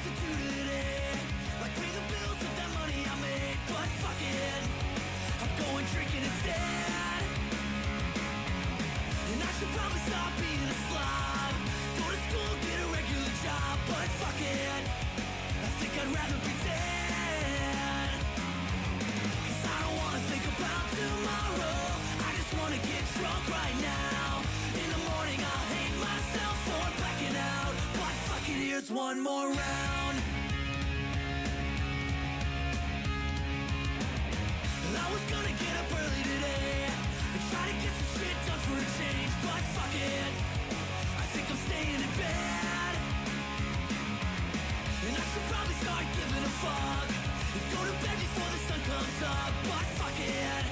to do today? Like pay the bills with that money I made, but fuck it, I'm going drinking instead. And I should probably stop being a slob, go to school, get a regular job, but fuck it, I think I'd rather be dead. Cause I don't wanna think about tomorrow, I just wanna get drunk right now. In the morning I'll hate myself for blacking out, but fuck it, here's one more round. I was gonna get up early today and try to get some shit done for a change, but fuck it, I think I'm staying in bed. And I should probably start giving a fuck and go to bed before the sun comes up, but fuck it,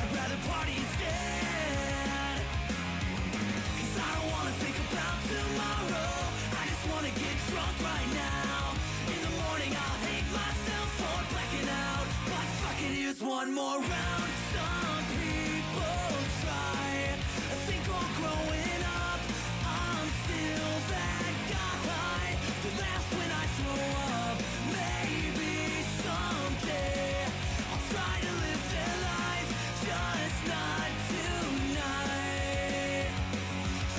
I'd rather party instead. Cause I don't wanna think about tomorrow, I just wanna get drunk right now. In the morning I'll hate myself for blacking out, but fuck it, here's one more round. Some people try, I think all growing up I'm still that guy that laughs when I throw up. Maybe someday I'll try to live their life, just not tonight,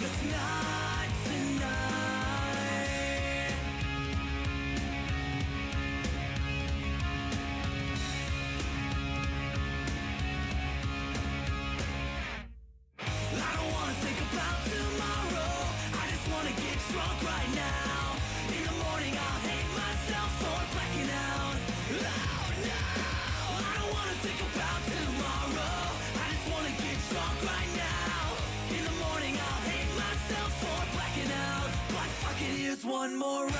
just not tonight. I don't wanna think about tomorrow, I just wanna get drunk right now. In the morning I'll hate myself for blacking out. Oh no, I don't wanna think about tomorrow, I just wanna get drunk right now. In the morning I'll hate myself for blacking out, but fuck it, here's one more round.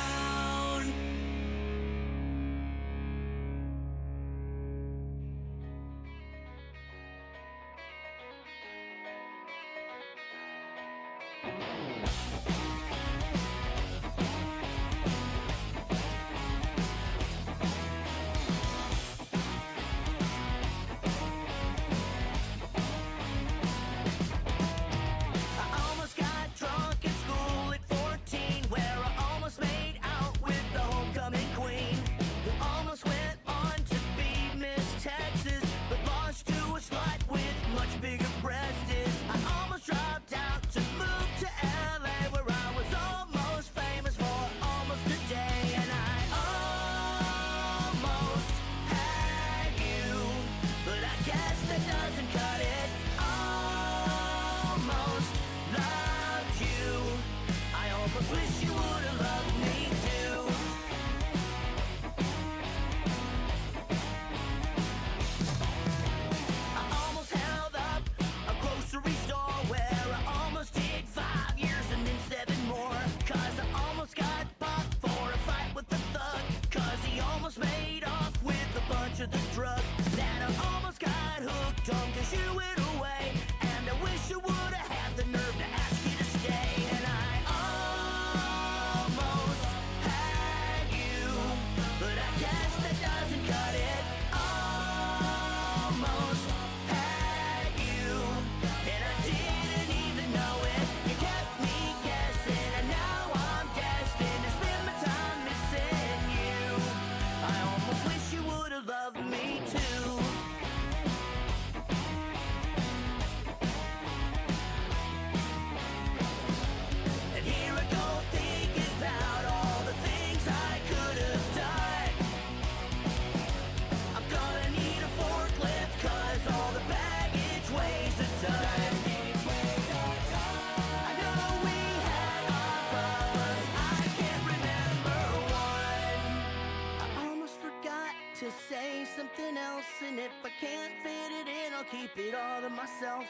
Keep it all to myself.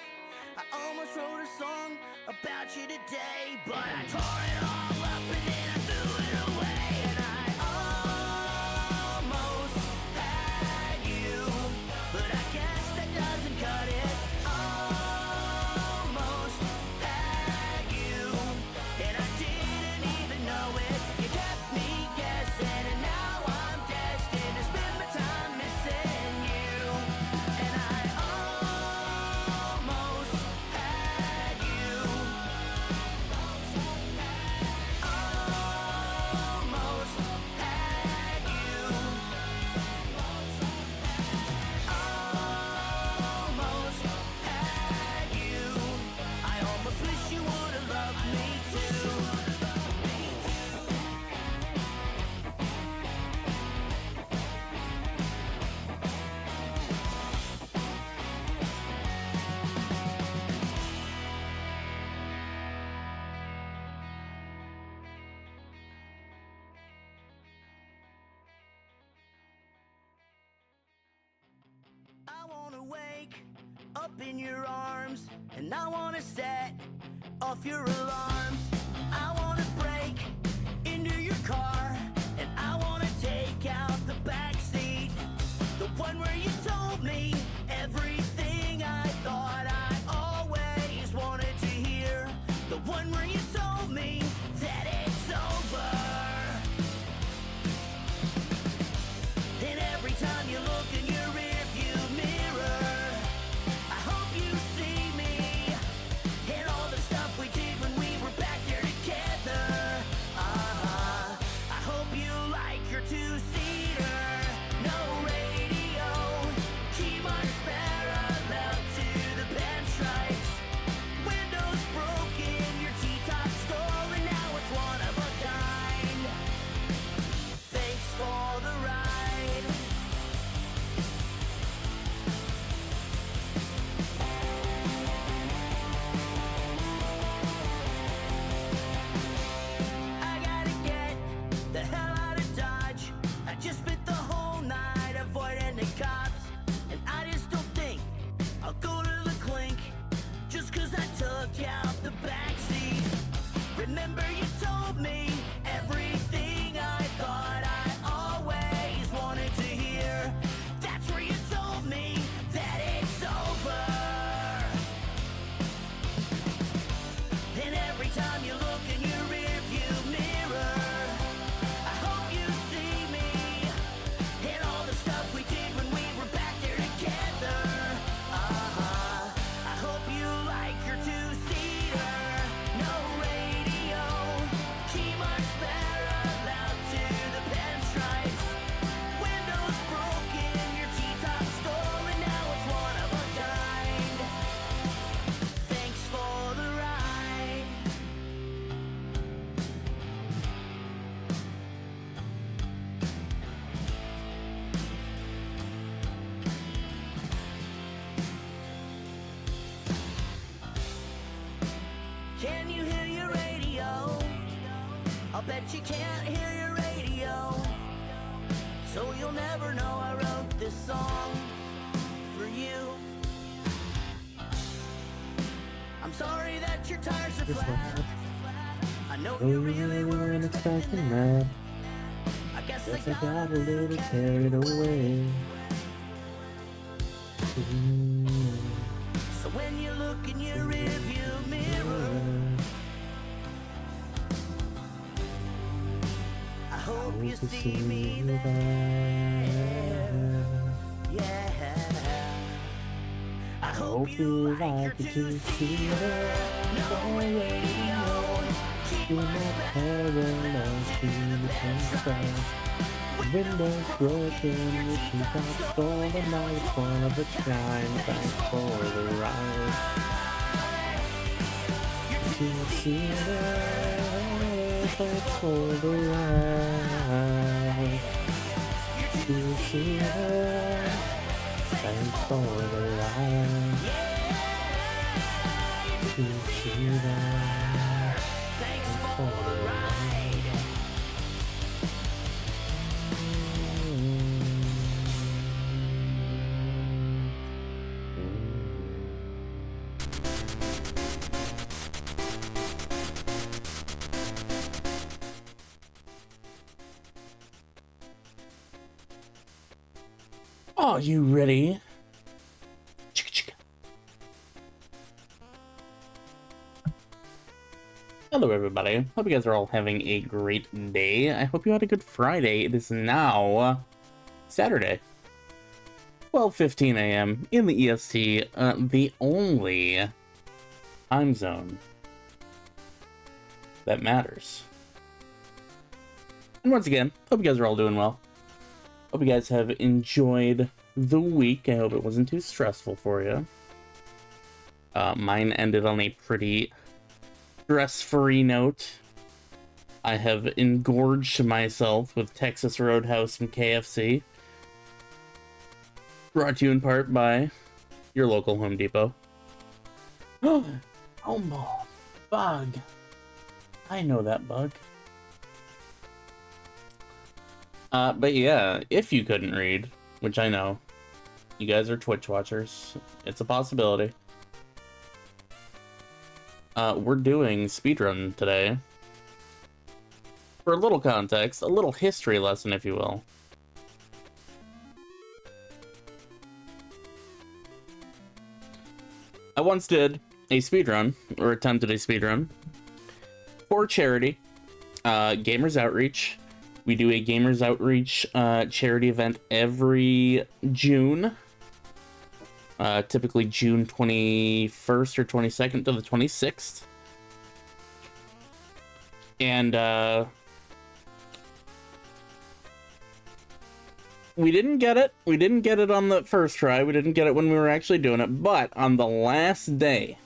I almost wrote a song about you today, but I tore it all up and then I threw it away. And I almost had you, but I guess that doesn't cut it. Almost had you, and I didn't even know it. You kept me guessing, and now I'm destined to spend my time missing you. And I almost had you. up in your arms, and I wanna set off your alarms. I wanna break into your car, and I wanna take out the back seat, the one where you told me everything I thought I always wanted to hear, the one where you told me that it's over. And every time you look in your rearview mirror, I hope you see me and all the stuff we did when we were back there together. I hope you like your two-seater, no radio, key marks parallel to the pinstripes, windows broken, your T-top stolen, now it's one of a kind. Thanks for the ride. I gotta get the hell out of Dodge. I just spent the whole night avoiding the cops, and I just don't think I'll go to the clink just 'cause I took out the backseat. Remember you told me everything I thought I always wanted to hear. That's where you told me that it's over. And every time you look in your rearview mirror, I hope you see me and all the stuff we did when we were back there together. I hope you like your two-seater, no radio, key marks parallel to the pinstripes, windows broken, your T-top stolen, now it's one of a kind. Thanks for the ride. Can you hear your radio? I'll bet you can't hear your radio. So you'll never know I wrote this song for you. I'm sorry that your tires are flat. I know you really weren't expecting that. I guess I got a little carried away. So when you look in your rearview mirror, I hope you see me there. Yeah. I hope you like your two-seater, no radio, keep my parallel to the pinstripes, windows broken, your T-top stolen, now it's one of a kind. Thanks for the ride. Two-seater, thanks for the ride. Two-seater, thanks for the ride. Two-seater, thanks for the ride. Are you ready? Chicka chicka. Hello everybody, hope you guys are all having a great day. I hope you had a good Friday. It is now Saturday, 12:15 a.m. in the EST, the only time zone that matters. And once again, hope you guys are all doing well. Hope you guys have enjoyed the week. I hope it wasn't too stressful for you. Mine ended on a pretty stress-free note. I have engorged myself with Texas Roadhouse and KFC. Brought to you in part by your local Home Depot. Oh, bug. I know that bug. But yeah, if you couldn't read, which I know, You guys are Twitch watchers. It's a possibility. We're doing speedrun today. For a little context, a little history lesson, if you will. I once did a speedrun, or attempted a speedrun, for charity, Gamers Outreach. We do a Gamers Outreach charity event every June. Typically June 21st or 22nd to the 26th. And, we didn't get it. We didn't get it on the first try. We didn't get it when we were actually doing it. But on the last day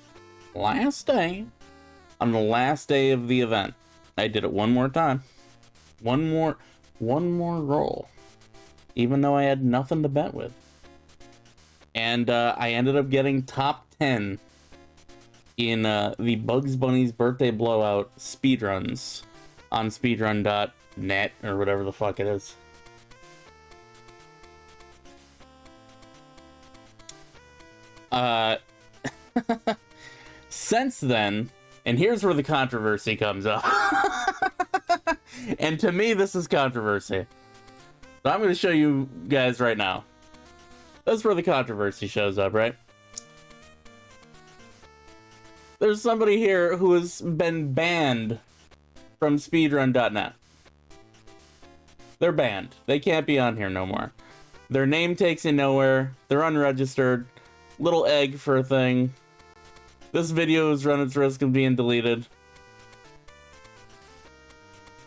on the last day of the event, I did it one more time. One more roll. Even though I had nothing to bet with. And I ended up getting top 10 in the Bugs Bunny's birthday blowout speedruns on speedrun.net or whatever the fuck it is. Since then, and here's where the controversy comes up. And to me, this is controversy. So I'm going to show you guys right now. That's where the controversy shows up, right? There's somebody here who has been banned from speedrun.net. They're banned. They can't be on here no more. Their name takes you nowhere. They're unregistered. Little egg for a thing. This video has run its risk of being deleted.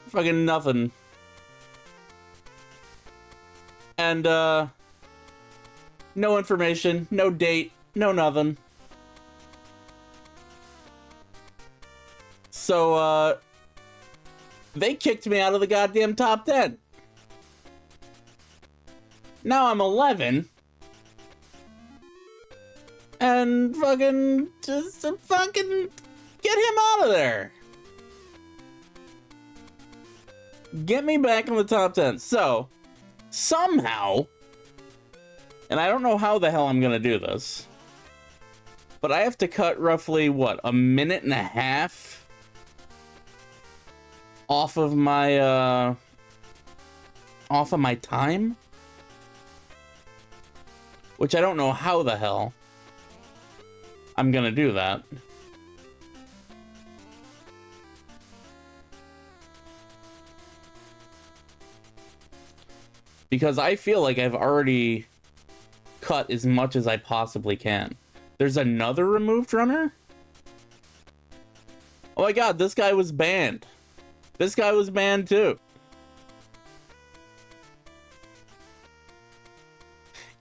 Fucking nothing. And, no information, no date, no nothing. So, they kicked me out of the goddamn top 10. Now I'm 11. And fucking, just fucking get him out of there. Get me back in the top 10. So, somehow, and I don't know how the hell I'm gonna do this, but I have to cut roughly, what, a minute and a half off of my time? Which I don't know how the hell I'm gonna do that. Because I feel like I've already cut as much as I possibly can. There's another removed runner? Oh my god, this guy was banned. This guy was banned too.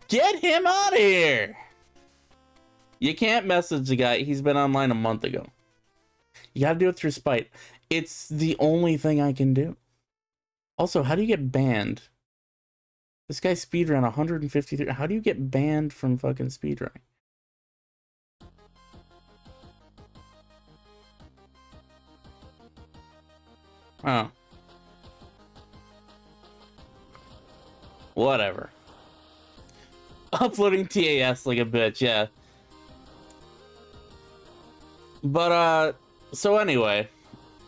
Get him out of here! You can't message the guy. He's been online a month ago. You gotta do it through Spite. It's the only thing I can do. Also, how do you get banned? This guy speedrun 153. How do you get banned from fucking speedrunning? Oh. Whatever. Uploading TAS like a bitch, yeah. But, so anyway,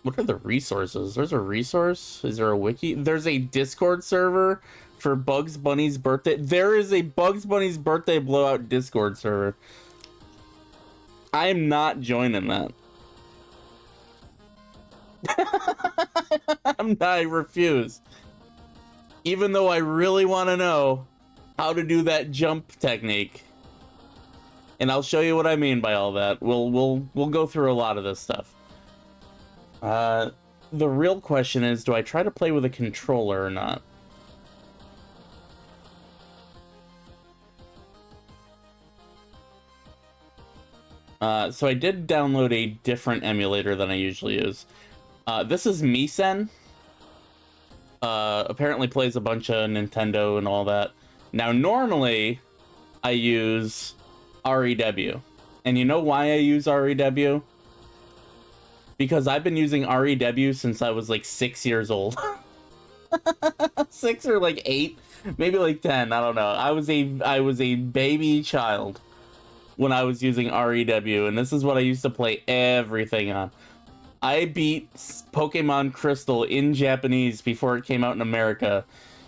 what are the resources? There's a resource? Is there a wiki? There's a Discord server for Bugs Bunny's birthday. There is a Bugs Bunny's birthday blowout Discord server. I am not joining that. I refuse. Even though I really want to know how to do that jump technique. And I'll show you what I mean by all that. We'll go through a lot of this stuff. The real question is, do I try to play with a controller or not? So I did download a different emulator than I usually use. This is Misen. Apparently plays a bunch of Nintendo and all that. Now, normally, I use REW. And you know why I use REW? Because I've been using REW since I was like 6 years old. 6 or like 8, maybe like 10. I don't know. I was a baby child when I was using REW, and this is what I used to play everything on. I beat Pokemon Crystal in Japanese before it came out in America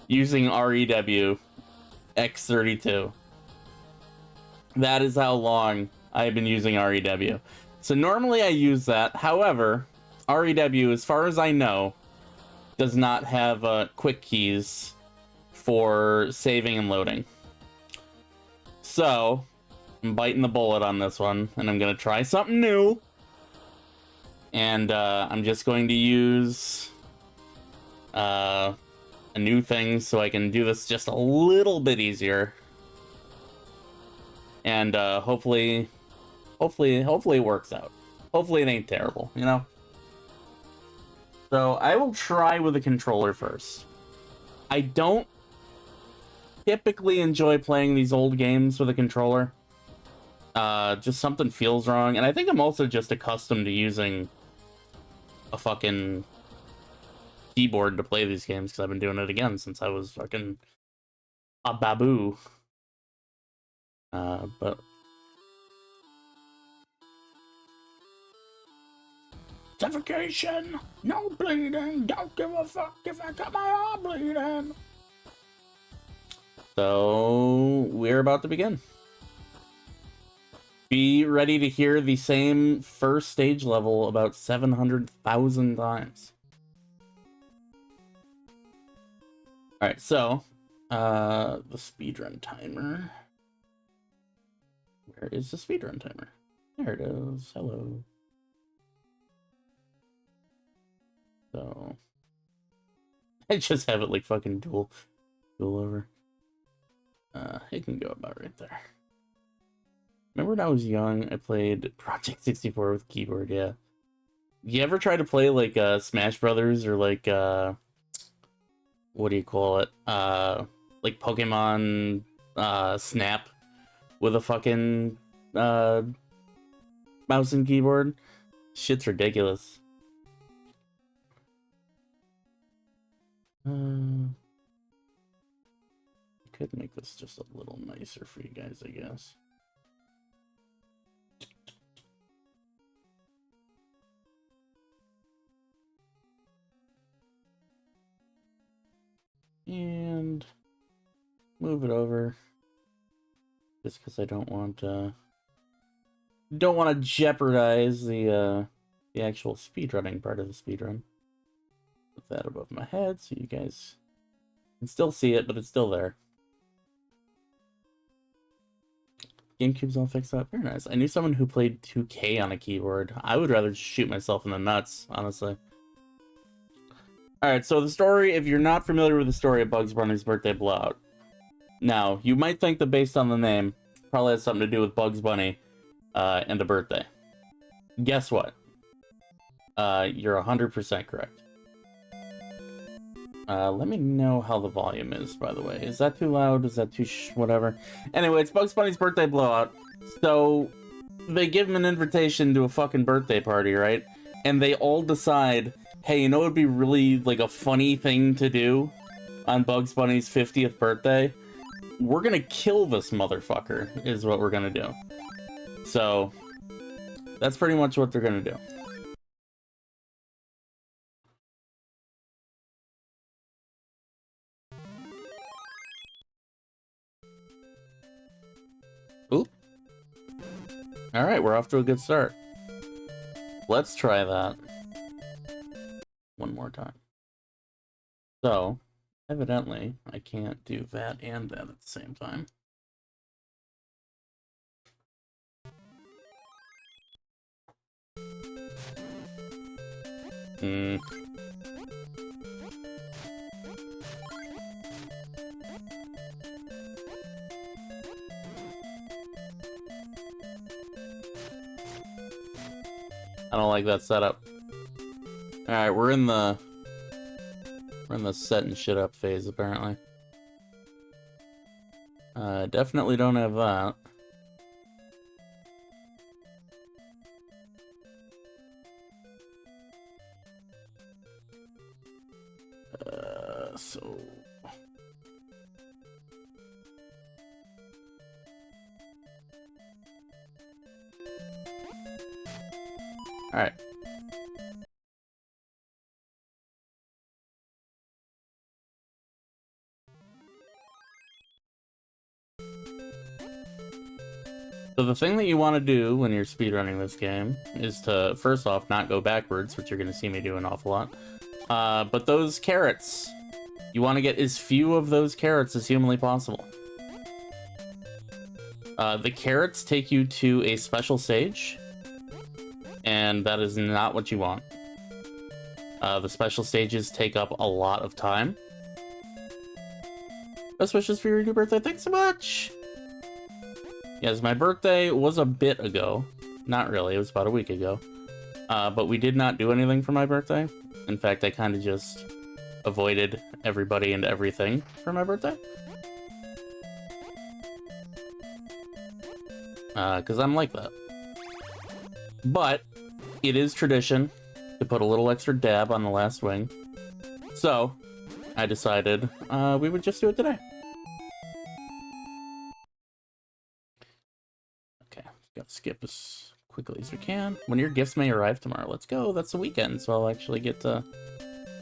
using REW X32. That is how long I've been using REW. So normally I use that. However, REW, as far as I know, does not have quick keys for saving and loading. So I'm biting the bullet on this one, and I'm gonna try something new. And I'm just going to use a new thing so I can do this just a little bit easier. And hopefully it works out. Hopefully it ain't terrible, you know? So I will try with the controller first. I don't typically enjoy playing these old games with a controller. Just something feels wrong. And I think I'm also just accustomed to using a fucking keyboard to play these games, because I've been doing it again since I was fucking a babu. But suffocation, no bleeding, don't give a fuck if I got my arm bleeding. So we're about to begin. Be ready to hear the same first stage level about 700,000 times. Alright, so, the speedrun timer. Where is the speedrun timer? There it is. Hello. So, I just have it like fucking dual over. It can go about right there. Remember when I was young, I played Project 64 with keyboard, yeah. You ever try to play, like, Smash Brothers or, like, what do you call it? Like Pokemon, Snap with a fucking, mouse and keyboard? Shit's ridiculous. I could make this just a little nicer for you guys, I guess. And move it over, just because I don't want to jeopardize the actual speedrunning part of the speedrun. Put that above my head so you guys can still see it, but it's still there. GameCube's all fixed up. Very nice. I knew someone who played 2K on a keyboard. I would rather just shoot myself in the nuts, honestly. Alright, so the story, if you're not familiar with the story of Bugs Bunny's Birthday Blowout. Now, you might think that based on the name, probably has something to do with Bugs Bunny and a birthday. Guess what? You're 100% correct. Let me know how the volume is, by the way. Is that too loud? Is that too whatever? Anyway, it's Bugs Bunny's Birthday Blowout. So, they give him an invitation to a fucking birthday party, right? And they all decide, hey, you know what would be really, like, a funny thing to do on Bugs Bunny's 50th birthday? We're gonna kill this motherfucker, is what we're gonna do. So, that's pretty much what they're gonna do. Oop. Alright, we're off to a good start. Let's try that one more time. So, evidently, I can't do that and that at the same time. I don't like that setup. Alright, we're in the setting shit up phase, apparently. Definitely don't have that. So Alright. So the thing that you want to do when you're speedrunning this game is to, first off, not go backwards, which you're going to see me do an awful lot. But those carrots, you want to get as few of those carrots as humanly possible. The carrots take you to a special stage, and that is not what you want. The special stages take up a lot of time. Best wishes for your new birthday. Thanks so much! Yes, my birthday was a bit ago. Not really, it was about a week ago. But we did not do anything for my birthday. In fact, I kind of just avoided everybody and everything for my birthday. Because I'm like that. But it is tradition to put a little extra dab on the last wing. So I decided we would just do it today. Okay, gotta skip as quickly as we can. When your gifts may arrive tomorrow, let's go. That's the weekend, so I'll actually get to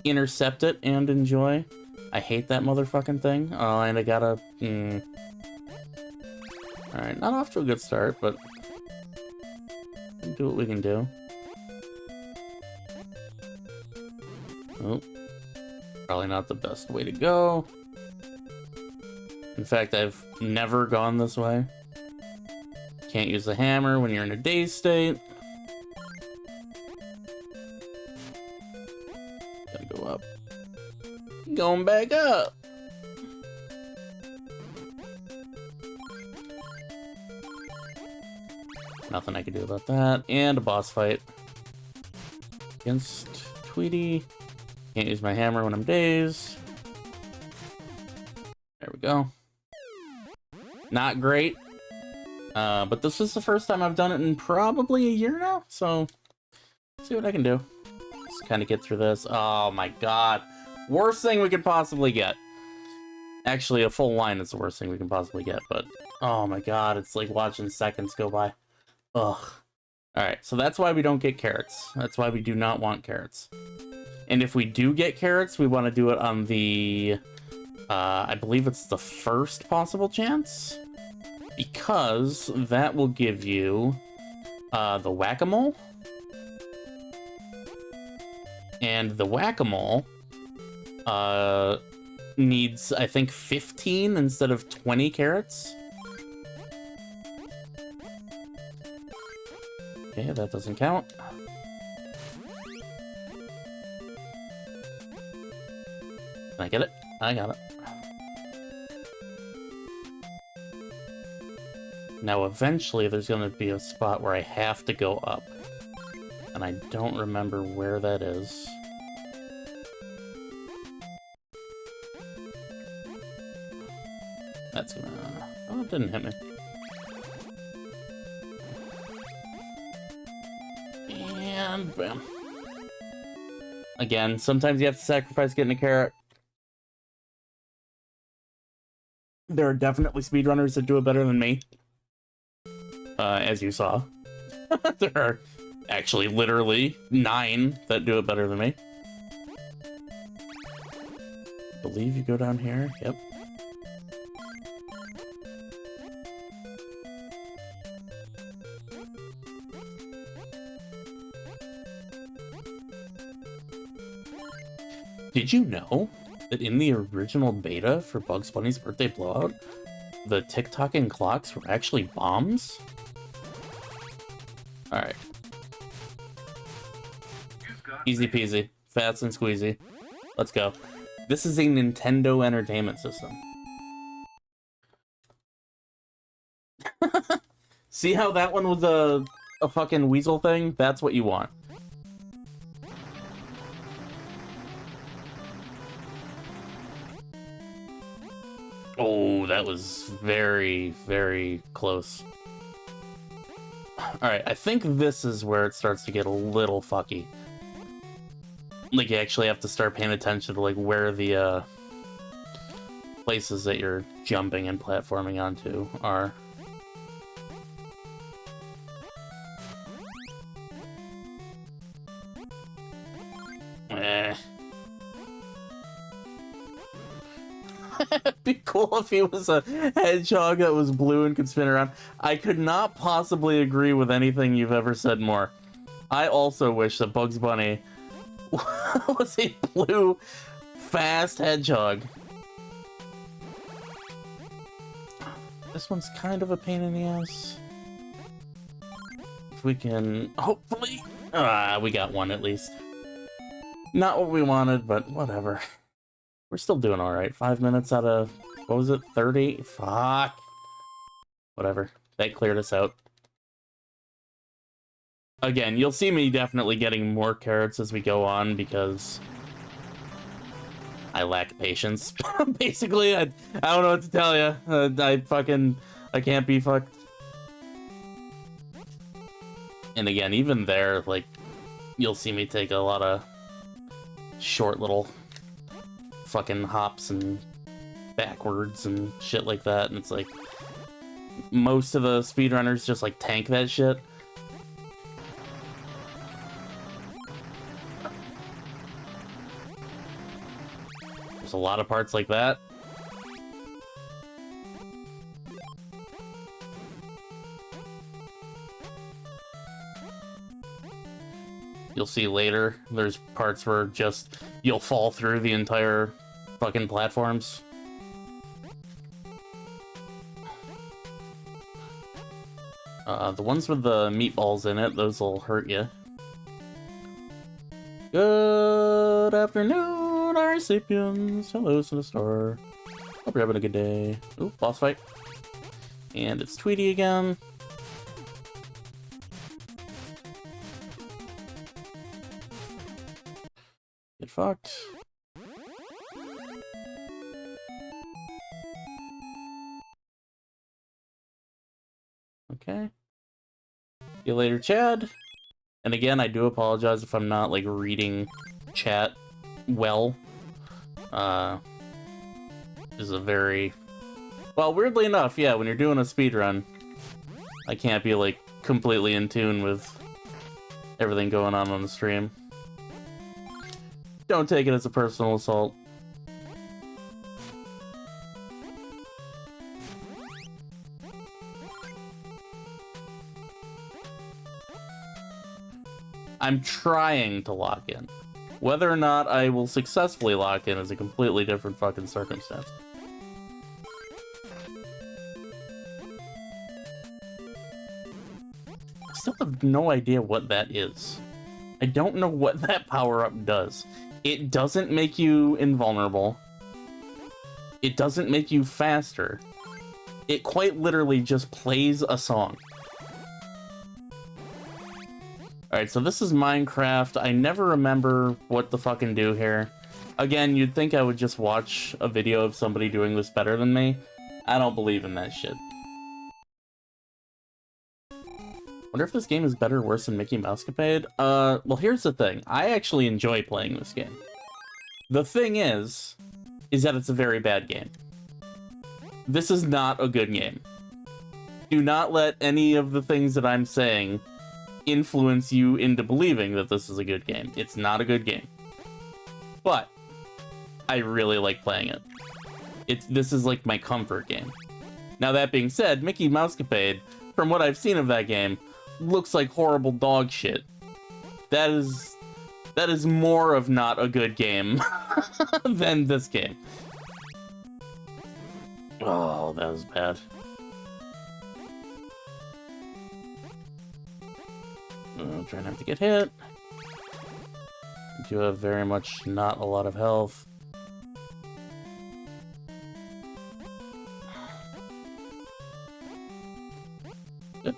intercept it and enjoy. I hate that motherfucking thing. Oh, and I gotta... Alright, not off to a good start, but... do what we can do. Oh. Probably not the best way to go. In fact, I've never gone this way. Can't use the hammer when you're in a dazed state. Gotta go up. Going back up. Nothing I can do about that. And a boss fight against Tweety. Can't use my hammer when I'm dazed. There we go. Not great. But this is the first time I've done it in probably a year now, so see what I can do. Just kind of get through this. Oh my god. Worst thing we could possibly get. Actually, a full line is the worst thing we can possibly get, but oh my god, it's like watching seconds go by. Ugh. Alright, so that's why we don't get carrots. That's why we do not want carrots. And if we do get carrots, we want to do it on the... I believe it's the first possible chance? Because that will give you the whack-a-mole. And the whack-a-mole needs, I think, 15 instead of 20 carrots. Okay, that doesn't count. Can I get it? I got it. Now, eventually, there's going to be a spot where I have to go up. And I don't remember where that is. That's gonna... Oh, it didn't hit me. And bam. Again, sometimes you have to sacrifice getting a carrot. There are definitely speedrunners that do it better than me. As you saw. There are actually literally 9 that do it better than me. I believe you go down here. Yep. Did you know that in the original beta for Bugs Bunny's Birthday Blowout, the tick-tocking clocks were actually bombs? Alright. Easy peasy. Fats and squeezy. Let's go. This is a Nintendo Entertainment System. See how that one was a fucking weasel thing? That's what you want. Oh, that was very, very close. Alright, I think this is where it starts to get a little fucky. Like, you actually have to start paying attention to, like, where the, places that you're jumping and platforming onto are. It'd be cool if he was a hedgehog that was blue and could spin around. I could not possibly agree with anything you've ever said more. I also wish that Bugs Bunny was a blue, fast hedgehog. This one's kind of a pain in the ass. If we can, hopefully, we got one at least. Not what we wanted, but whatever. We're still doing all right. 5 minutes out of, what was it, 30? Fuck. Whatever. That cleared us out. Again, you'll see me definitely getting more carrots as we go on because I lack patience. Basically, I don't know what to tell you. I can't be fucked. And again, even there, like, you'll see me take a lot of short little fucking hops and backwards and shit like that, and it's like most of the speedrunners just like tank that shit. There's a lot of parts like that. You'll see later, there's parts where just you'll fall through the entire fucking platforms. The ones with the meatballs in it, those will hurt you. Good afternoon, our sapiens. Hello, Sinistar. Hope you're having a good day. Ooh, boss fight. And it's Tweety again. Get fucked. Okay. See you later, Chad. And again, I do apologize if I'm not, like, reading chat well. This is a very... Well, weirdly enough, yeah, when you're doing a speedrun, I can't be, like, completely in tune with everything going on the stream. Don't take it as a personal assault. I'm trying to lock in. Whether or not I will successfully lock in is a completely different fucking circumstance. I still have no idea what that is. I don't know what that power-up does. It doesn't make you invulnerable. It doesn't make you faster. It quite literally just plays a song. Alright, so this is Minecraft. I never remember what to fucking do here. Again, you'd think I would just watch a video of somebody doing this better than me. I don't believe in that shit. Wonder if this game is better or worse than Mickey Mousecapade? Well, here's the thing. I actually enjoy playing this game. The thing is that it's a very bad game. This is not a good game. Do not let any of the things that I'm saying influence you into believing that this is a good game. It's not a good game. But I really like playing it. This is like my comfort game. Now that being said, Mickey Mousecapade, from what I've seen of that game, looks like horrible dog shit. That is more of not a good game than this game. Oh, that was bad. Trying not to get hit. I do have very much not a lot of health. Good.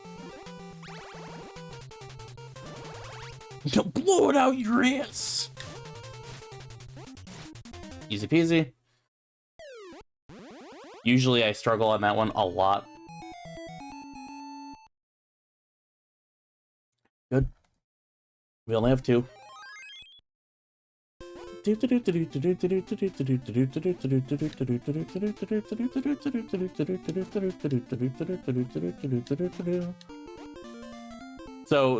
You'll blow it out your ass! Easy peasy. Usually I struggle on that one a lot. Good. We only have two. So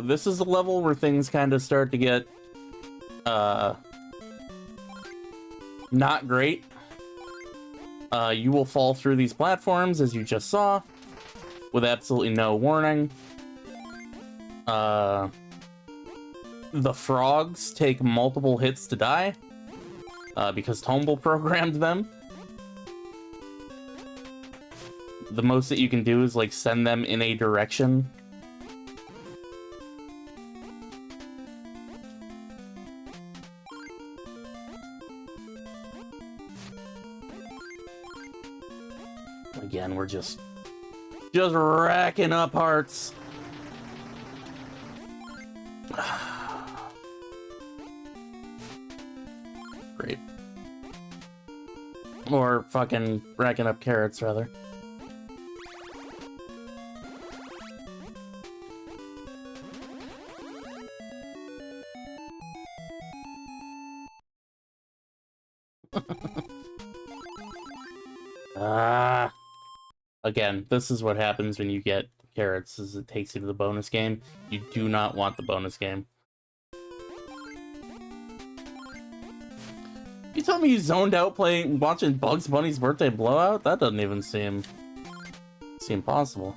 this is the level where things kind of start to get not great. You will fall through these platforms, as you just saw, with absolutely no warning. The frogs take multiple hits to die, because Tomble programmed them. The most that you can do is, like, send them in a direction. Again, we're just racking up hearts. Great. Or fucking racking up carrots, rather. Again, this is what happens when you get carrots, is it takes you to the bonus game. You do not want the bonus game. You tell me you zoned out watching Bugs Bunny's birthday blowout? That doesn't even seem possible.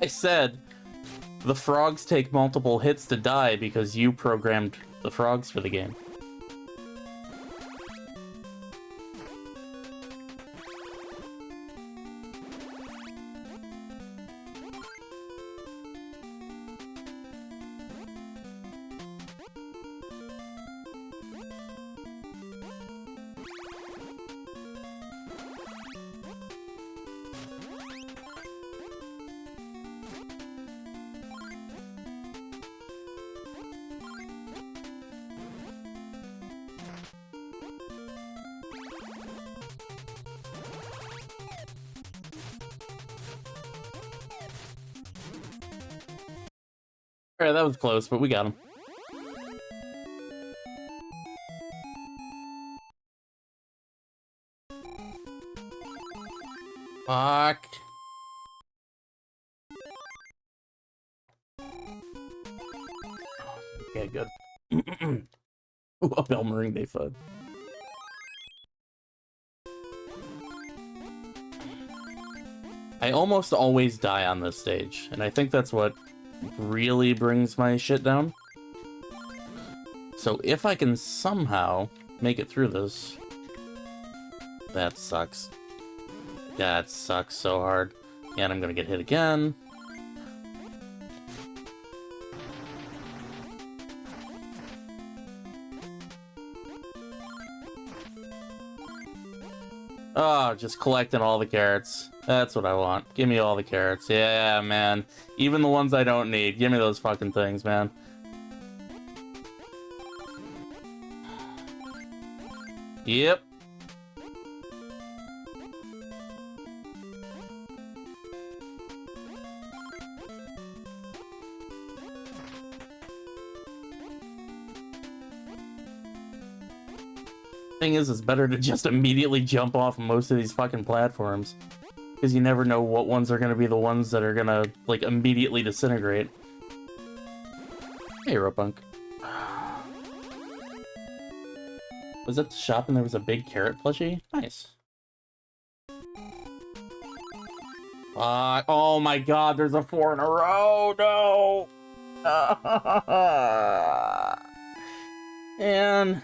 I said the frogs take multiple hits to die because you programmed the frogs for the game. Alright, that was close, but we got him. Fuck. Okay, good. Ooh, a Belmering Day FUD. I almost always die on this stage, and I think that's what really brings my shit down. So if I can somehow make it through this... That sucks. That sucks so hard. And I'm gonna get hit again. Oh, just collecting all the carrots. That's what I want. Give me all the carrots. Yeah, man. Even the ones I don't need. Give me those fucking things, man. Yep. Thing is, it's better to just immediately jump off most of these fucking platforms. Because you never know what ones are going to be the ones that are going to, like, immediately disintegrate. Hey, Ropunk. Was at the shop and there was a big carrot plushie? Nice. Oh my god, there's a 4 in a row! No! And...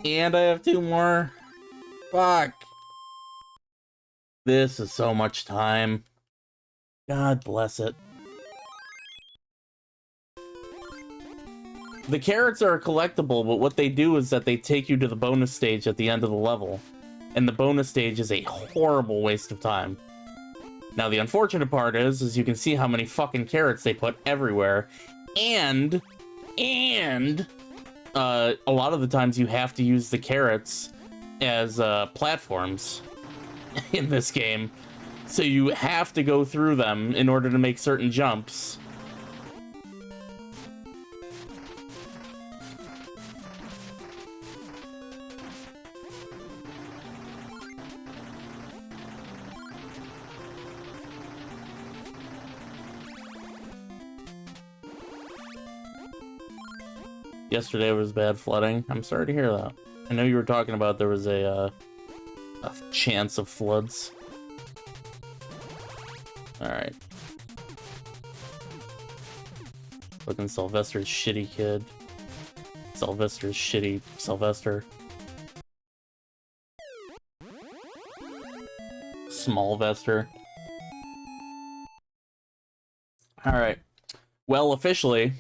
And I have 2 more. Fuck. This is so much time. God bless it. The carrots are collectible, but what they do is that they take you to the bonus stage at the end of the level. And the bonus stage is a horrible waste of time. Now, the unfortunate part is you can see how many fucking carrots they put everywhere. And a lot of the times you have to use the carrots as platforms in this game. So you have to go through them in order to make certain jumps. Yesterday was bad flooding. I'm sorry to hear that. I know you were talking about there was a chance of floods. Alright. Looking Sylvester's shitty kid. Sylvester's shitty Sylvester. Small Vester. Alright. Well, officially,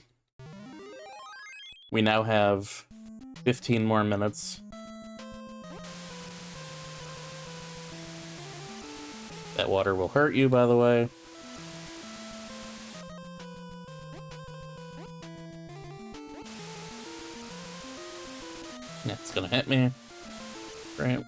we now have 15 more minutes. That water will hurt you, by the way. Yeah, it's gonna hit me. Great.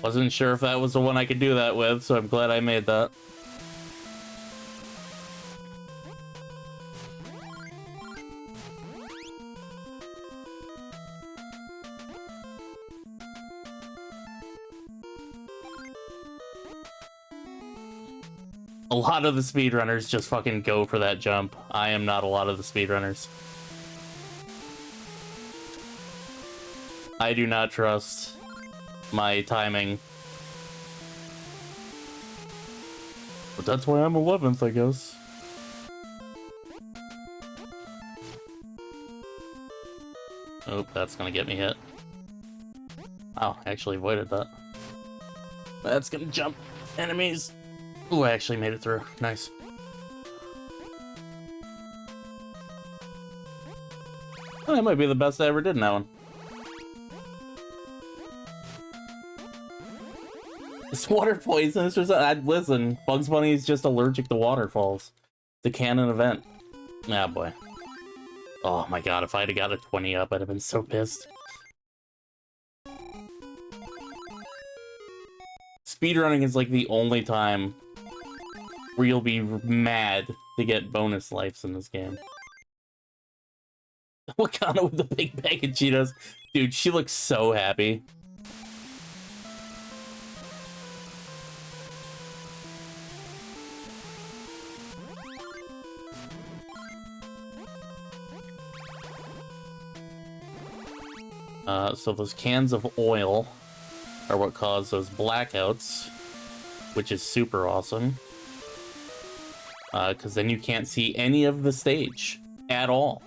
Wasn't sure if that was the one I could do that with, so I'm glad I made that. A lot of the speedrunners just fucking go for that jump. I am not a lot of the speedrunners. I do not trust my timing. But that's why I'm 11th, I guess. Oh, that's gonna get me hit. Oh, I actually avoided that. That's gonna jump enemies. Ooh, I actually made it through. Nice. Oh, that might be the best I ever did in that one. It's water poisonous or something. Listen, Bugs Bunny is just allergic to waterfalls. The canon event. Ah, boy. Oh my god, if I'd have got a 20 up, I'd have been so pissed. Speedrunning is like the only time where you'll be mad to get bonus lives in this game. Wakanda with the big bag of Cheetos. Dude, she looks so happy. So those cans of oil are what cause those blackouts, which is super awesome. Because then you can't see any of the stage at all.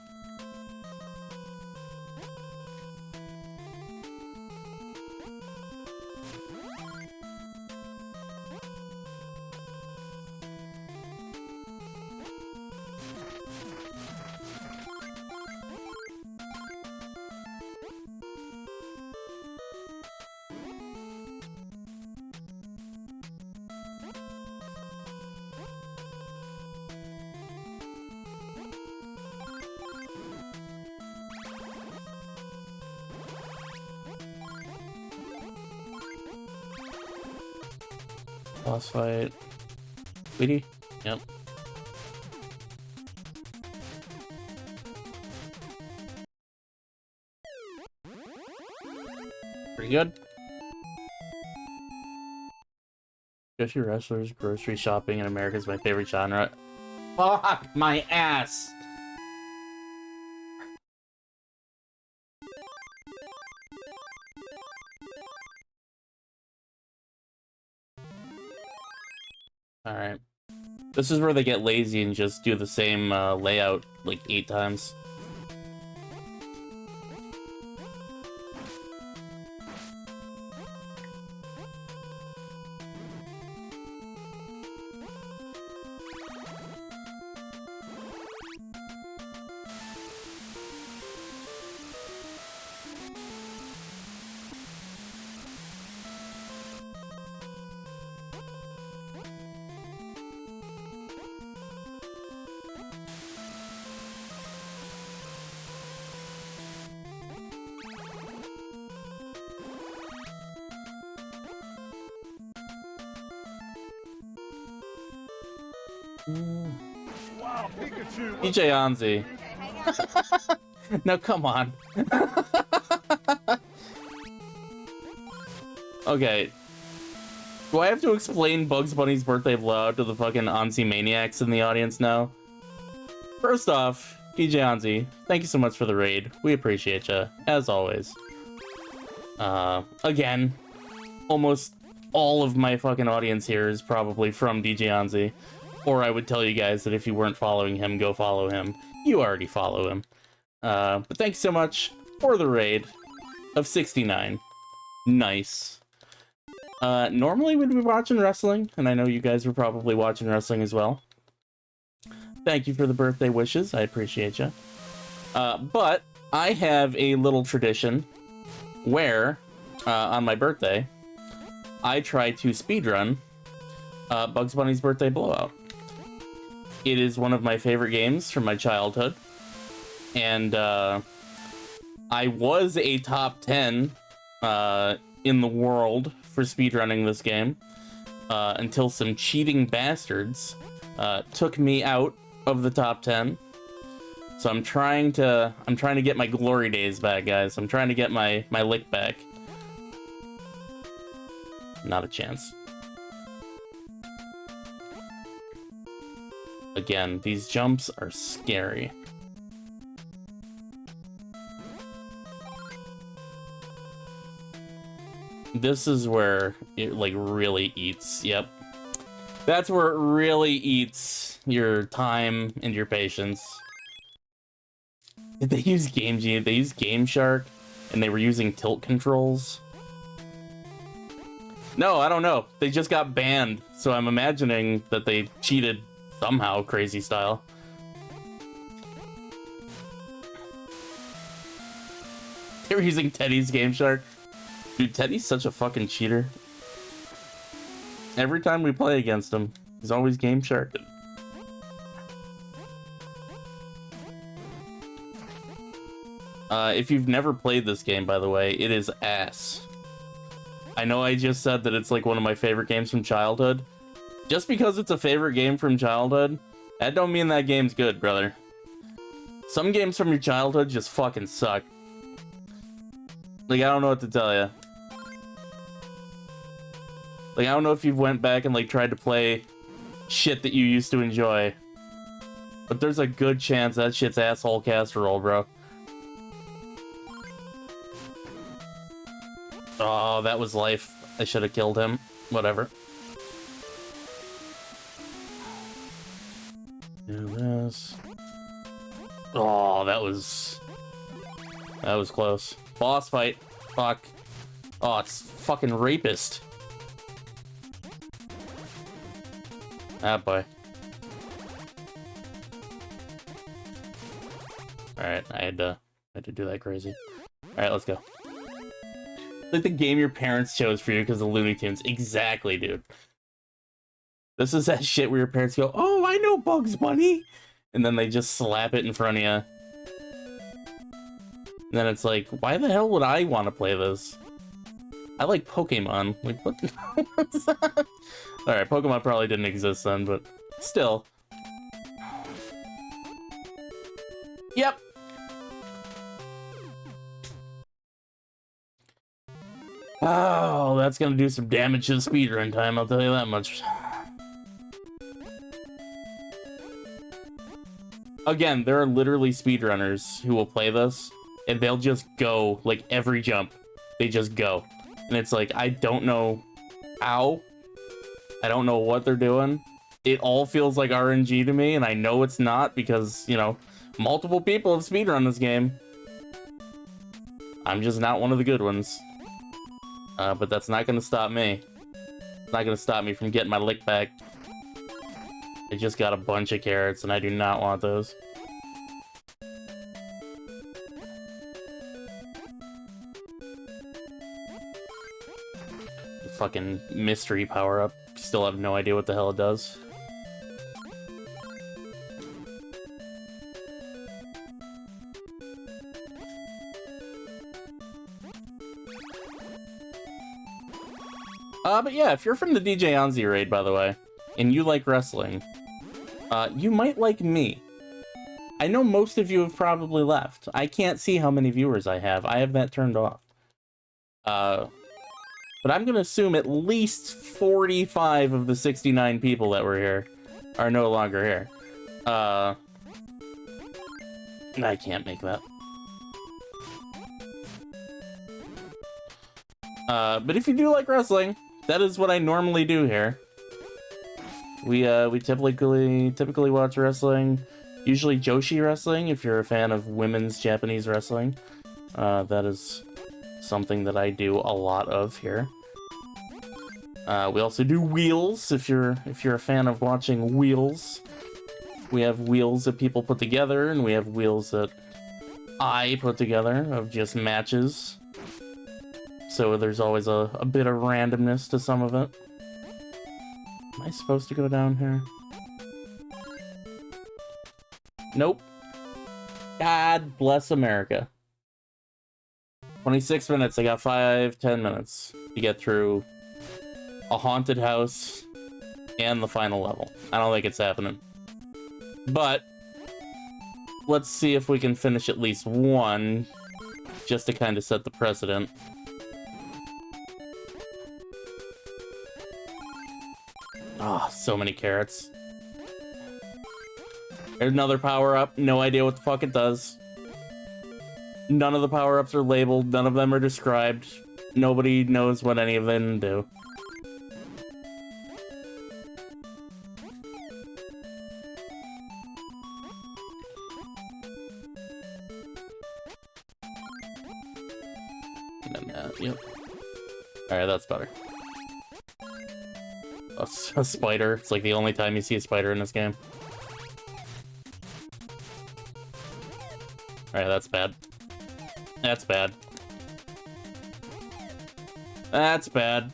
Boss fight. Sweetie? Yep. Pretty good. Especially wrestlers, grocery shopping in America is my favorite genre. Fuck my ass! Alright. This is where they get lazy and just do the same layout like 8 times. Wow, Pikachu! DJ Anzi. No, come on. Okay. Do I have to explain Bugs Bunny's birthday blowout to the fucking Anzi maniacs in the audience now? First off, DJ Anzi, thank you so much for the raid. We appreciate you, as always. Again, almost all of my fucking audience here is probably from DJ Anzi. Or I would tell you guys that if you weren't following him, go follow him. You already follow him. But thanks so much for the raid of 69. Nice. Normally we'd be watching wrestling, and I know you guys were probably watching wrestling as well. Thank you for the birthday wishes. I appreciate you. But I have a little tradition where, on my birthday, I try to speedrun Bugs Bunny's birthday blowout. It is one of my favorite games from my childhood, and I was a top 10 in the world for speedrunning this game until some cheating bastards took me out of the top 10. So I'm trying to get my glory days back, guys. I'm trying to get my lick back. Not a chance. Again, these jumps are scary. This is where it, like, really eats. Yep. That's where it really eats your time and your patience. Did they use Game Genie? They used Game Shark, and they were using tilt controls? No, I don't know. They just got banned, so I'm imagining that they cheated somehow, crazy style. They were using Teddy's Game Shark. Dude, Teddy's such a fucking cheater. Every time we play against him, he's always Game Shark. If you've never played this game, by the way, it is ass. I know I just said that it's like one of my favorite games from childhood. Just because it's a favorite game from childhood, that don't mean that game's good, brother. Some games from your childhood just fucking suck. Like, I don't know what to tell you. Like, I don't know if you've went back and, like, tried to play shit that you used to enjoy. But there's a good chance that shit's asshole casserole, bro. Oh, that was life. I should have killed him. Whatever. Do this. Oh, that was close. Boss fight. Fuck. Oh, it's fucking rapist. Ah, boy. Alright, I had to do that crazy. Alright, let's go. Like the game your parents chose for you because of Looney Tunes. Exactly, dude. This is that shit where your parents go, "Oh, I know Bugs Bunny," and then they just slap it in front of you. And then it's like, why the hell would I want to play this? I like Pokemon. Like, what? Alright, Pokemon probably didn't exist then, but still. Yep. Oh, that's gonna do some damage to the speedrun time, I'll tell you that much. Again, there are literally speedrunners who will play this, and they'll just go, like, every jump. They just go. And it's like, I don't know how. I don't know what they're doing. It all feels like RNG to me, and I know it's not because, you know, multiple people have speedrun this game. I'm just not one of the good ones. But that's not gonna stop me. It's not gonna stop me from getting my lick back. I just got a bunch of carrots, and I do not want those. The fucking mystery power-up. Still have no idea what the hell it does. But yeah, if you're from the DJ Anzi raid, by the way, and you like wrestling, you might like me. I know most of you have probably left. I can't see how many viewers I have. I have that turned off. But I'm gonna assume at least 45 of the 69 people that were here are no longer here. I can't make that. But if you do like wrestling, that is what I normally do here. We typically watch wrestling, usually Joshi wrestling, if you're a fan of women's Japanese wrestling. That is something that I do a lot of here. We also do wheels, if you're a fan of watching wheels. We have wheels that people put together, and we have wheels that I put together of just matches. So there's always a bit of randomness to some of it. Am I supposed to go down here? Nope. God bless America. 26 minutes. I got 10 minutes to get through a haunted house and the final level. I don't think it's happening. But let's see if we can finish at least one, just to kind of set the precedent. Ah, oh, so many carrots. There's another power-up. No idea what the fuck it does. None of the power-ups are labeled. None of them are described. Nobody knows what any of them do. And then that, yep. Alright, that's better. A spider. It's like the only time you see a spider in this game. Alright, that's bad. That's bad. That's bad.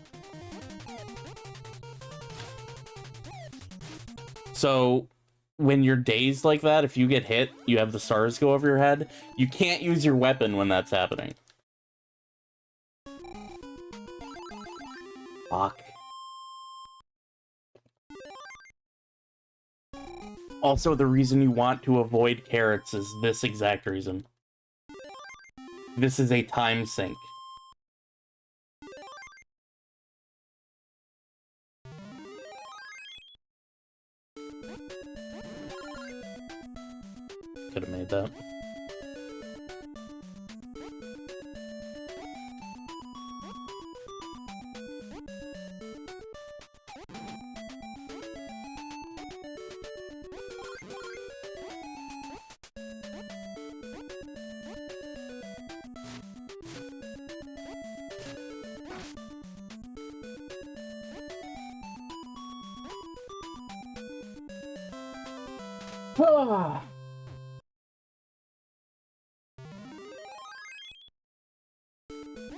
So, when you're dazed like that, if you get hit, you have the stars go over your head, you can't use your weapon when that's happening. Fuck. Also, the reason you want to avoid carrots is this exact reason. This is a time sink. Could have made that.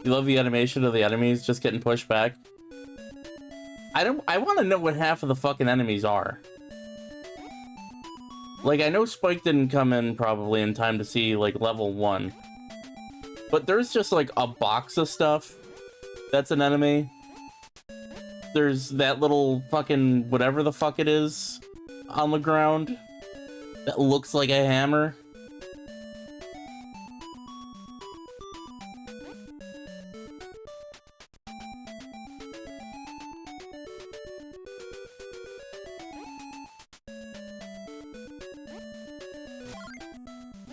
You love the animation of the enemies just getting pushed back? I want to know what half of the fucking enemies are. Like, I know Spike didn't come in probably in time to see, like, level 1. But there's just, like, a box of stuff that's an enemy. There's that little fucking whatever the fuck it is on the ground that looks like a hammer.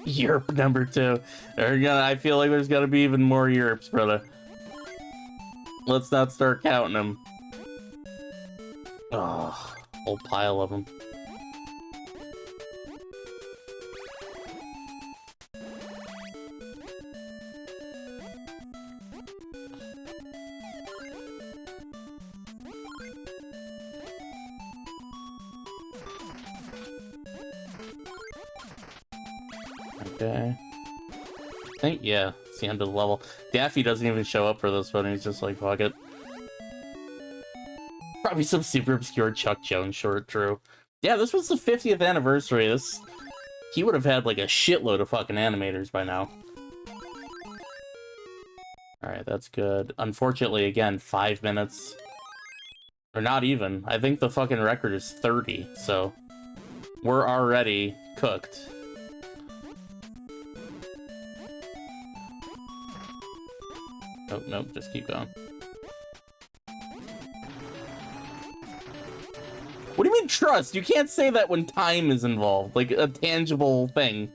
Yerp number 2. I feel like there's gotta be even more yerps, brother. Let's not start counting them. Oh, whole pile of them. Okay. I think, yeah, it's the end of the level. Daffy doesn't even show up for this one, he's just like, fuck it. Probably some super obscure Chuck Jones short, true. Yeah, this was the 50th anniversary. He would have had like a shitload of fucking animators by now. Alright, that's good. Unfortunately, again, 5 minutes. Or not even. I think the fucking record is 30, so we're already cooked. Oh, nope, just keep going. What do you mean trust? You can't say that when time is involved, like a tangible thing.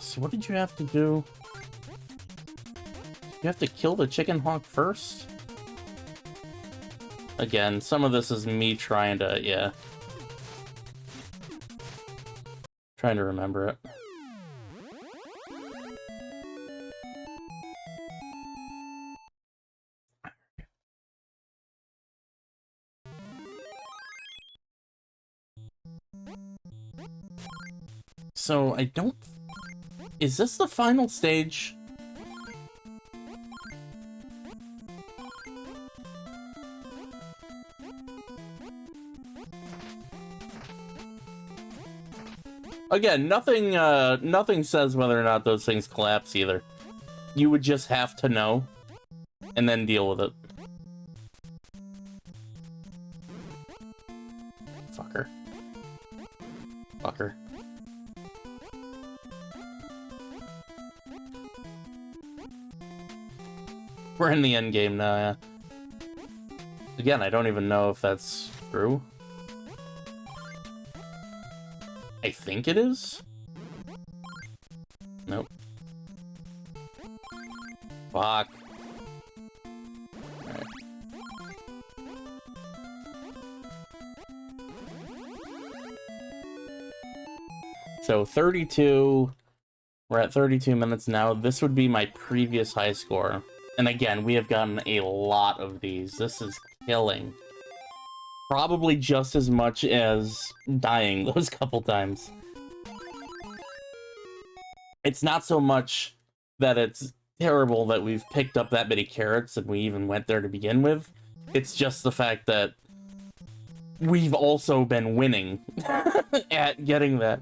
So what did you have to do? You have to kill the chicken hawk first? Again, some of this is me trying to, yeah. Trying to remember it. So, I don't... Is this the final stage? Again, nothing says whether or not those things collapse either. You would just have to know, and then deal with it. Fucker. Fucker. We're in the end game now, yeah. Again, I don't even know if that's true. I think it is? Nope. Fuck. Alright. So 32. We're at 32 minutes now. This would be my previous high score. And again, we have gotten a lot of these. This is killing. Probably just as much as dying those couple times. It's not so much that it's terrible that we've picked up that many carrots and we even went there to begin with. It's just the fact that we've also been winning at getting that.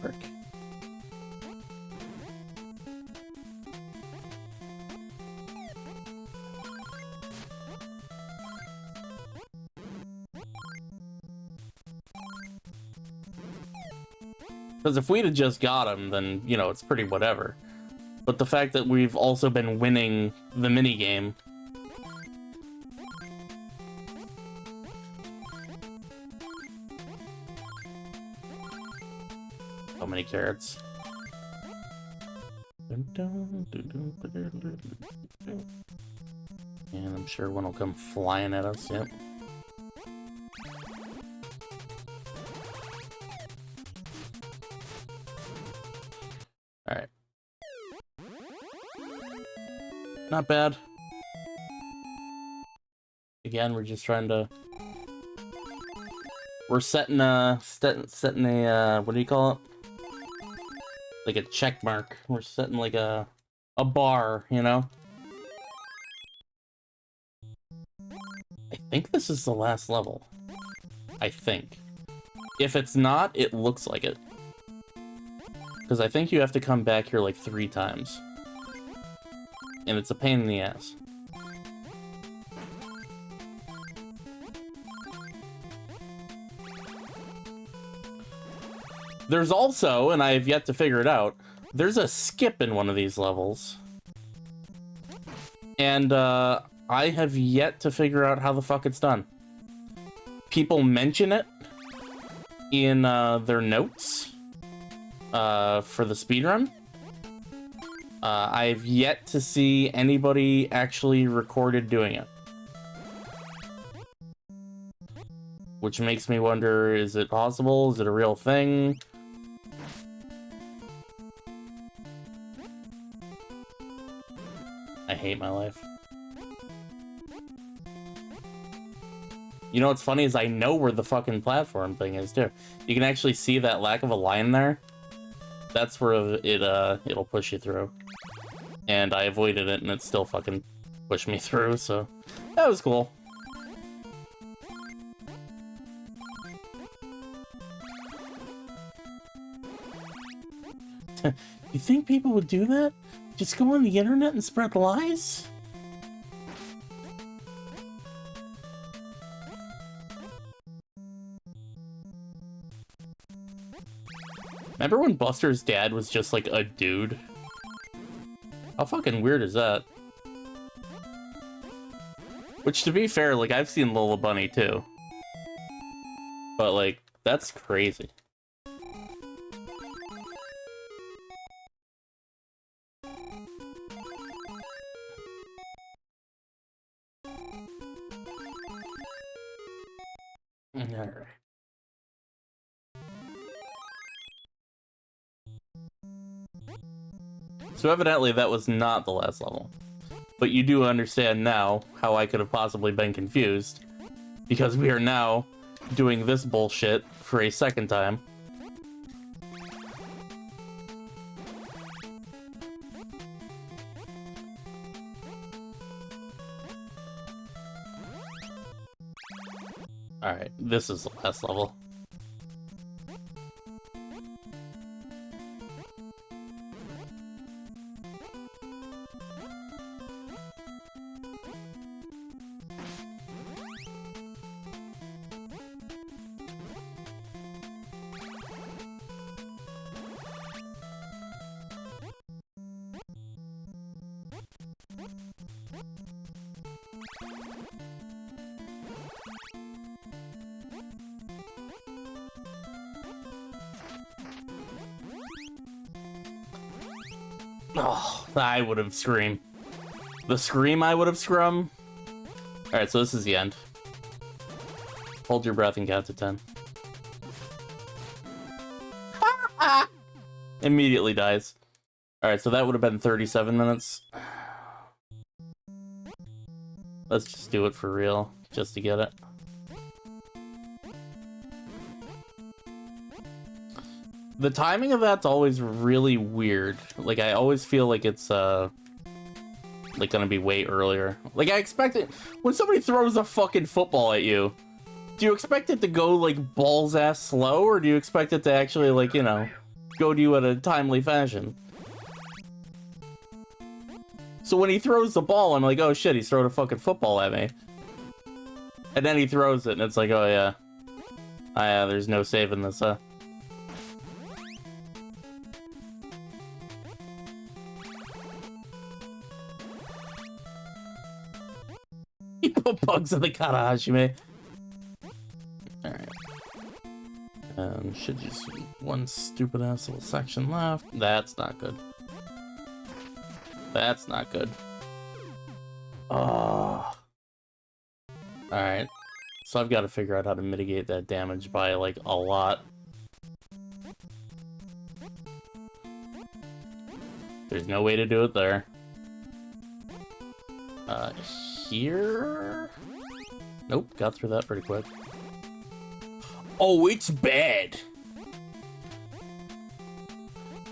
Frick. Because if we'd have just got him, then, you know, it's pretty whatever. But the fact that we've also been winning the minigame... So many carrots. And I'm sure one will come flying at us, yep. Alright. Not bad. Again, we're just trying to... We're setting a... what do you call it? Like a check mark. We're setting like a bar, you know? I think this is the last level. I think. If it's not, it looks like it. Because I think you have to come back here like 3 times. And it's a pain in the ass. There's also, and I have yet to figure it out, there's a skip in one of these levels. And I have yet to figure out how the fuck it's done. People mention it in their notes. For the speedrun. I've yet to see anybody actually recorded doing it. Which makes me wonder, is it possible? Is it a real thing? I hate my life. You know what's funny is I know where the fucking platform thing is too. You can actually see that lack of a line there. That's where it'll push you through. And I avoided it and it still fucking pushed me through, so that was cool. You think people would do that? Just go on the internet and spread lies? Remember when Buster's dad was just like a dude? How fucking weird is that? Which, to be fair, like, I've seen Lola Bunny too. But, like, that's crazy. Alright. So evidently that was not the last level. But you do understand now how I could have possibly been confused. Because we are now doing this bullshit for a second time. Alright, this is the last level. Oh, I would have screamed. The scream I would have scrum. Alright, so this is the end. Hold your breath and count to 10. Immediately dies. Alright, so that would have been 37 minutes. Let's just do it for real, just to get it. The timing of that's always really weird. Like, I always feel like it's, like, gonna be way earlier. Like, I expect it... When somebody throws a fucking football at you, do you expect it to go, like, balls-ass slow, or do you expect it to actually, like, you know, go to you at a timely fashion? So when he throws the ball, I'm like, oh shit, he's throwing a fucking football at me. And then he throws it, and it's like, oh yeah. Ah, yeah, there's no saving this, huh? He put bugs in the Karahashime. Alright. Should just one stupid ass little section left. That's not good. That's not good. Oh. Alright. So I've got to figure out how to mitigate that damage by, like, a lot. There's no way to do it there. Here? Nope, got through that pretty quick. Oh, it's bad!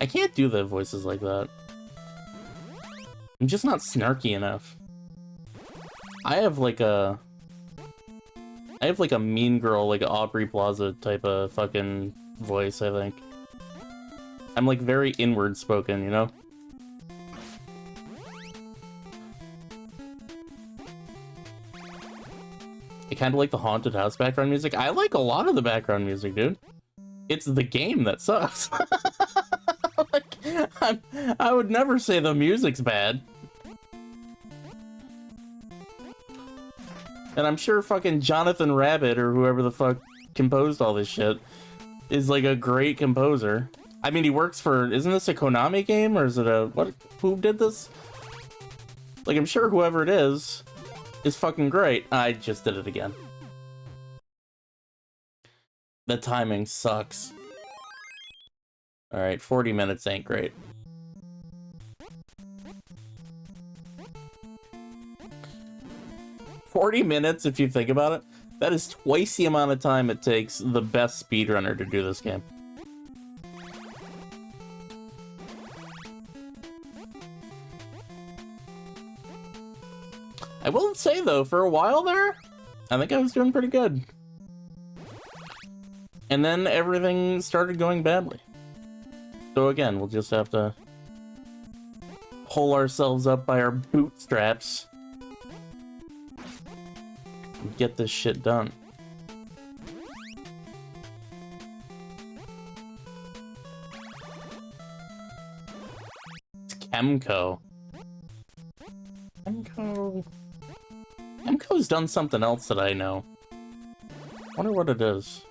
I can't do the voices like that. I'm just not snarky enough. I have like a mean girl, like Aubrey Plaza type of fucking voice, I think. I'm like very inward spoken, you know? I kind of like the haunted house background music. I like a lot of the background music, dude. It's the game that sucks. Like, I would never say the music's bad. And I'm sure fucking Jonathan Rabbit, or whoever the fuck composed all this shit, is like a great composer. I mean, he works for... Isn't this a Konami game, or is it a... What? Who did this? Like, I'm sure whoever it is fucking great. I just did it again. The timing sucks. Alright, 40 minutes ain't great. $40 if you think about it. That is twice the amount of time it takes the best speedrunner to do this game. I will say, though, for a while there, I think I was doing pretty good. And then everything started going badly. So again, we'll just have to pull ourselves up by our bootstraps and get this shit done. It's Chemco. Chemco's done something else that I know. Wonder what it is.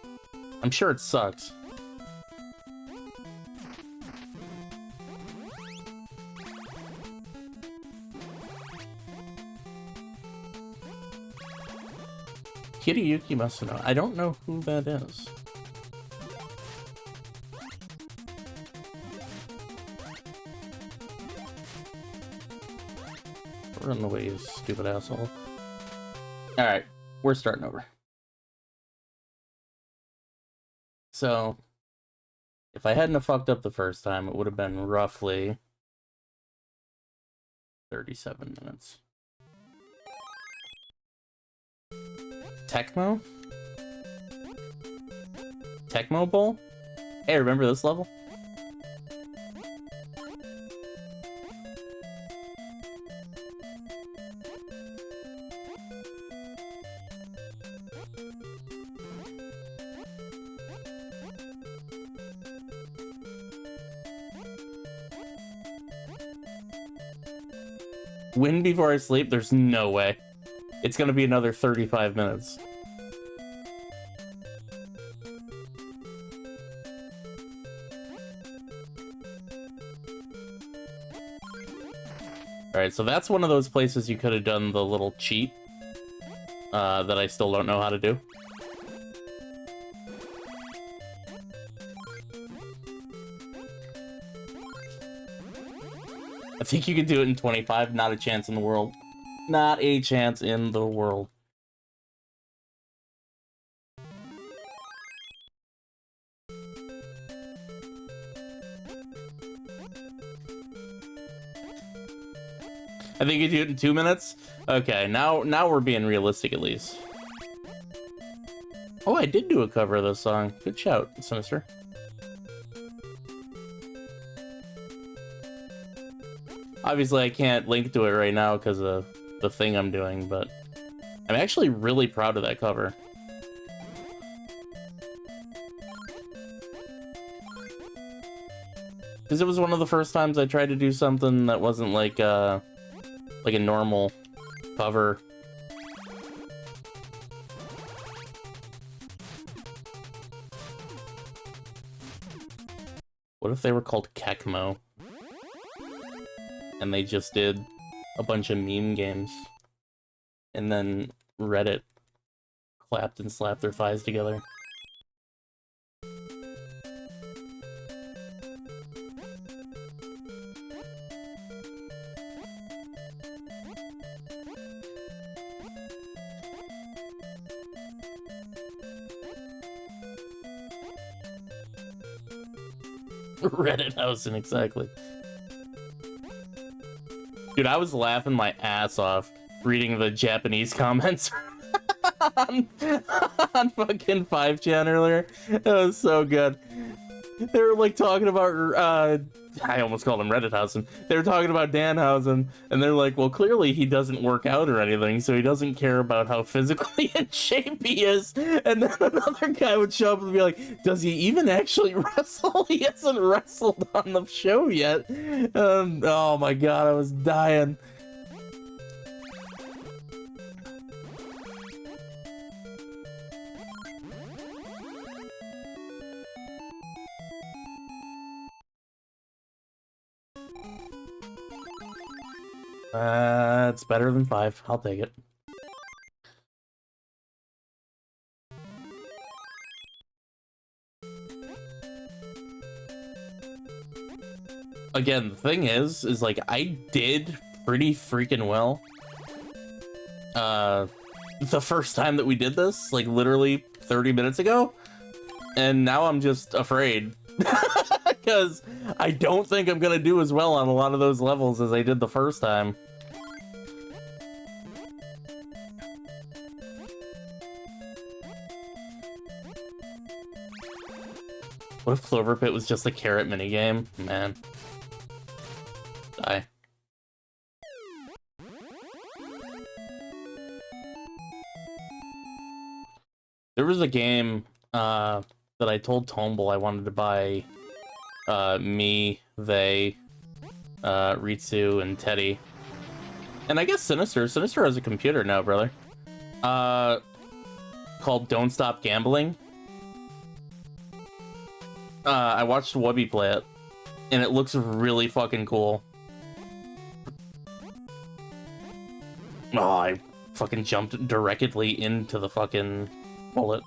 I'm sure it sucks. Kiriyuki Masuno. I don't know who that is. Run the way, you stupid asshole. Alright, we're starting over. So, if I hadn't have fucked up the first time, it would have been roughly 37 minutes. Tecmo? Tecmo Bowl? Hey, remember this level? Win before I sleep? There's no way. It's gonna be another 35 minutes. Alright, so that's one of those places you could have done the little cheat that I still don't know how to do. I think you can do it in 25, not a chance in the world. Not a chance in the world. I think you do it in 2 minutes? Okay, now we're being realistic at least. Oh, I did do a cover of this song. Good shout, Sinister. Obviously, I can't link to it right now because of the thing I'm doing, but I'm actually really proud of that cover. Because it was one of the first times I tried to do something that wasn't like a normal cover. What if they were called Kekmo? And they just did a bunch of meme games. And then Reddit clapped and slapped their thighs together. Reddit housing, exactly. Dude, I was laughing my ass off reading the Japanese comments on fucking 5chan earlier. It was so good. They were like talking about, I almost called him Reddit housing. They were talking about Danhausen, and they're like, well, clearly he doesn't work out or anything, so he doesn't care about how physically in shape he is. And then another guy would show up and be like, does he even actually wrestle? He hasn't wrestled on the show yet. Oh my god, I was dying. It's better than 5. I'll take it. Again, the thing is like, I did pretty freaking well. The first time that we did this, like literally 30 minutes ago, and now I'm just afraid. Because I don't think I'm gonna do as well on a lot of those levels as I did the first time. What if Clover Pit was just a carrot minigame? Man. Die. There was a game that I told Tomble I wanted to buy me, they, Ritsu, and Teddy. And I guess Sinister. Sinister has a computer now, brother. Called Don't Stop Gambling. I watched Wubby play it, and it looks really fucking cool. Oh, I fucking jumped directly into the fucking bullet.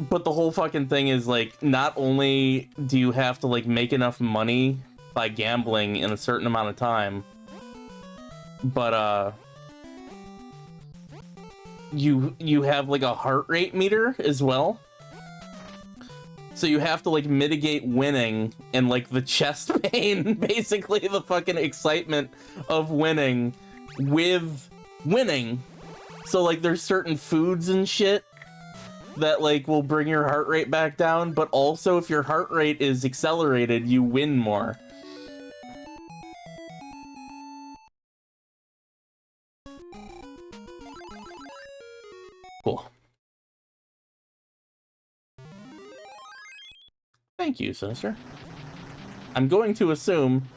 But the whole fucking thing is, like, not only do you have to, like, make enough money by gambling in a certain amount of time, but, you have, like, a heart rate meter as well. So you have to, like, mitigate winning and, like, the chest pain, basically the fucking excitement of winning with winning. So, like, there's certain foods and shit that, like, will bring your heart rate back down, but also if your heart rate is accelerated, you win more. Cool. Thank you, Sinister. I'm going to assume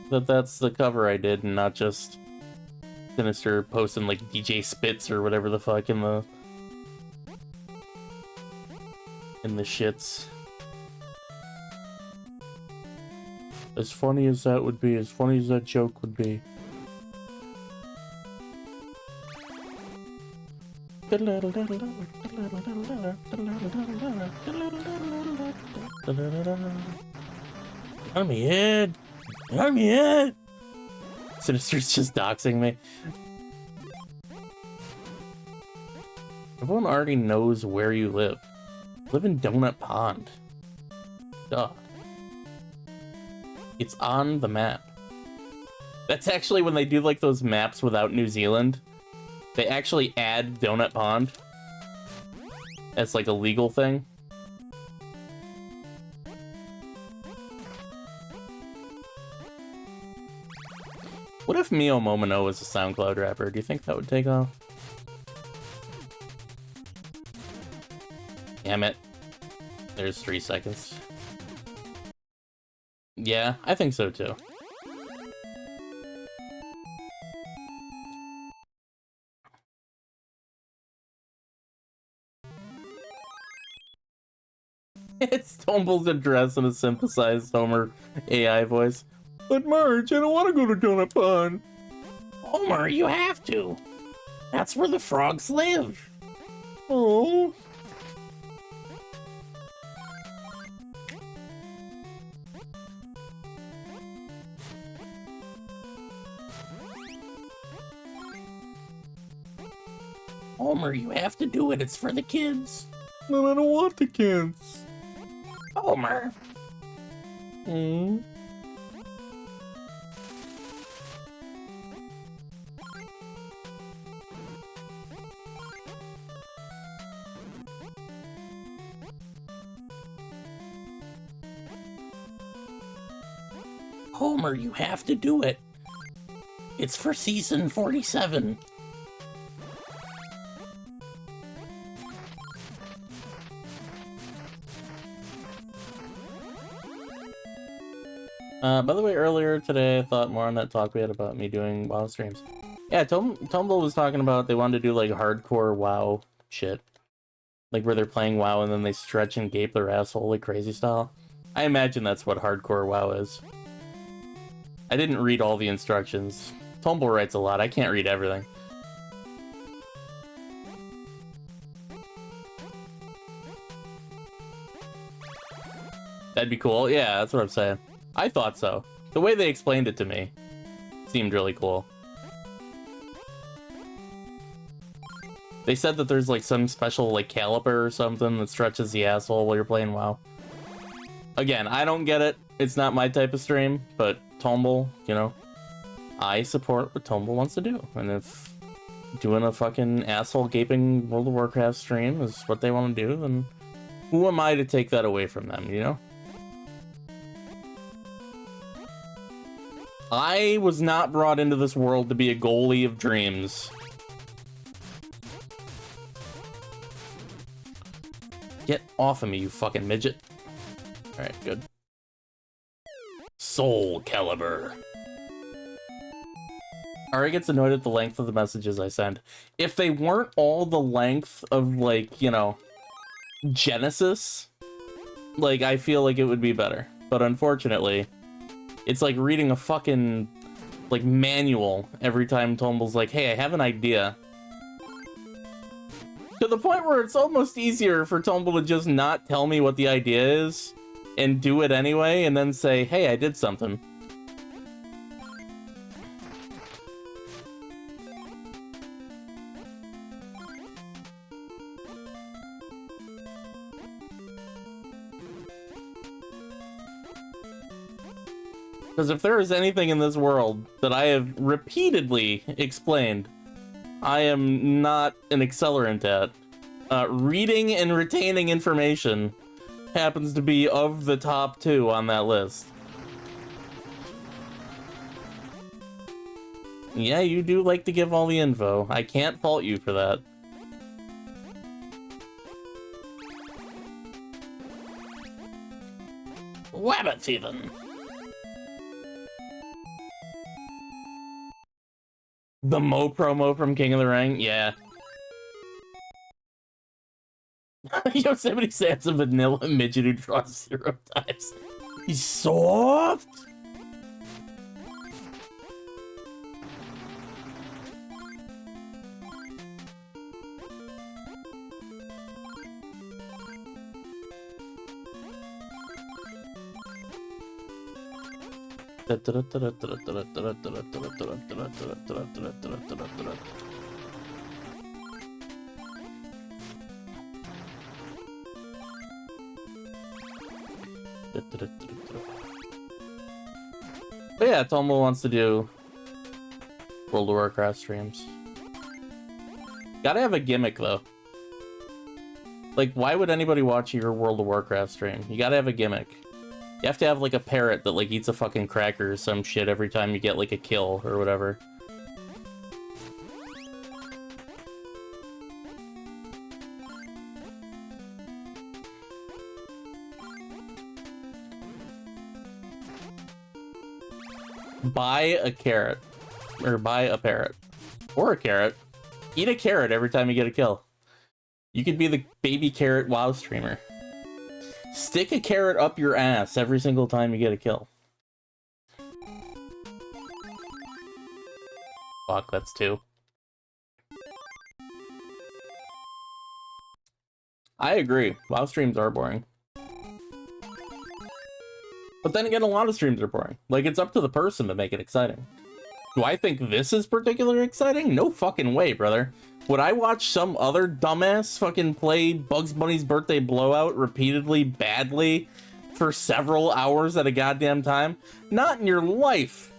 that that's the cover I did and not just Sinister posting, like, DJ Spitz or whatever the fuck in the shits. As funny as that would be, as funny as that joke would be. I'm in. I'm in. Sinister's just doxing me. Everyone already knows where you live. Live in Donut Pond. Duh. It's on the map. That's actually when they do, like, those maps without New Zealand. They actually add Donut Pond as, like, a legal thing. What if Mio Momono was a SoundCloud rapper? Do you think that would take off? Damn it. There's 3 seconds. Yeah, I think so too. It's Tomble's address in a synthesized Homer AI voice. But Marge, I don't want to go to Donut Pond. Homer, you have to. That's where the frogs live. Oh. Homer, you have to do it. It's for the kids. But I don't want the kids. Homer. Homer, you have to do it. It's for season 47. By the way, earlier today, I thought more on that talk we had about me doing WoW streams. Yeah, Tumble was talking about they wanted to do, like, hardcore WoW shit. Like, where they're playing WoW and then they stretch and gape their asshole like crazy style. I imagine that's what hardcore WoW is. I didn't read all the instructions. Tumble writes a lot, I can't read everything. That'd be cool, yeah, that's what I'm saying. I thought so. The way they explained it to me seemed really cool. They said that there's, like, some special, like, caliper or something that stretches the asshole while you're playing WoW. Again, I don't get it. It's not my type of stream, but Tumble, you know, I support what Tumble wants to do. And if doing a fucking asshole gaping World of Warcraft stream is what they want to do, then Who am I to take that away from them, you know? I was not brought into this world to be a goalie of dreams. Get off of me, you fucking midget. Alright, good. Soul Caliber. Ari gets annoyed at the length of the messages I send. If they weren't all the length of, like, you know, Genesis, like, I feel like it would be better. But unfortunately, it's like reading a fucking, like, manual every time Tomble's like, hey, I have an idea. To the point where it's almost easier for Tumble to just not tell me what the idea is and do it anyway and then say, hey, I did something. Because if there is anything in this world that I have repeatedly explained I am not an accelerant at, reading and retaining information happens to be of the top 2 on that list. Yeah, you do like to give all the info. I can't fault you for that. Wabbits even. The Mo promo from King of the Ring? Yeah. Yosemite Sam's a vanilla midget who draws 0 times. He's soft! But yeah, Tomo wants to do World of Warcraft streams. Gotta have a gimmick though. Like, why would anybody watch your World of Warcraft stream? You gotta have a gimmick. You have to have like a parrot that like eats a fucking cracker or some shit every time you get like a kill or whatever. Buy a carrot. Or buy a parrot. Or a carrot. Eat a carrot every time you get a kill. You could be the baby carrot WoW streamer. Stick a carrot up your ass every single time you get a kill. Fuck, that's 2. I agree. WoW streams are boring. But then again, a lot of streams are boring. Like, it's up to the person to make it exciting. Do I think this is particularly exciting? No fucking way, brother. Would I watch some other dumbass fucking play Bugs Bunny's Birthday Blowout repeatedly badly for several hours at a goddamn time? Not in your life.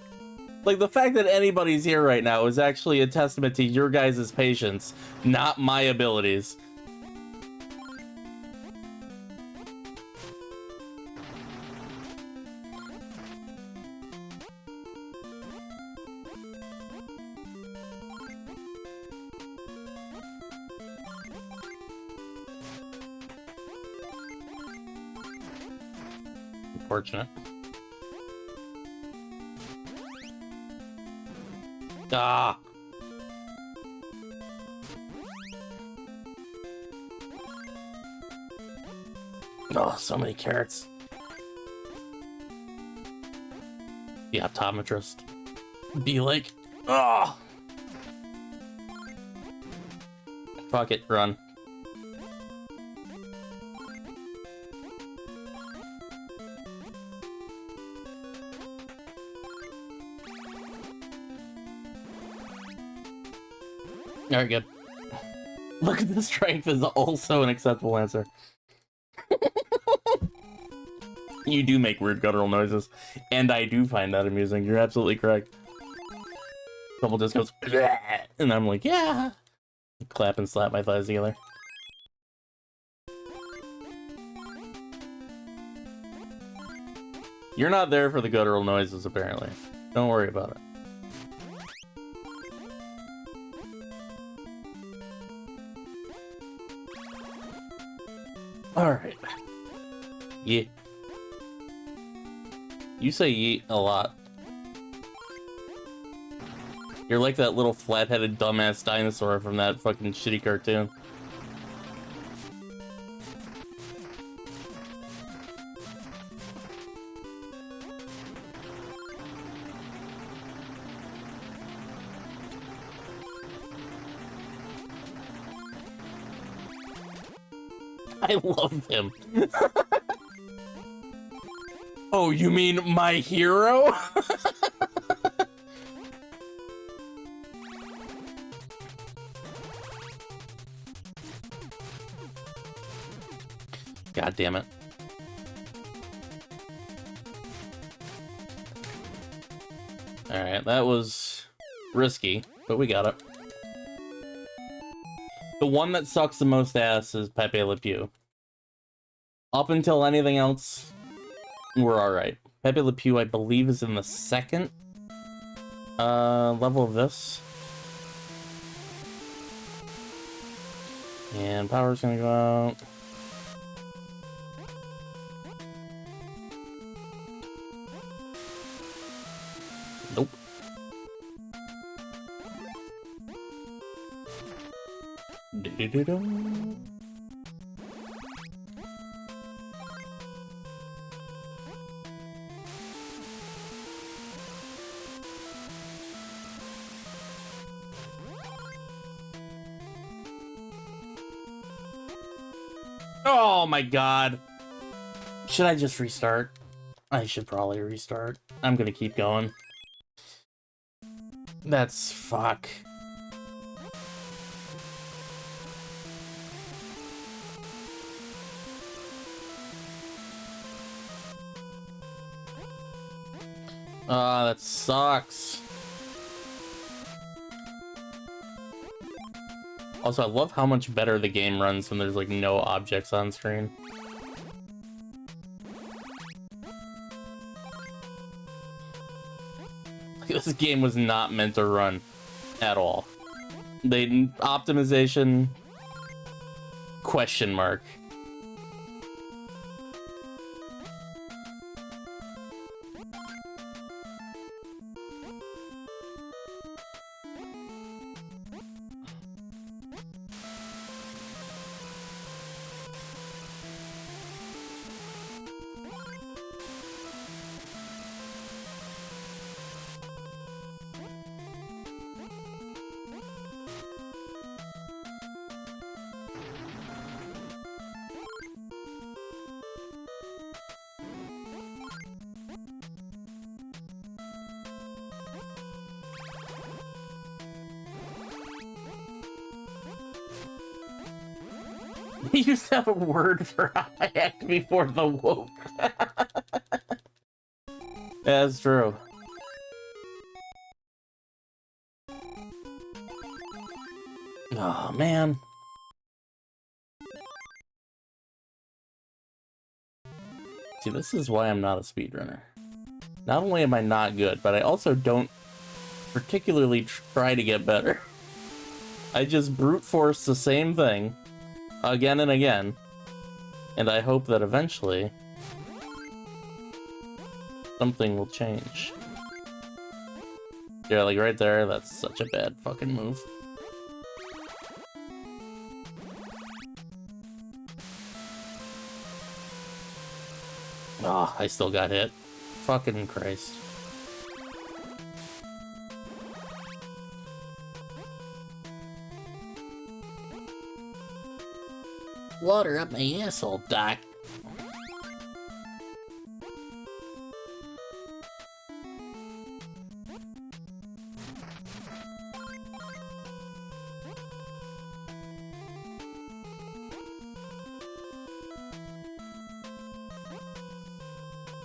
Like, the fact that anybody's here right now is actually a testament to your guys' patience, not my abilities. Unfortunate. Ah. Oh, so many carrots. The optometrist. Be like, oh. Fuck it, run. Alright, good. Look at the strength is also an acceptable answer. You do make weird guttural noises, and I do find that amusing. You're absolutely correct. Couple just goes, bleh, and I'm like, yeah. Clap and slap my thighs together. You're not there for the guttural noises, apparently. Don't worry about it. Alright. Yeah. You say yeet a lot. You're like that little flat-headed dumbass dinosaur from that fucking shitty cartoon. I love him. Oh, you mean my hero? God damn it. Alright, that was risky, but we got it. The one that sucks the most ass is Pepe Le Pew. Up until anything else, we're alright. Pepe Le Pew, I believe, is in the second level of this. And power's gonna go out. Nope. Do-do-do-do. Oh my god. Should I just restart? I should probably restart. I'm gonna keep going. That's fuck. Ah, that sucks. Also, I love how much better the game runs when there's like no objects on screen. This game was not meant to run at all. Optimization question mark. He used to have a word for act before the woke. That's true. Oh, man. See, this is why I'm not a speedrunner. Not only am I not good, but I also don't particularly try to get better. I just brute force the same thing again and again, and I hope that eventually something will change. Yeah, like right there, that's such a bad fucking move. Oh, I still got hit. Fucking Christ. Water up my asshole, Doc.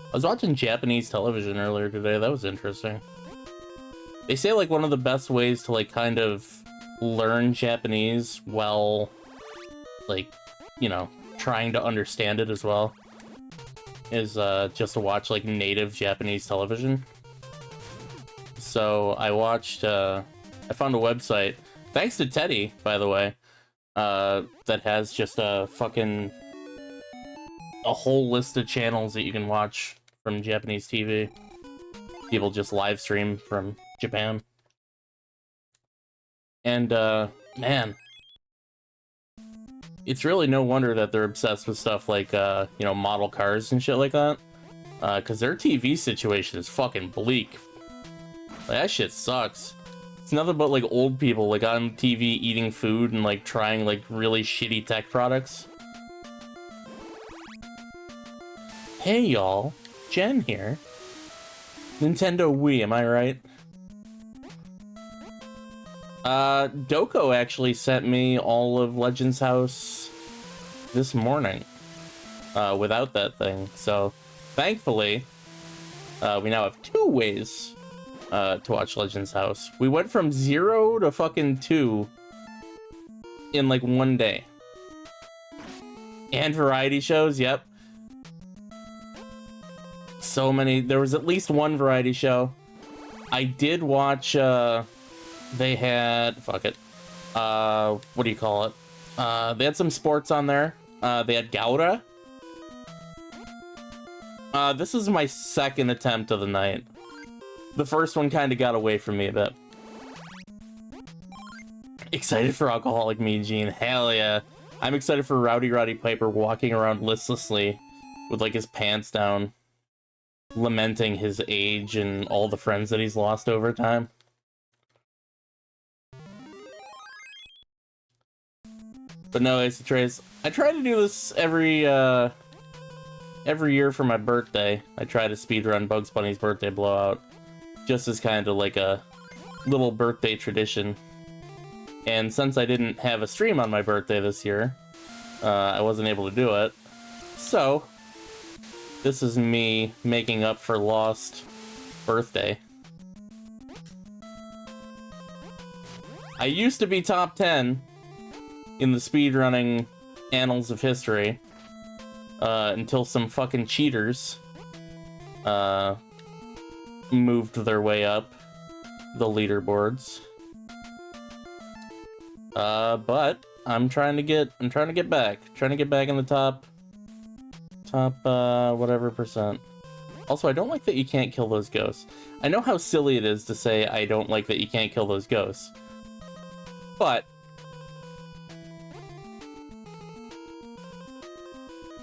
I was watching Japanese television earlier today. That was interesting. They say like one of the best ways to like kind of learn Japanese while like, you know, trying to understand it as well, is just to watch like native Japanese television. So I watched, I found a website, thanks to Teddy, by the way, that has just a whole list of channels that you can watch from Japanese TV. People just live stream from Japan. And, man, it's really no wonder that they're obsessed with stuff like, you know, model cars and shit like that. Because their TV situation is fucking bleak. Like, that shit sucks. It's nothing but, like, old people, like, on TV eating food and, like, trying, like, really shitty tech products. Hey, y'all. Jen here. Nintendo Wii, am I right? Doko actually sent me all of Legends House this morning, without that thing. So, thankfully, we now have 2 ways, to watch Legends House. We went from 0 to fucking 2 in, like, 1 day. And variety shows, yep. So many. There was at least 1 variety show. I did watch, they had, fuck it, what do you call it? They had some sports on there. They had Gouda. This is my 2nd attempt of the night. The first one kind of got away from me a bit. Excited for Alcoholic Mean Gene, hell yeah. I'm excited for Rowdy Roddy Piper walking around listlessly with, like, his pants down, lamenting his age and all the friends that he's lost over time. But no, Ace of Trace, I try to do this every year for my birthday. I try to speedrun Bugs Bunny's birthday blowout, just as kind of like a little birthday tradition. And since I didn't have a stream on my birthday this year, I wasn't able to do it. So, this is me making up for lost birthday. I used to be top 10 in the speedrunning annals of history, until some fucking cheaters moved their way up the leaderboards. But I'm trying to get back in the top whatever percent. Also, I don't like that you can't kill those ghosts. I know how silly it is to say I don't like that you can't kill those ghosts, but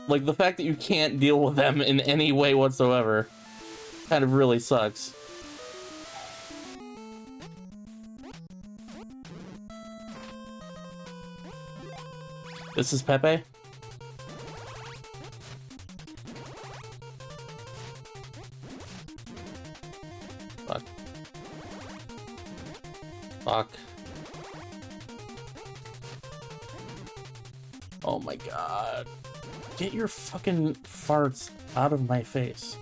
like, the fact that you can't deal with them in any way whatsoever kind of really sucks. This is Pepe. Fuck. Fuck. Oh my god. Get your fucking farts out of my face.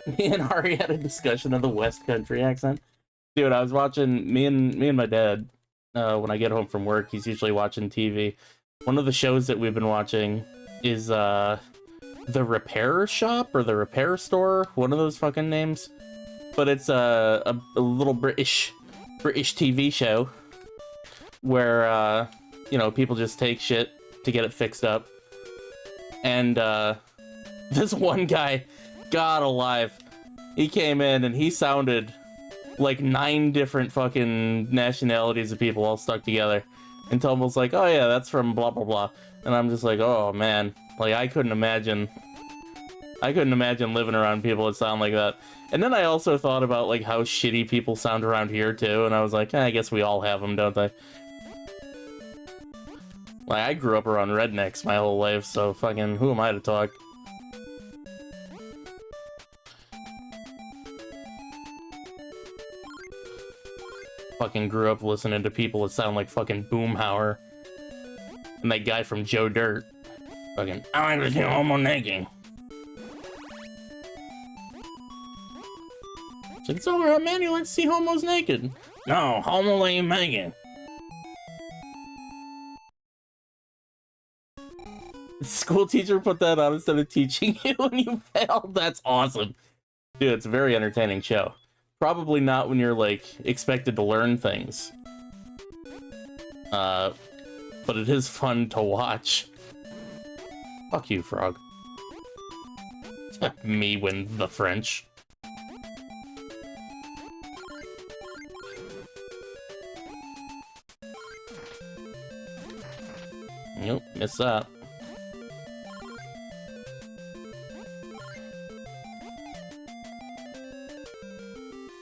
Me and Ari had a discussion of the West Country accent. Dude, I was watching, me and my dad, when I get home from work, he's usually watching TV. One of the shows that we've been watching is, The Repair Shop, or The Repair Store, one of those fucking names. But it's a little British TV show where, you know, people just take shit to get it fixed up. And, this one guy, God alive, he came in and he sounded like 9 different fucking nationalities of people all stuck together. And Tom was like, oh yeah, that's from blah blah blah. And I'm just like, oh man, like I couldn't imagine living around people that sound like that. And then I also thought about like how shitty people sound around here too, and I was like, I guess we all have them, don't they? Like, I grew up around rednecks my whole life, so fucking who am I to talk? Fucking grew up listening to people that sound like fucking Boomhauer. And that guy from Joe Dirt. Fucking, I like to see homo naked. It's like, it's alright, man, you like to see homos naked. No, homo ain't naked. The school teacher put that on instead of teaching you when you failed. That's awesome. Dude, it's a very entertaining show. Probably not when you're, like, expected to learn things. But it is fun to watch. Fuck you, Frog. Me win the French. Nope, missed that.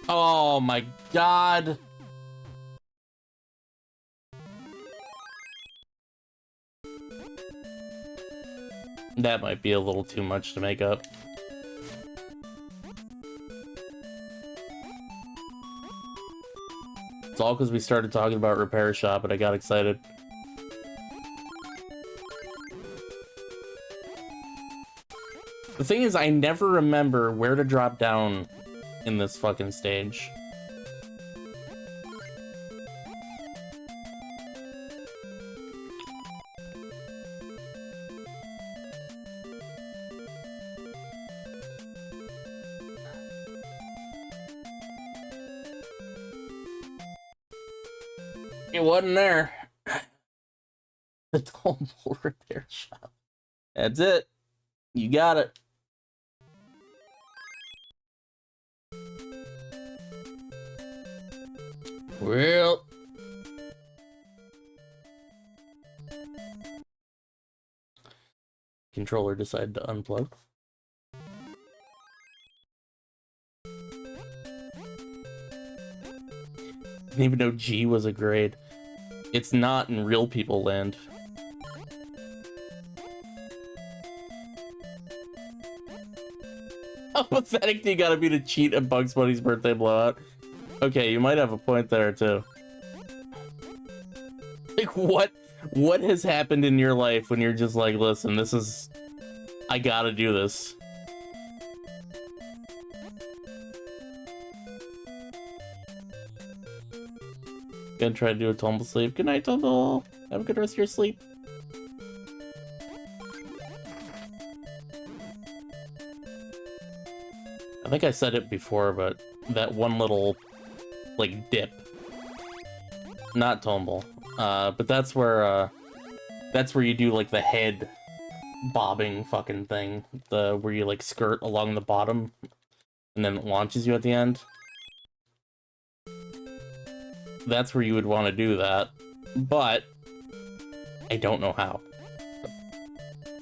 Oh my god. That might be a little too much to make up. It's all because we started talking about Repair Shop and I got excited. The thing is, I never remember where to drop down in this fucking stage. It wasn't there. The Tumble Repair Shop. That's it. You got it. Well, controller decided to unplug. Didn't even know G was a grade. It's not in Real People Land. How pathetic do you gotta be to cheat at Bugs Bunny's birthday blowout? Okay, you might have a point there too. Like, what has happened in your life when you're just like, listen, this is... I gotta do this. Gonna try to do a tumble sleep. Good night, Tumble. Have a good rest of your sleep. I think I said it before, but that one little, like, dip. Not tumble. But that's where you do, like, the head bobbing fucking thing. Where you, like, skirt along the bottom, and then it launches you at the end. That's where you would want to do that, but I don't know how.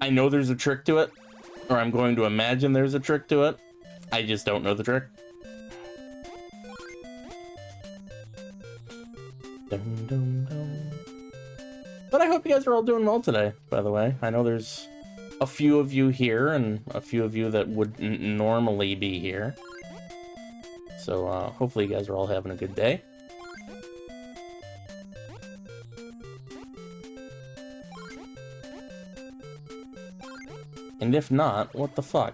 I know there's a trick to it, or I'm going to imagine there's a trick to it. I just don't know the trick. Dum, dum, dum. But I hope you guys are all doing well today, by the way. I know there's a few of you here, and a few of you that wouldn't normally be here. So hopefully you guys are all having a good day. And if not, what the fuck?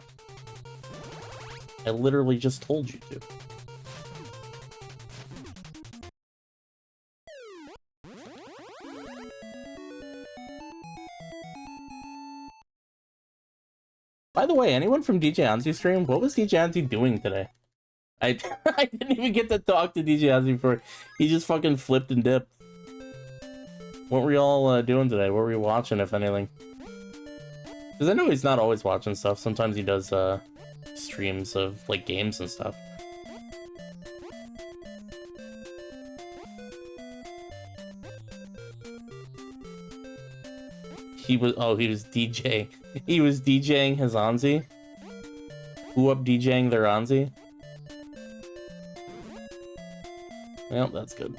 I literally just told you to. By the way, anyone from DJ Anzi's stream? What was DJ Anzi doing today? I didn't even get to talk to DJ Anzi before. He just fucking flipped and dipped. What were y'all doing today? What were you watching, if anything? Because I know he's not always watching stuff. Sometimes he does streams of, like, games and stuff. He was DJ. He was DJing his Anzi. Who up DJing their Anzi? Well, that's good.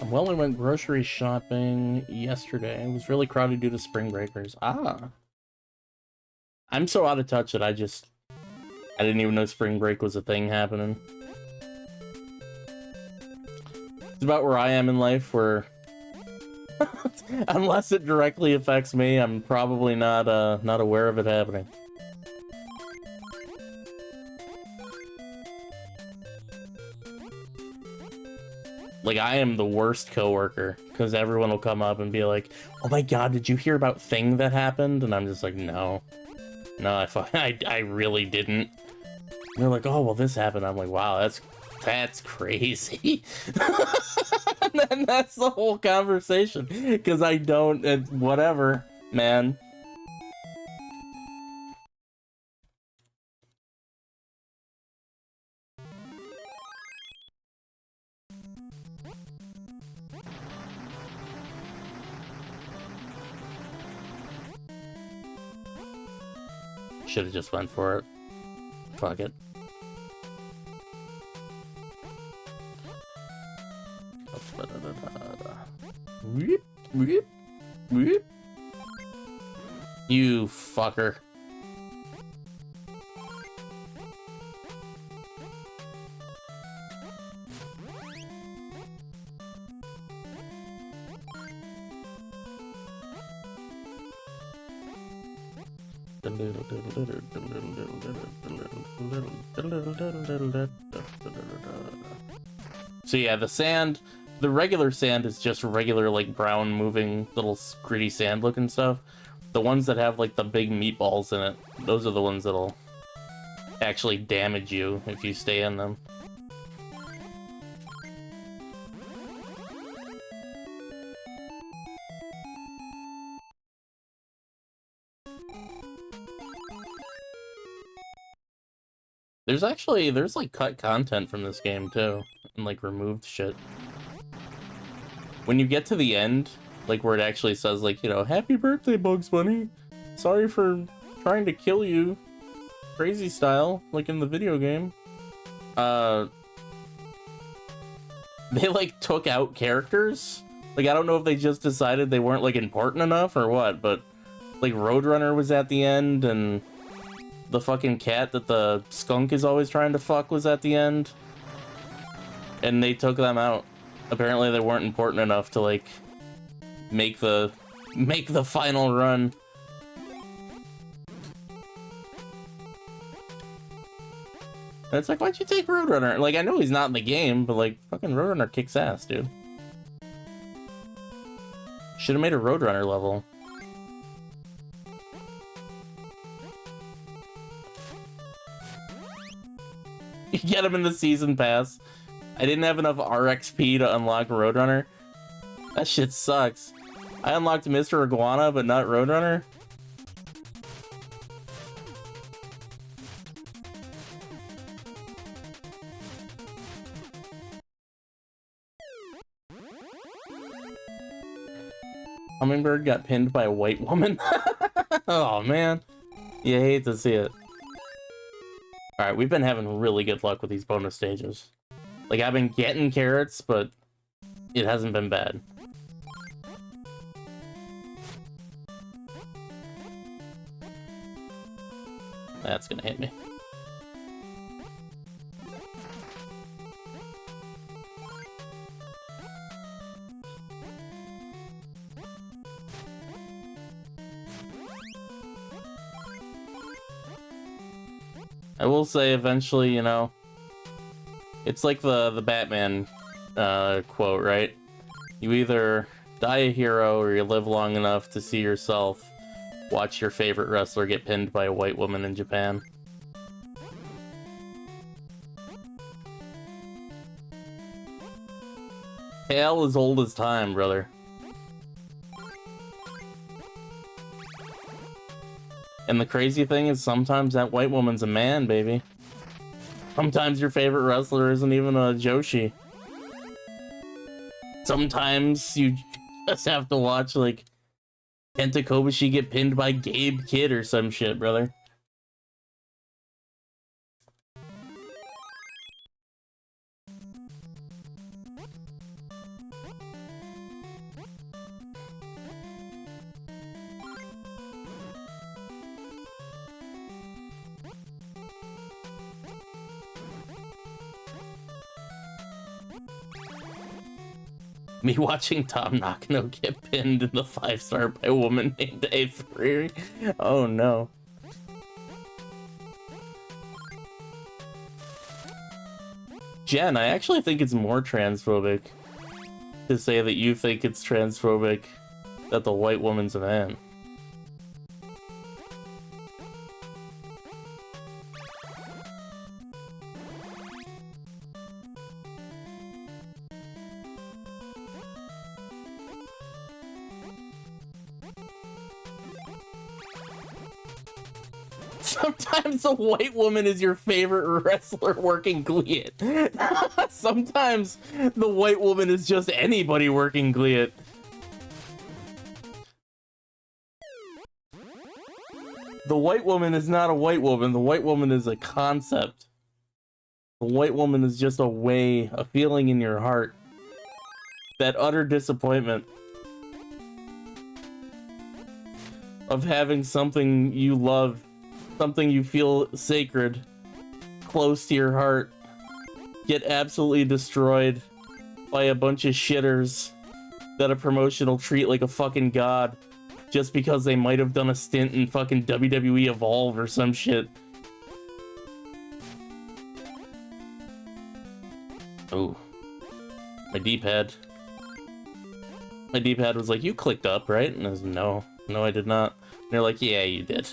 Well, I went grocery shopping yesterday. It was really crowded due to spring breakers. Ah. I'm so out of touch that I didn't even know spring break was a thing happening. It's about where I am in life, where unless it directly affects me, I'm probably not aware of it happening. Like, I am the worst coworker, because everyone will come up and be like, "Oh my god, did you hear about thing that happened?" And I'm just like, no, I really didn't. And they're like, "Oh, well, this happened." I'm like, wow, that's crazy. And then that's the whole conversation, because I don't, whatever, man. Should've just went for it. Fuck it. Weep, weep, weep. You fucker. So yeah, the sand, the regular sand is just regular, like, brown moving little gritty sand looking stuff. The ones that have like the big meatballs in it, those are the ones that'll actually damage you if you stay in them. There's like cut content from this game too, and like removed shit. When you get to the end, like where it actually says like, you know, "Happy birthday, Bugs Bunny. Sorry for trying to kill you, crazy style," like in the video game. They like took out characters. Like, I don't know if they just decided they weren't like important enough or what, but like Roadrunner was at the end, and the fucking cat that the skunk is always trying to fuck was at the end. And they took them out. Apparently they weren't important enough to like make the final run. And it's like, why'd you take Roadrunner? Like, I know he's not in the game, but like, fucking Roadrunner kicks ass, dude. Should've made a Roadrunner level. You get him in the season pass. I didn't have enough RXP to unlock Roadrunner. That shit sucks. I unlocked Mr. Iguana, but not Roadrunner. Hummingbird got pinned by a white woman. Oh man, you hate to see it. Alright, we've been having really good luck with these bonus stages. Like, I've been getting carrots, but it hasn't been bad. That's gonna hit me. I will say, eventually, you know, it's like the Batman quote, right? You either die a hero or you live long enough to see yourself watch your favorite wrestler get pinned by a white woman in Japan. Hell is old as time, brother. And the crazy thing is, sometimes that white woman's a man, baby. Sometimes your favorite wrestler isn't even a Joshi. Sometimes you just have to watch, like, Kenta Kobushi get pinned by Gabe Kidd or some shit, brother. Me watching Tom Nakano get pinned in the 5-star by a woman named Avery. Oh no. Jen, I actually think it's more transphobic to say that you think it's transphobic that the white woman's a man. Sometimes a white woman is your favorite wrestler working Gliet. Sometimes the white woman is just anybody working Gliet. The white woman is not a white woman. The white woman is a concept. The white woman is just a way, a feeling in your heart. That utter disappointment of having something you love, something you feel sacred, close to your heart, get absolutely destroyed by a bunch of shitters that a promotion will treat like a fucking god just because they might have done a stint in fucking WWE Evolve or some shit. Oh, my D-pad. My D-pad was like, you clicked up, right? And I was, no, I did not. And they're like, yeah, you did.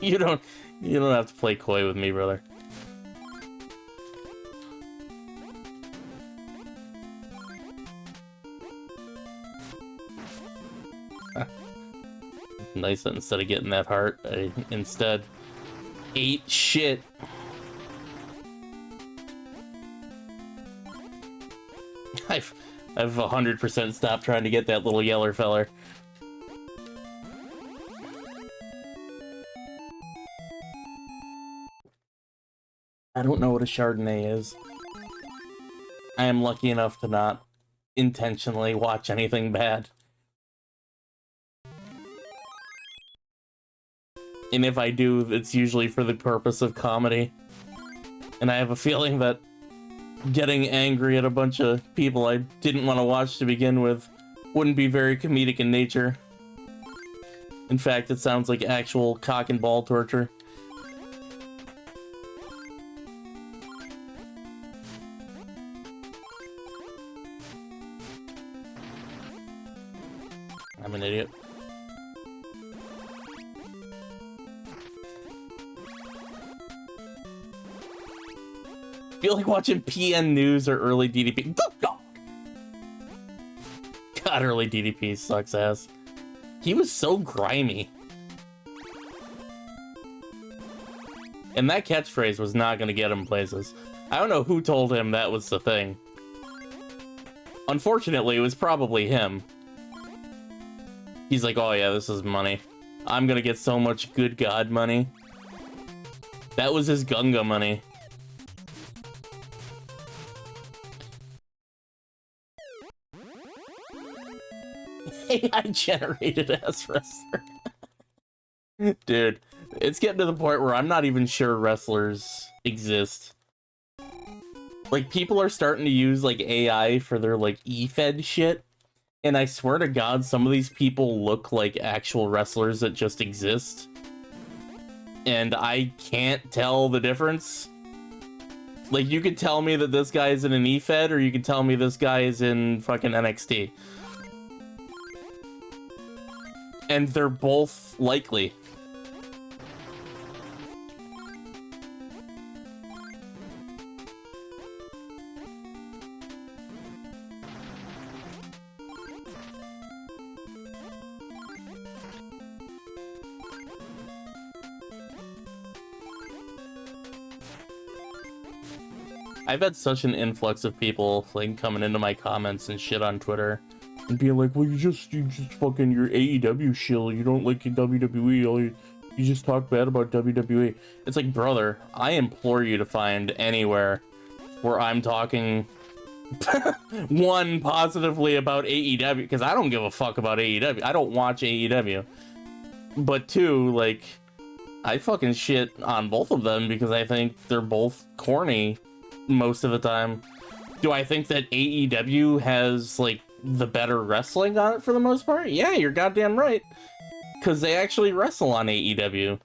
You don't have to play coy with me, brother. Nice that instead of getting that heart, I instead ate shit. I've 100% stopped trying to get that little yeller feller. I don't know what a Chardonnay is. I am lucky enough to not intentionally watch anything bad. And if I do, it's usually for the purpose of comedy. And I have a feeling that getting angry at a bunch of people I didn't want to watch to begin with wouldn't be very comedic in nature. In fact, it sounds like actual cock and ball torture. I'm an idiot. Feel like watching PN News or early DDP. God, early DDP sucks ass. He was so grimy. And that catchphrase was not going to get him places. I don't know who told him that was the thing. Unfortunately, it was probably him. He's like, oh yeah, this is money. I'm going to get so much good God money. That was his Gunga money. AI generated ass wrestler. Dude, it's getting to the point where I'm not even sure wrestlers exist. Like, people are starting to use like AI for their like E-Fed shit, and I swear to God, some of these people look like actual wrestlers that just exist, and I can't tell the difference. Like, you could tell me that this guy is in an E-Fed, or you could tell me this guy is in fucking NXT. And they're both likely. I've had such an influx of people like coming into my comments and shit on Twitter and being like, well, you just fucking, you're AEW shill, you don't like WWE, you just talk bad about WWE. It's like, brother, I implore you to find anywhere where I'm talking one, positively about AEW, because I don't give a fuck about AEW. I don't watch AEW. But two, like, I fucking shit on both of them because I think they're both corny most of the time. Do I think that AEW has, like, the better wrestling on it for the most part? Yeah, you're goddamn right. Because they actually wrestle on AEW.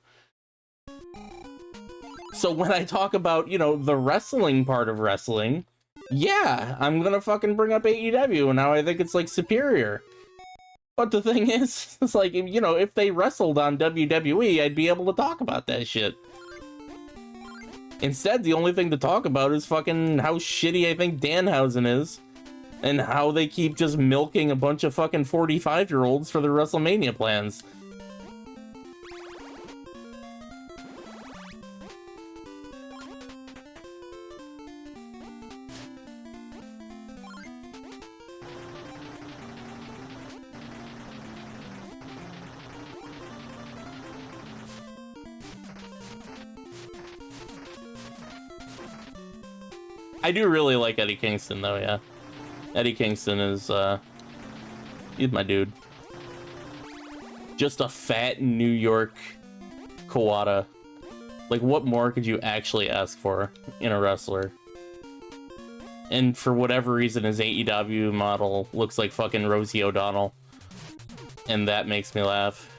So when I talk about, you know, the wrestling part of wrestling, yeah, I'm gonna fucking bring up AEW, and now I think it's, like, superior. But the thing is, it's like, you know, if they wrestled on WWE, I'd be able to talk about that shit. Instead, the only thing to talk about is fucking how shitty I think Danhausen is, and how they keep just milking a bunch of fucking 45-year-olds for their WrestleMania plans. I do really like Eddie Kingston, though, yeah. Eddie Kingston is, he's my dude. Just a fat New York Kawada. Like, what more could you actually ask for in a wrestler? And for whatever reason, his AEW model looks like fucking Rosie O'Donnell. And that makes me laugh.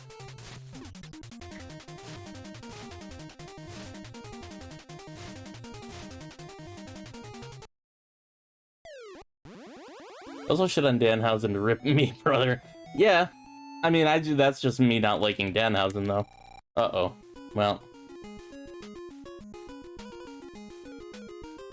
Also shit on Danhausen to rip me, brother. Yeah. I mean, that's just me not liking Danhausen, though. Uh-oh. Well.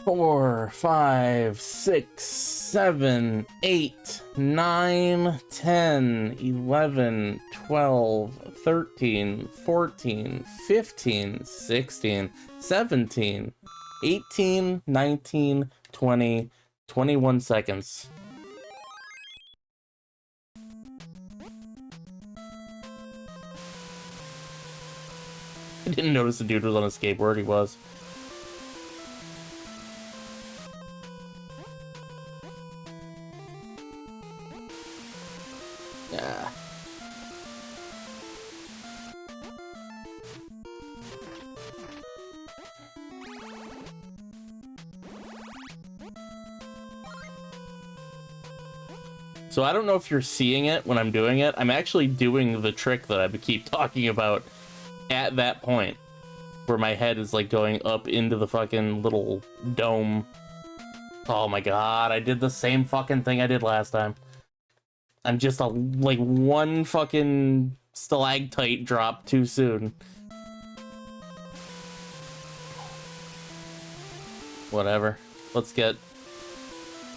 4, 5, 6, 7, 8, 9, 10, 11, 12, 13, 14, 15, 16, 17, 18, 19, 20, 21 seconds. I didn't notice the dude was on a skateboard. He was. Yeah. So I don't know if you're seeing it when I'm doing it. I'm actually doing the trick that I keep talking about at that point, where my head is like going up into the fucking little dome. Oh my god, I did the same fucking thing I did last time. I'm just like one fucking stalactite drop too soon. Whatever. Let's get,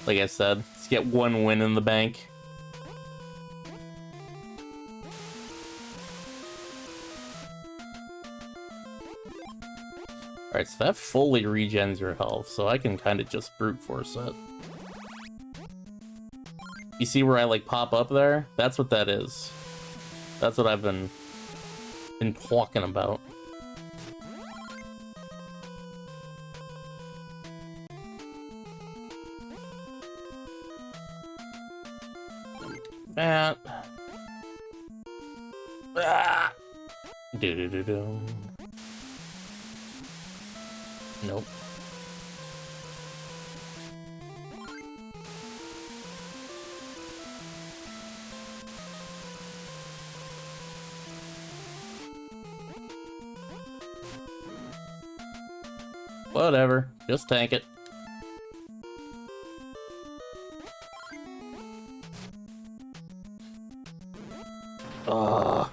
like I said, let's get one win in the bank. Alright, so that fully regens your health, so I can kind of just brute force it. You see where I, like, pop up there? That's what that is. That's what I've been talking about. That. Ah! Do-do-do-do. Nope. Whatever. Just tank it. Ugh.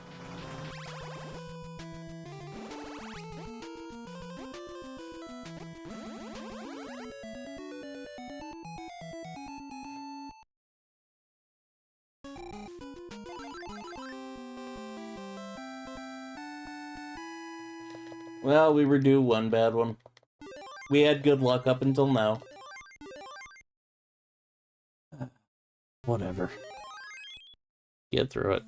Well, we were due one bad one. We had good luck up until now. Whatever. Get through it.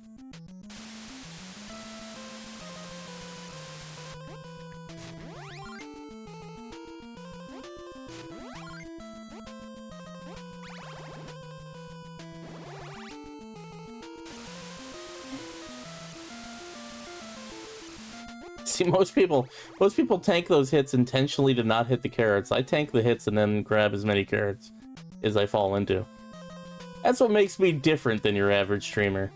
See, most people tank those hits intentionally to not hit the carrots. I tank the hits and then grab as many carrots. is I fall into. That's what makes me different than your average streamer.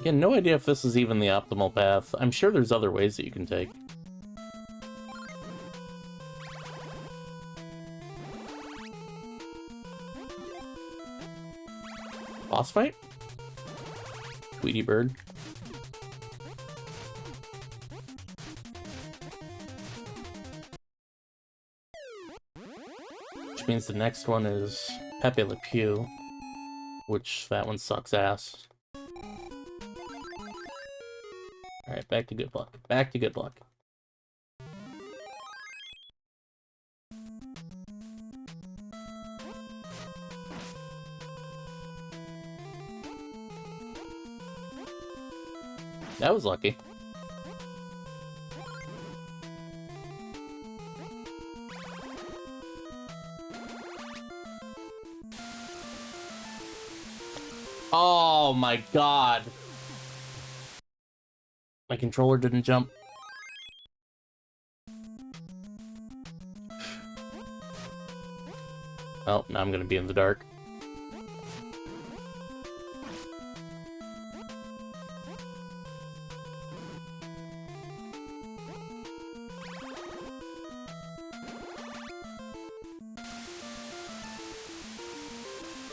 Again, no idea if this is even the optimal path. I'm sure there's other ways that you can take. Boss fight? Tweety bird. Which means the next one is Pepe Le Pew. Which, that one sucks ass. Alright, back to good luck. Back to good luck. That was lucky. Oh my god. My controller didn't jump. Oh, now I'm gonna be in the dark.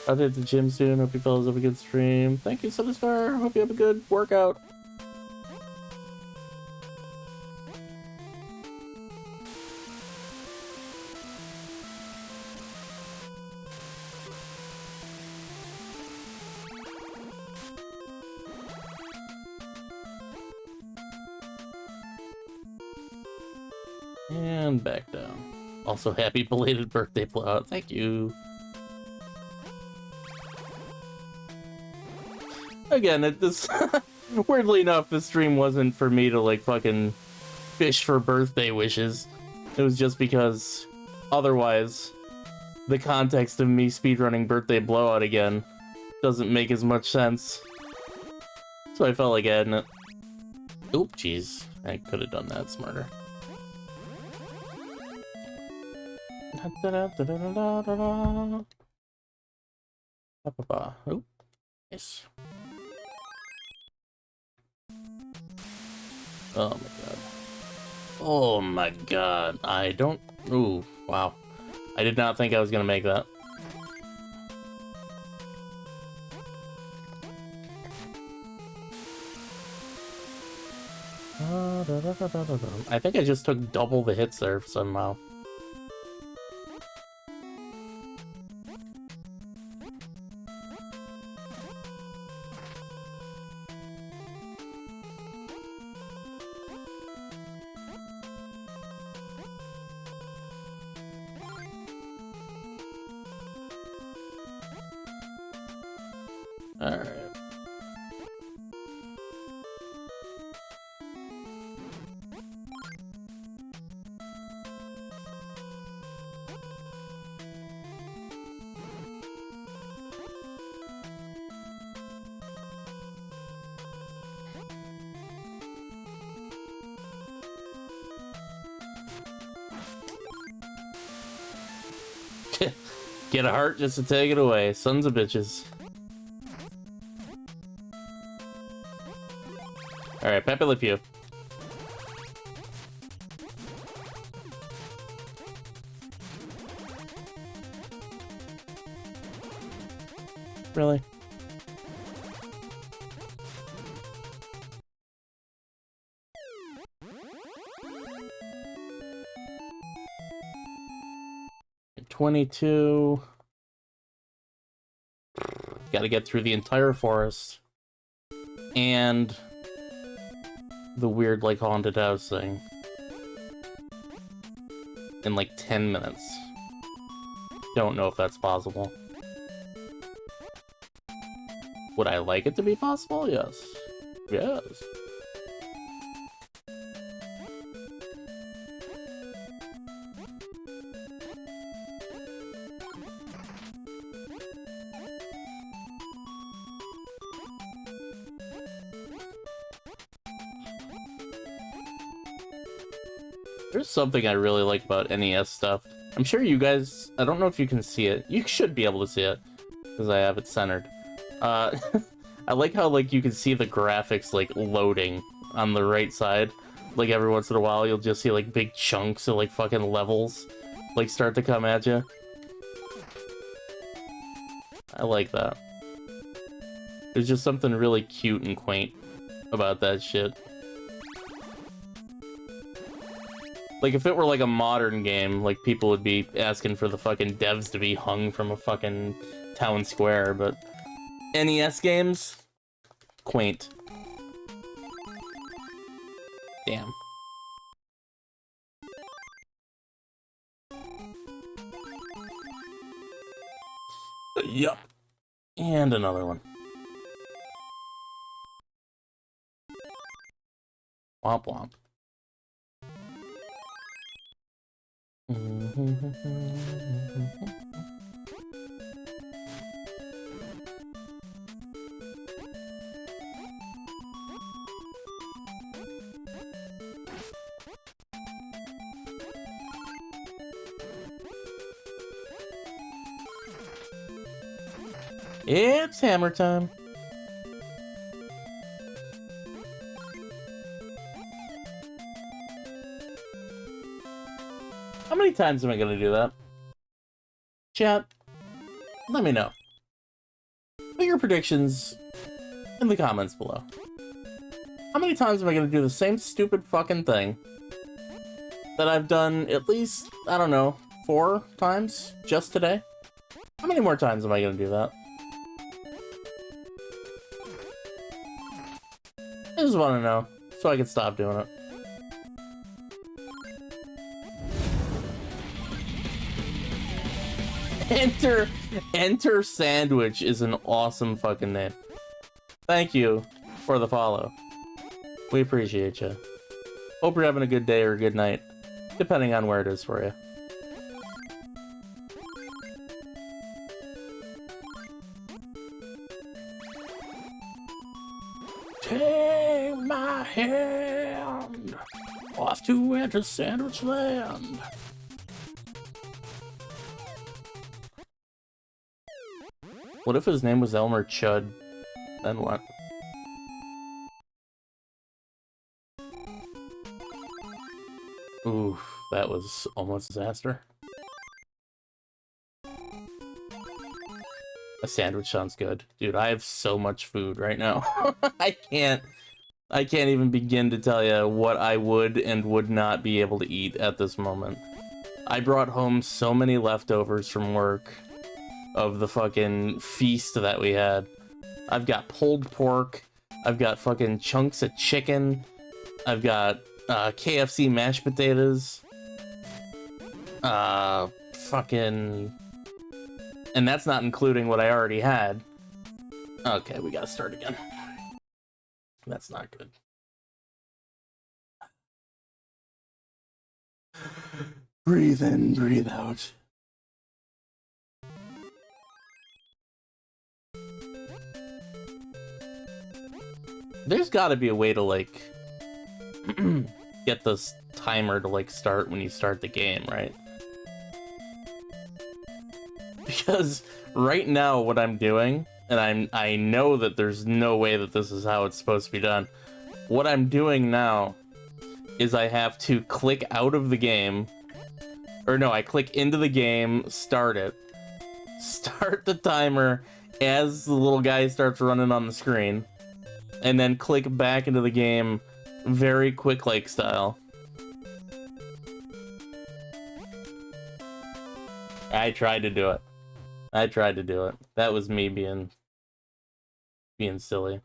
I'll hit the gym soon. Hope you fellas have a good stream. Thank you, Sunstar. Hope you have a good workout. And back down. Also, happy belated birthday, Blowout. Thank you. Again, this weirdly enough, this stream wasn't for me to like fucking fish for birthday wishes. It was just because otherwise the context of me speedrunning birthday Blowout again doesn't make as much sense. So I felt like adding it. Oop, jeez. I could have done that smarter. Oop. Yes. Oh my god. Oh my god. I don't... Ooh, wow. I did not think I was gonna make that. I think I just took double the hits there somehow. Alright. Get a heart just to take it away. Sons of bitches. Alright, Pepe Le Pew. Really? $22. Gotta get through the entire forest. And the weird, like, haunted house thing. In, like, 10 minutes. Don't know if that's possible. Would I like it to be possible? Yes. Yes. There's something I really like about NES stuff. I'm sure you guys, I don't know if you can see it. You should be able to see it, because I have it centered. I like how, like, you can see the graphics, like, loading on the right side. Like, every once in a while, you'll just see, like, big chunks of, like, fucking levels, like, start to come at you. I like that. There's just something really cute and quaint about that shit. Like, if it were, like, a modern game, like, people would be asking for the fucking devs to be hung from a fucking town square, but NES games? Quaint. Damn. Yup. And another one. Womp womp. It's hammer time. How many times am I gonna do that? Chat, let me know. Put your predictions in the comments below. How many times am I gonna do the same stupid fucking thing that I've done at least, I don't know, 4 times just today? How many more times am I gonna do that? I just want to know, so I can stop doing it. Enter Sandwich is an awesome fucking name. Thank you for the follow. We appreciate you. Hope you're having a good day or a good night, depending on where it is for you. Take my hand, off to enter Sandwich Land. What if his name was Elmer Chud? Then what? Ooh, that was almost disaster. A sandwich sounds good. Dude, I have so much food right now. I can't even begin to tell you what I would and would not be able to eat at this moment. I brought home so many leftovers from work of the fucking feast that we had. I've got pulled pork, I've got fucking chunks of chicken, I've got KFC mashed potatoes, fucking... And that's not including what I already had. Okay, we gotta start again. That's not good. Breathe in, breathe out. There's gotta be a way to, like, get this timer to, like, start when you start the game, right? Because right now what I'm doing, and I know that there's no way that this is how it's supposed to be done. What I'm doing now is I have to click out of the game, or no, I click into the game, start it, start the timer as the little guy starts running on the screen, and then click back into the game very quick-like style. I tried to do it. I tried to do it. That was me being silly.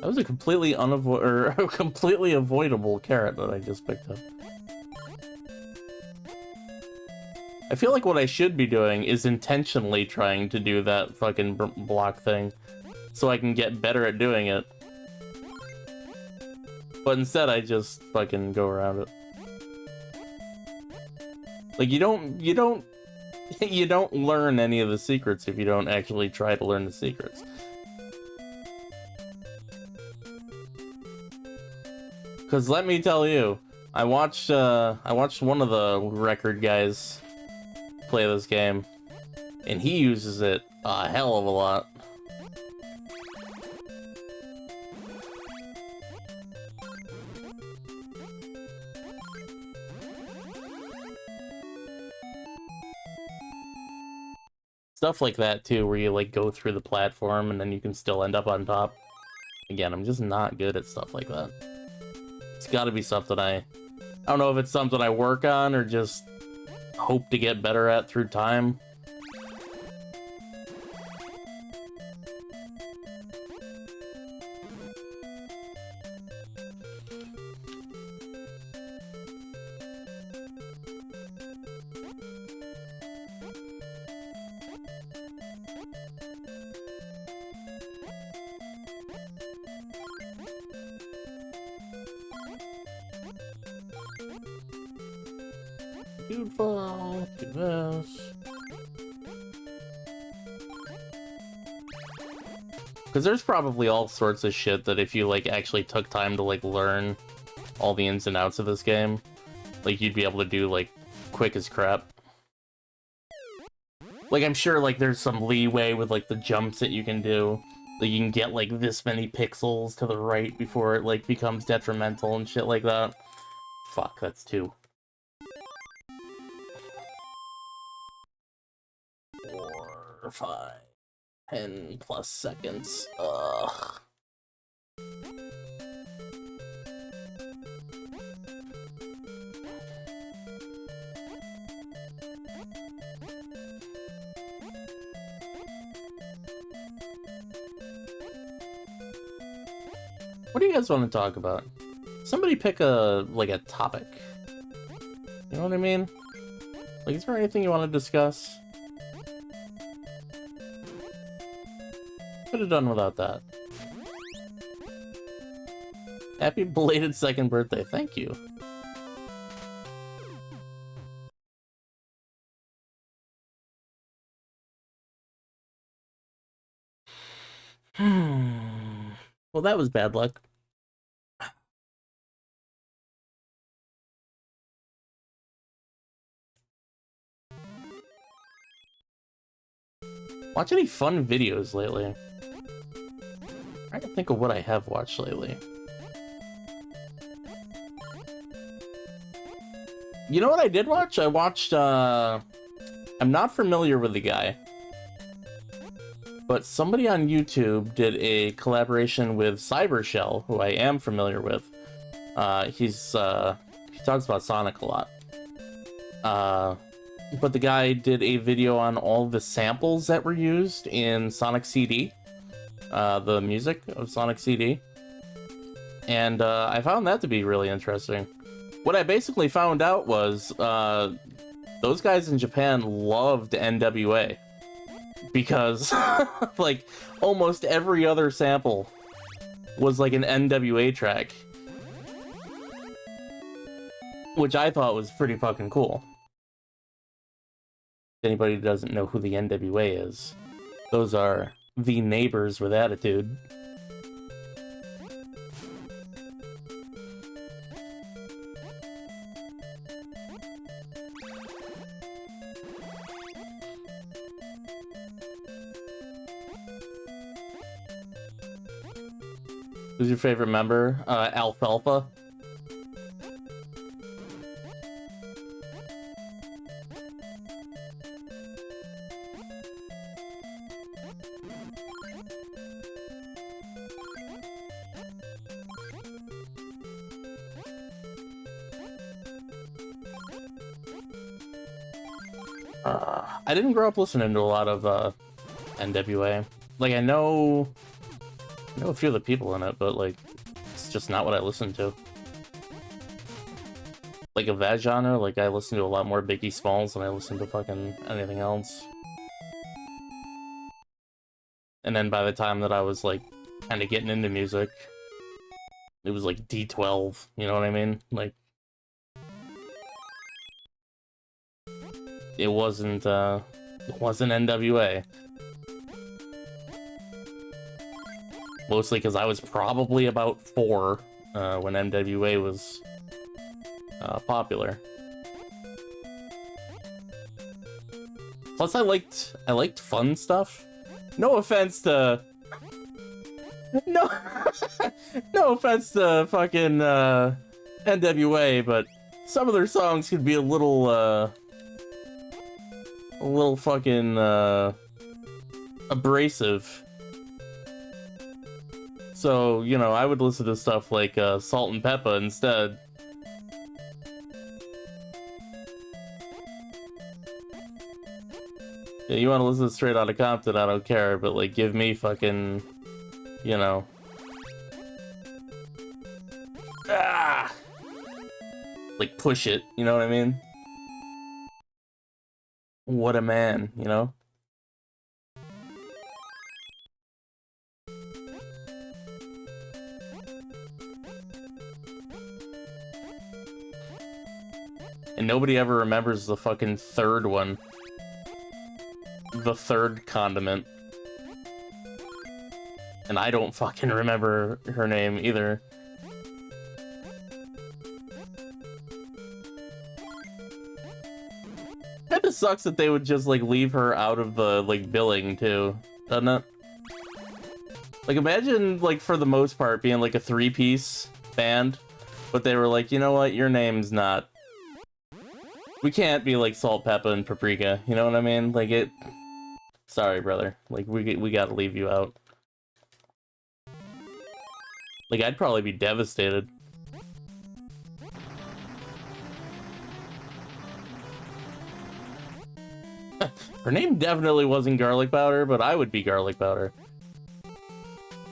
That was a completely completely avoidable carrot that I just picked up. I feel like what I should be doing is intentionally trying to do that fucking block thing so I can get better at doing it. But instead I just fucking go around it. Like, you don't You don't learn any of the secrets if you don't actually try to learn the secrets. Because let me tell you, I watched one of the record guys play this game, and he uses it a hell of a lot. Stuff like that too, where you like go through the platform and then you can still end up on top. Again, I'm just not good at stuff like that. It's got to be something I don't know if it's something I work on or just hope to get better at through time. Beautiful. Do this. Because there's probably all sorts of shit that if you like actually took time to like learn all the ins and outs of this game, like you'd be able to do like quick as crap. Like I'm sure like there's some leeway with like the jumps that you can do. Like you can get like this many pixels to the right before it like becomes detrimental and shit like that. Fuck, that's 2. 4, 5, 10 plus seconds. Ugh. What do you guys want to talk about? Somebody pick a topic. You know what I mean? Like, is there anything you want to discuss? Could have done without that. Happy belated 2nd birthday. Thank you. Well, that was bad luck. Watch any fun videos lately? I'm trying to think of what I have watched lately. You know what I did watch? I watched, I'm not familiar with the guy, but somebody on YouTube did a collaboration with Cybershell, who I am familiar with. He talks about Sonic a lot. But the guy did a video on all the samples that were used in Sonic CD, the music of Sonic CD, and I found that to be really interesting. What I basically found out was those guys in Japan loved NWA because like almost every other sample was like an NWA track, which I thought was pretty fucking cool. If anybody doesn't know who the NWA is, those are the neighbors with attitude. Who's your favorite member? Alfalfa. I didn't grow up listening to a lot of NWA. Like I know a few of the people in it, but like it's just not what I listen to. Like of that genre, like I listen to a lot more Biggie Smalls than I listen to fucking anything else. And then by the time that I was like kind of getting into music, it was like D12, you know what I mean? Like it wasn't NWA. Mostly because I was probably about 4 when NWA was popular. Plus, I liked fun stuff. No offense to no offense to fucking NWA, but some of their songs could be a little fucking abrasive. So, you know, I would listen to stuff like Salt and Peppa instead. Yeah, you want to listen to Straight Outta Compton, I don't care, but like, give me fucking, you know. Like, Push It, you know what I mean? What a man, you know? And nobody ever remembers the fucking third one. The third condiment. And I don't fucking remember her name either. Kinda sucks that they would just like leave her out of the like billing too, doesn't it? Like imagine like for the most part being like a 3-piece band, but they were like, you know what, your name's not. We can't be like Salt, Peppa, and Paprika, you know what I mean? Like it. Sorry, brother. Like we gotta leave you out. Like I'd probably be devastated. Her name definitely wasn't Garlic Powder, but I would be Garlic Powder.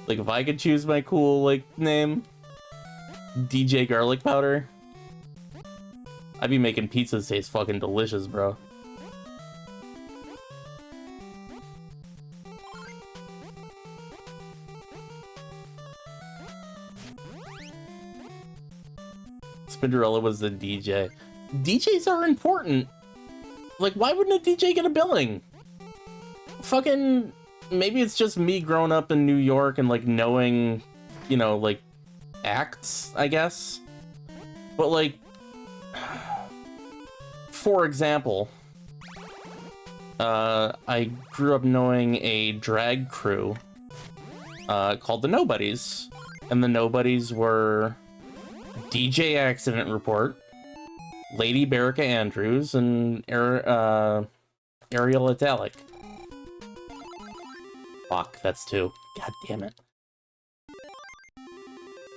Like if I could choose my cool like name, DJ Garlic Powder, I'd be making pizzas taste fucking delicious, bro. Spinderella was the DJ. DJs are important. Like, why wouldn't a DJ get a billing? Fucking, maybe it's just me growing up in New York and like knowing, you know, like acts, I guess. But like, for example, I grew up knowing a drag crew called the Nobodies, and the Nobodies were DJ Accident Report, Lady Berica Andrews, and Ariel Italic. Fuck, that's 2. God damn it.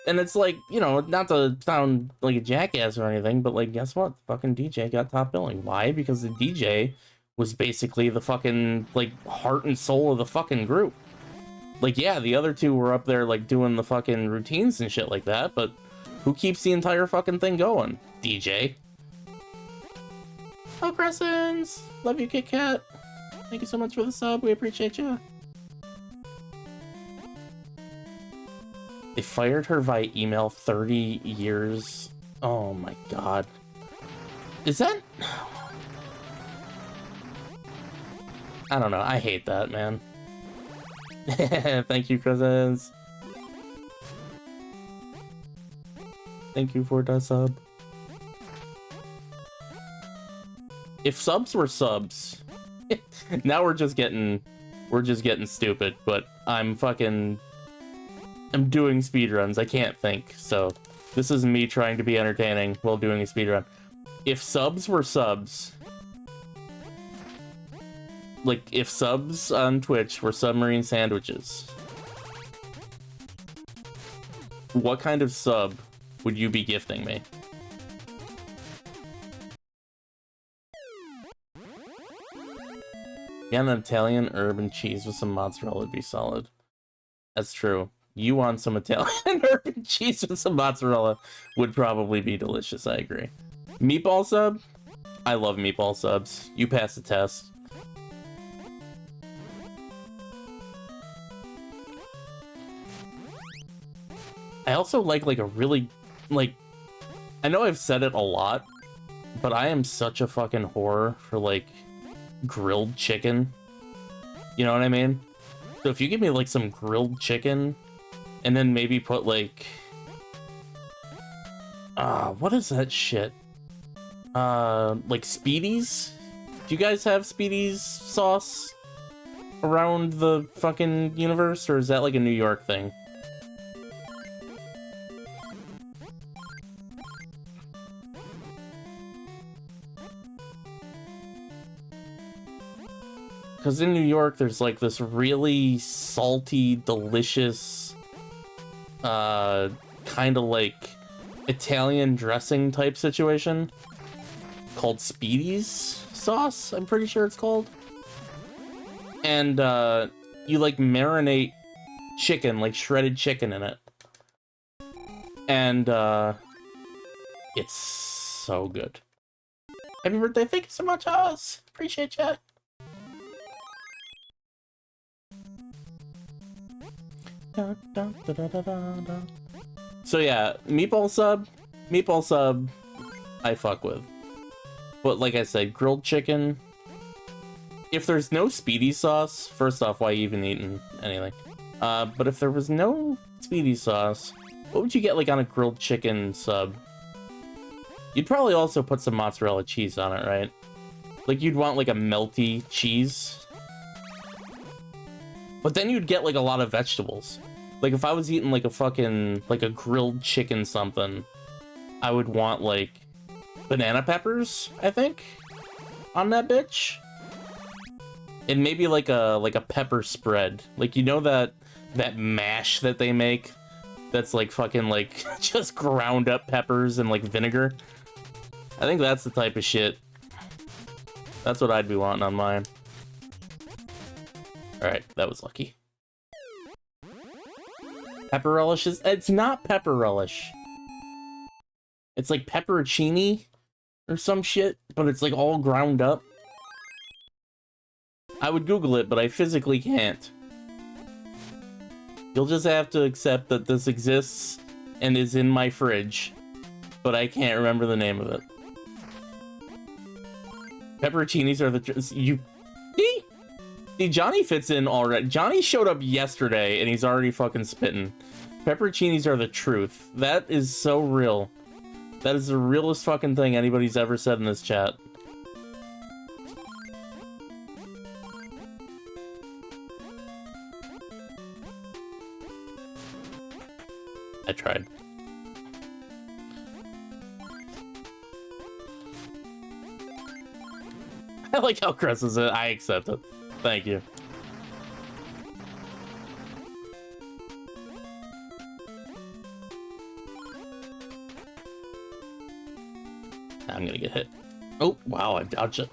And it's like, you know, not to sound like a jackass or anything, but like, guess what? Fucking DJ got top billing. Why? Because the DJ was basically the fucking, like, heart and soul of the fucking group. Like, yeah, the other 2 were up there, like, doing the fucking routines and shit like that, but who keeps the entire fucking thing going? DJ. Oh, Crescents! Love you, Kit Kat. Thank you so much for the sub. We appreciate you. They fired her via email 30 years. Oh my god. Is that... I don't know. I hate that, man. Thank you, Crescents. Thank you for the sub. If subs were subs, now we're just getting stupid, but I'm doing speedruns. I can't think, so this is me trying to be entertaining while doing a speedrun. If subs were subs, like if subs on Twitch were submarine sandwiches, what kind of sub would you be gifting me? Yeah, an Italian herb and cheese with some mozzarella would be solid. That's true. You want some Italian herb and cheese with some mozzarella would probably be delicious, I agree. Meatball sub? I love meatball subs. You pass the test. I also like a really, like, I know I've said it a lot, but I am such a fucking whore for, like, grilled chicken. You know what I mean? So if you give me, like, some grilled chicken, and then maybe put, like... what is that shit? Like Speedies? Do you guys have Speedies sauce around the fucking universe, or is that, like, a New York thing? Because in New York, there's, like, this really salty, delicious, kind of, like, Italian dressing type situation called Speedies sauce, I'm pretty sure it's called. And, you, like, marinate chicken, like, shredded chicken in it. And, it's so good. Happy birthday, thank you so much, Oz! Appreciate ya! So yeah, meatball sub, I fuck with. But like I said, grilled chicken, if there's no Speedy sauce, first off, why even eating anything? But if there was no Speedy sauce, what would you get like on a grilled chicken sub? You'd probably also put some mozzarella cheese on it, right? Like you'd want like a melty cheese. But then you'd get like a lot of vegetables. Like if I was eating like a fucking, like a grilled chicken something, I would want like banana peppers, I think, on that bitch. And maybe like a pepper spread. Like, you know that mash that they make that's like fucking like just ground up peppers and like vinegar? I think that's the type of shit. That's what I'd be wanting on mine. Alright, that was lucky. Pepper relish is... It's not pepper relish. It's like pepperoncini or some shit, but it's like all ground up. I would Google it, but I physically can't. You'll just have to accept that this exists and is in my fridge, but I can't remember the name of it. Pepperoncinis are the... You... See, Johnny fits in already. Johnny showed up yesterday, and he's already fucking spitting. Pepperoncinis are the truth. That is so real. That is the realest fucking thing anybody's ever said in this chat. I tried. I like how Chris is it. I accept it. Thank you. I'm gonna get hit. Oh, wow, I dodged it.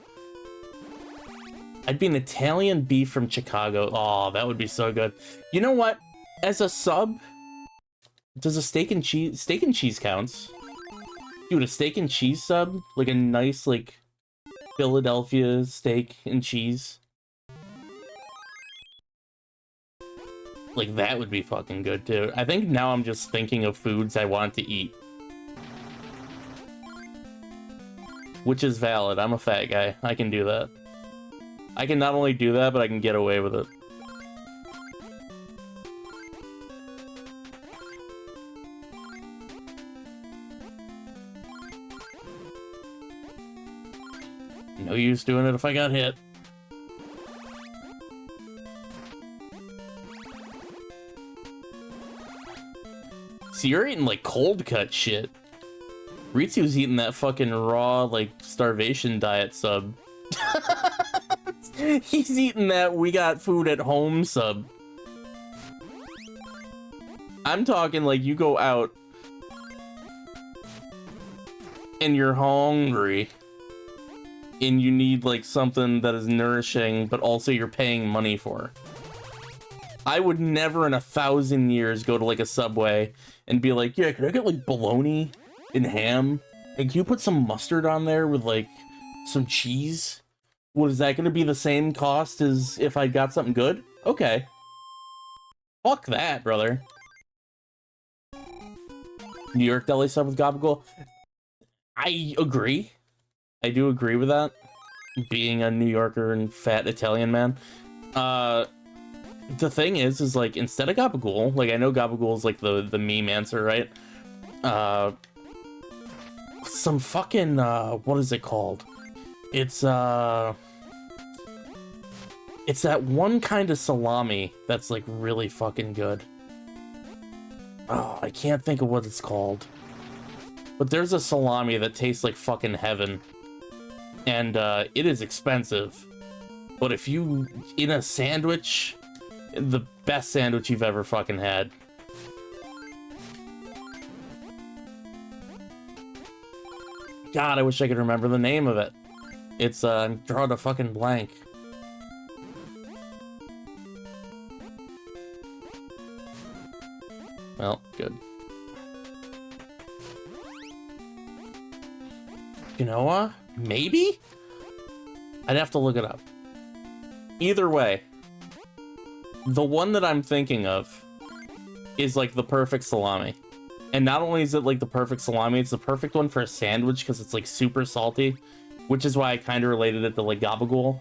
I'd be an Italian beef from Chicago. Oh, that would be so good. You know what? As a sub, does a steak and cheese counts? Dude, a steak and cheese sub? Like a nice, like, Philadelphia steak and cheese? Like, that would be fucking good, too. I think now I'm just thinking of foods I want to eat. Which is valid. I'm a fat guy. I can do that. I can not only do that, but I can get away with it. No use doing it if I got hit. So you're eating like cold cut shit. Ritsu's eating that fucking raw, like, starvation diet sub. He's eating that we got food at home sub. I'm talking like you go out and you're hungry and you need like something that is nourishing, but also you're paying money for. I would never in 1,000 years go to like a Subway and be like, yeah, can I get like bologna and ham? And can you put some mustard on there with like some cheese? What, is that going to be the same cost as if I got something good? Okay. Fuck that, brother. New York deli sub with gabagool. I agree. I do agree with that. Being a New Yorker and fat Italian man. The thing is like, instead of Gabagool, like, I know Gabagool is like the meme answer, right? Some fucking, what is it called? It's that one kind of salami that's like really fucking good. Oh, I can't think of what it's called. But there's a salami that tastes like fucking heaven. And it is expensive. But if you, in a sandwich, the best sandwich you've ever fucking had. God, I wish I could remember the name of it. It's, I'm drawing a fucking blank. Well, good. You know what? Maybe? I'd have to look it up. Either way, the one that I'm thinking of is like the perfect salami. And not only is it like the perfect salami, it's the perfect one for a sandwich because it's like super salty, which is why I kind of related it to like gabagool.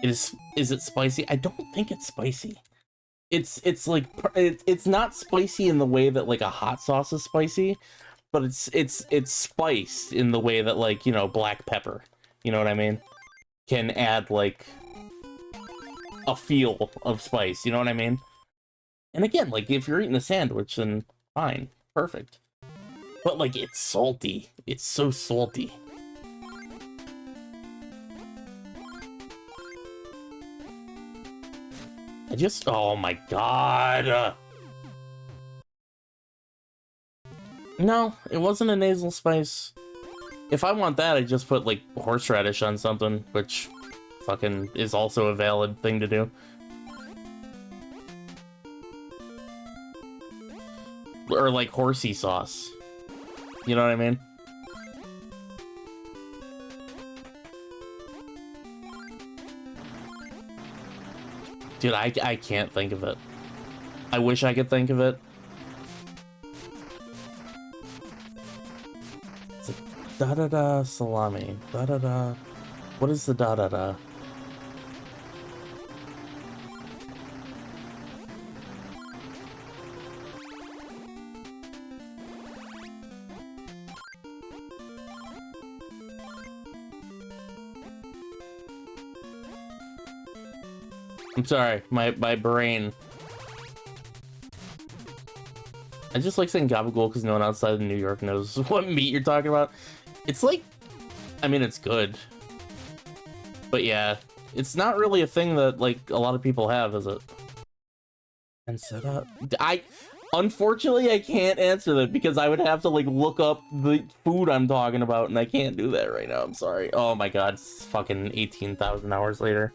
Is it spicy? I don't think it's spicy. It's like, it's not spicy in the way that like a hot sauce is spicy, but it's spiced in the way that, like, you know, black pepper, you know what I mean, can add like a feel of spice, you know what I mean? And again, like, if you're eating a sandwich, then fine, perfect. But like, it's salty. It's so salty. Oh my god. No, it wasn't a nasal spice. If I want that, I just put like horseradish on something, which fucking is also a valid thing to do. Or like horsey sauce. You know what I mean? Dude, I can't think of it. I wish I could think of it. It's a da-da-da salami. Da-da-da. What is the da-da-da? I'm sorry, my brain. I just like saying gabagool because no one outside of New York knows what meat you're talking about. It's like, I mean, it's good. But yeah, it's not really a thing that, like, a lot of people have, is it? And set up. Unfortunately, I can't answer that because I would have to, like, look up the food I'm talking about, and I can't do that right now. I'm sorry. Oh my god, it's fucking 18,000 hours later.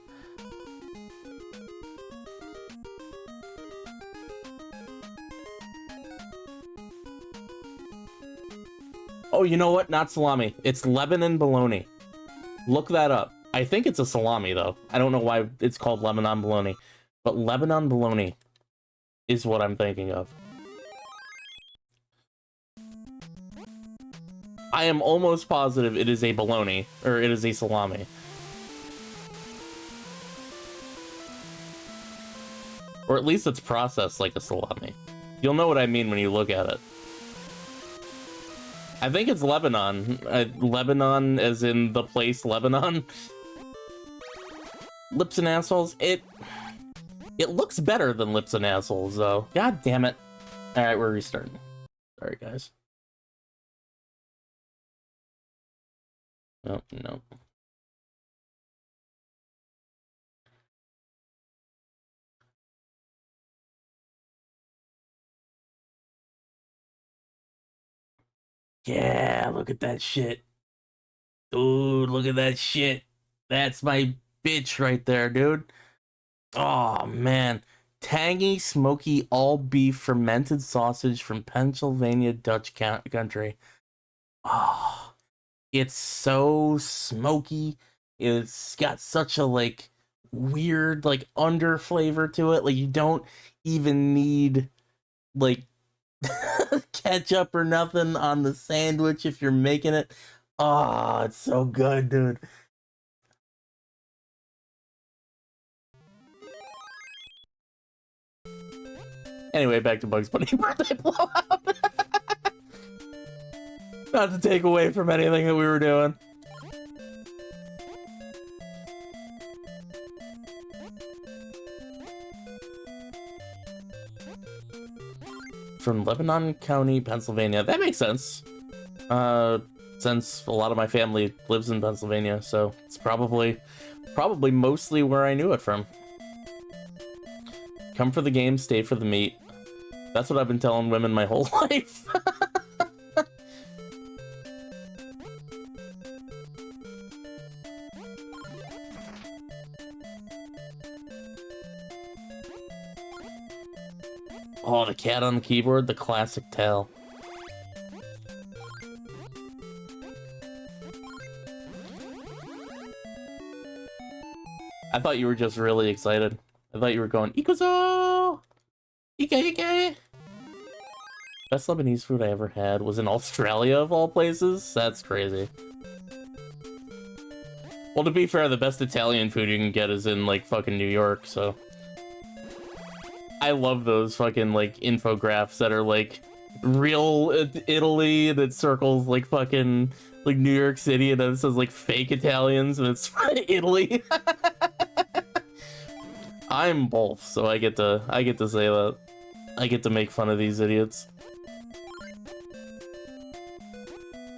Oh, you know what? Not salami. It's Lebanon bologna. Look that up. I think it's a salami, though. I don't know why it's called Lebanon bologna. But Lebanon bologna is what I'm thinking of. I am almost positive it is a bologna, or it is a salami. Or at least it's processed like a salami. You'll know what I mean when you look at it. I think it's Lebanon. Lebanon as in the place Lebanon. Lips and assholes. It looks better than lips and assholes, though. God damn it. Alright, we're restarting. Sorry, guys. Oh, no. Yeah, look at that shit. Dude, look at that shit. That's my bitch right there, dude. Oh, man. Tangy, smoky, all beef fermented sausage from Pennsylvania Dutch country. Oh, it's so smoky. It's got such a, like, weird, like, under flavor to it. Like, you don't even need, like, ketchup or nothing on the sandwich if you're making it. Ah, it's so good, dude. Anyway, back to Bugs Bunny birthday blowout. Not to take away from anything that we were doing. From Lebanon County, Pennsylvania. That makes sense. Since a lot of my family lives in Pennsylvania, so it's probably mostly where I knew it from. Come for the game, stay for the meat. That's what I've been telling women my whole life. Oh, the cat on the keyboard, the classic tale. I thought you were just really excited. I thought you were going, Ikuzo! Ike, Ike! Best Lebanese food I ever had was in Australia, of all places? That's crazy. Well, to be fair, the best Italian food you can get is in, like, fucking New York, so... I love those fucking, like, infographics that are, like, real Italy that circles, like, fucking, like, New York City, and then it says, like, fake Italians, and it's Italy. I'm both, so I get to say that. I get to make fun of these idiots.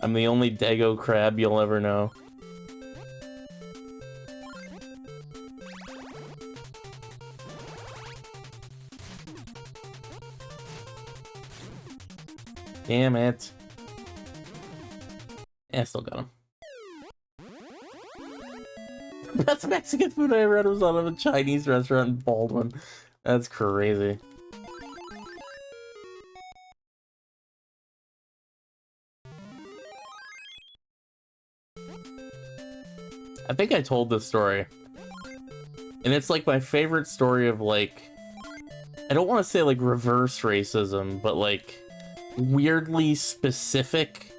I'm the only Dago crab you'll ever know. Damn it. Yeah, I still got him. Best Mexican food I ever had was out of a Chinese restaurant in Baldwin. That's crazy. I think I told this story. And it's like my favorite story of like... I don't want to say like reverse racism, but like weirdly specific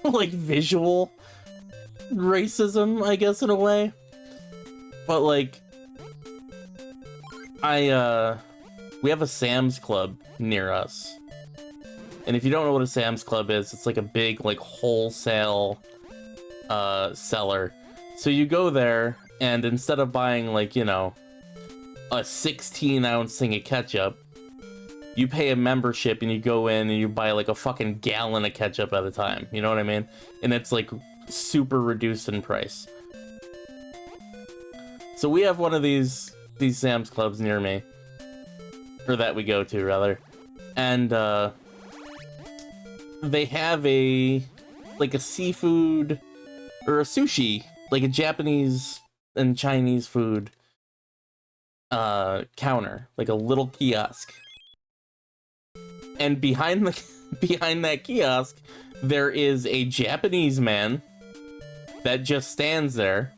like visual racism, I guess, in a way. But like we have a Sam's Club near us. And if you don't know what a Sam's Club is, it's like a big like wholesale seller. So you go there and instead of buying like, you know, a 16-ounce thing of ketchup, you pay a membership and you go in and you buy like a fucking gallon of ketchup at a time. You know what I mean? And it's like super reduced in price. So we have one of these Sam's Clubs near me, or that we go to rather, and they have a seafood or a sushi, like a Japanese and Chinese food counter, like a little kiosk. And behind that kiosk, there is a Japanese man that just stands there.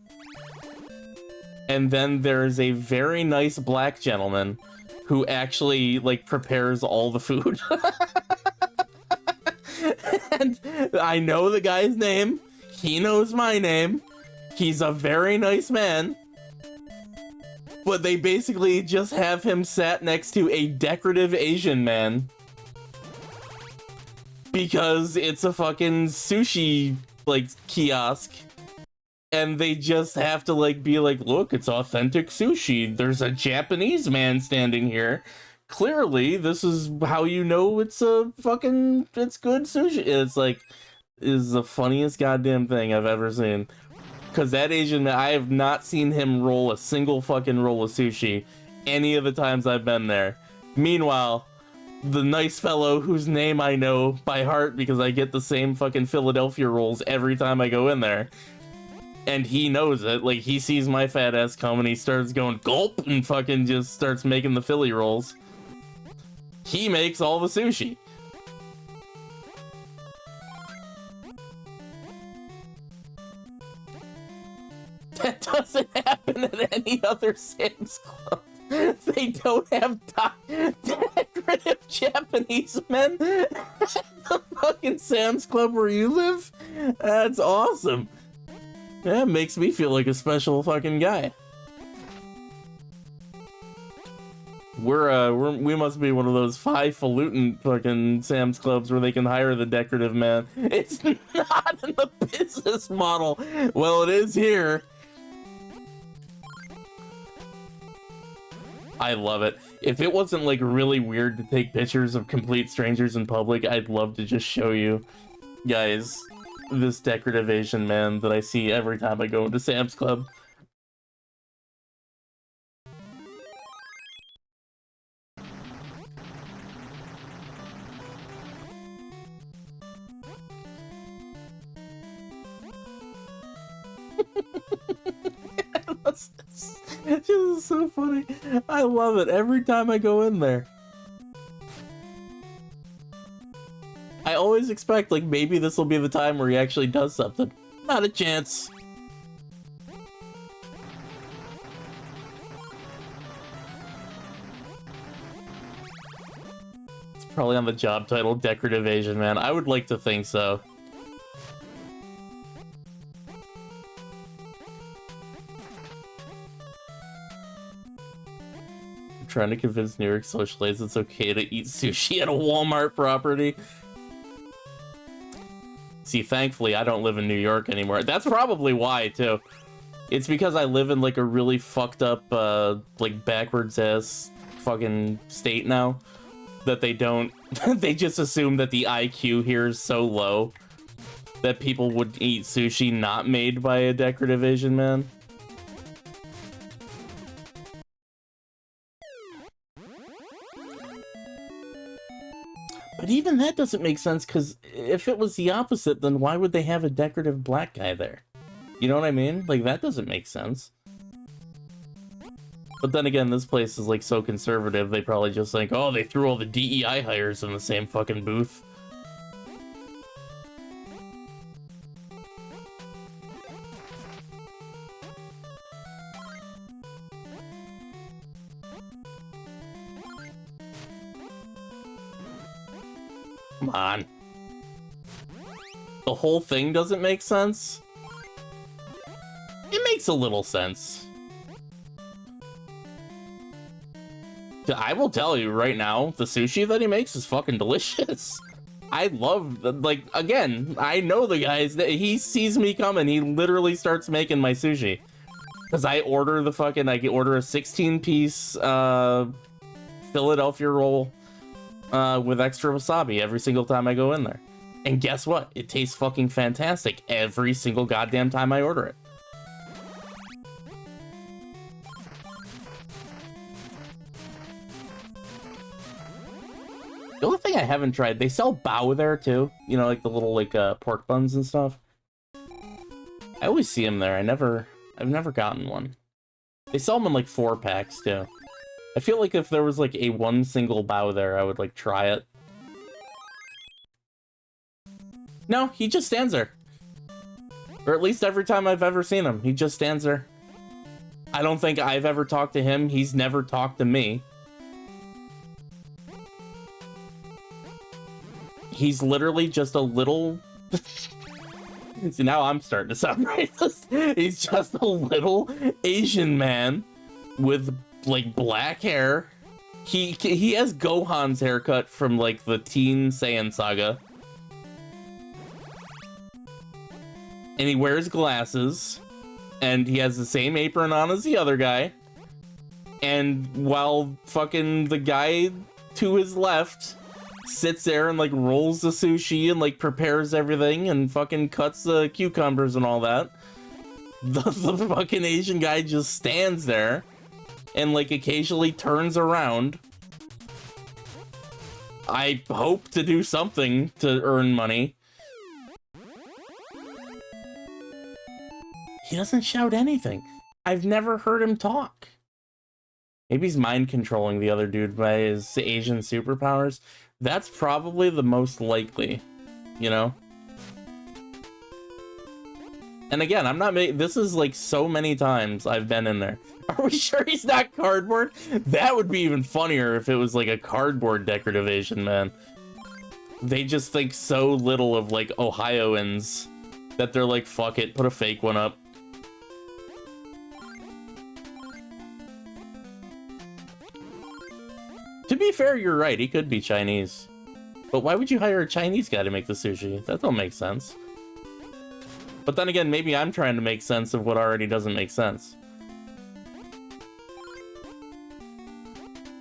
And then there's a very nice black gentleman who actually, like, prepares all the food. And I know the guy's name. He knows my name. He's a very nice man. But they basically just have him sat next to a decorative Asian man. Because it's a fucking sushi, like, kiosk. And they just have to, like, be like, look, it's authentic sushi. There's a Japanese man standing here. Clearly, this is how you know it's a fucking, it's good sushi. It's like, is the funniest goddamn thing I've ever seen. Because that Asian man, I have not seen him roll a single fucking roll of sushi any of the times I've been there. Meanwhile, the nice fellow whose name I know by heart because I get the same fucking Philadelphia rolls every time I go in there. And he knows it. Like, he sees my fat ass come and he starts going gulp and fucking just starts making the Philly rolls. He makes all the sushi. That doesn't happen at any other Sam's Club. They don't have decorative Japanese men at the fucking Sam's Club where you live? That's awesome. That makes me feel like a special fucking guy. We must be one of those highfalutin fucking Sam's Clubs where they can hire the decorative man. It's not in the business model. Well, it is here. I love it. If it wasn't like really weird to take pictures of complete strangers in public, I'd love to just show you guys this decorative Asian man that I see every time I go into Sam's Club. This is so funny. I love it every time I go in there. I always expect, like, maybe this will be the time where he actually does something. Not a chance. It's probably on the job title, Decorative Asian Man. I would like to think so. Trying to convince New York socialites it's okay to eat sushi at a Walmart property. See, thankfully, I don't live in New York anymore. That's probably why, too. It's because I live in, like, a really fucked up, like, backwards-ass fucking state now. That they don't... they just assume that the IQ here is so low that people would eat sushi not made by a decorative Asian man. But even that doesn't make sense, because if it was the opposite, then why would they have a decorative black guy there? You know what I mean? Like, that doesn't make sense. But then again, this place is, like, so conservative, they probably just think, oh, they threw all the DEI hires in the same fucking booth. Come on. The whole thing doesn't make sense? It makes a little sense. I will tell you right now, the sushi that he makes is fucking delicious. I love, like, again, I know the guys, that he sees me coming, he literally starts making my sushi. Because I order the fucking, I order a 16-piece Philadelphia roll with extra wasabi every single time I go in there. And guess what? It tastes fucking fantastic every single goddamn time I order it. The only thing I haven't tried, they sell bao there too. You know, like the little like pork buns and stuff. I always see them there. I've never gotten one. They sell them in like 4-packs too. I feel like if there was like a one single bao there, I would like try it. No, he just stands there. Or at least every time I've ever seen him, he just stands there. I don't think I've ever talked to him. He's never talked to me. He's literally just a little... See, now I'm starting to sound racist. He's just a little Asian man with, like, black hair. He has Gohan's haircut from, like, the Teen Saiyan saga. And he wears glasses. And he has the same apron on as the other guy. And while fucking the guy to his left sits there and like rolls the sushi and like prepares everything and fucking cuts the cucumbers and all that, the fucking Asian guy just stands there and like occasionally turns around. I hope to do something to earn money. He doesn't shout anything. I've never heard him talk. Maybe he's mind controlling the other dude by his Asian superpowers. That's probably the most likely, you know? And again, I'm not making... This is like so many times I've been in there. Are we sure he's not cardboard? That would be even funnier if it was like a cardboard decorative Asian man. They just think so little of like Ohioans that they're like, fuck it, put a fake one up. To be fair, you're right, he could be Chinese. But why would you hire a Chinese guy to make the sushi? That don't make sense. But then again, maybe I'm trying to make sense of what already doesn't make sense.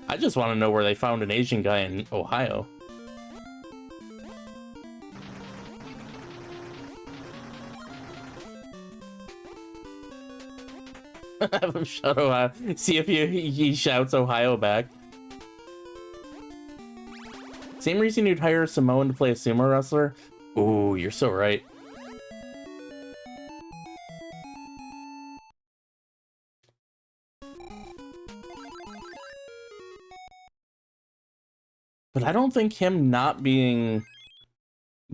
I just want to know where they found an Asian guy in Ohio. Have him shout Ohio. See if he shouts Ohio back. Same reason you'd hire a Samoan to play a sumo wrestler? Ooh, you're so right. But I don't think him not being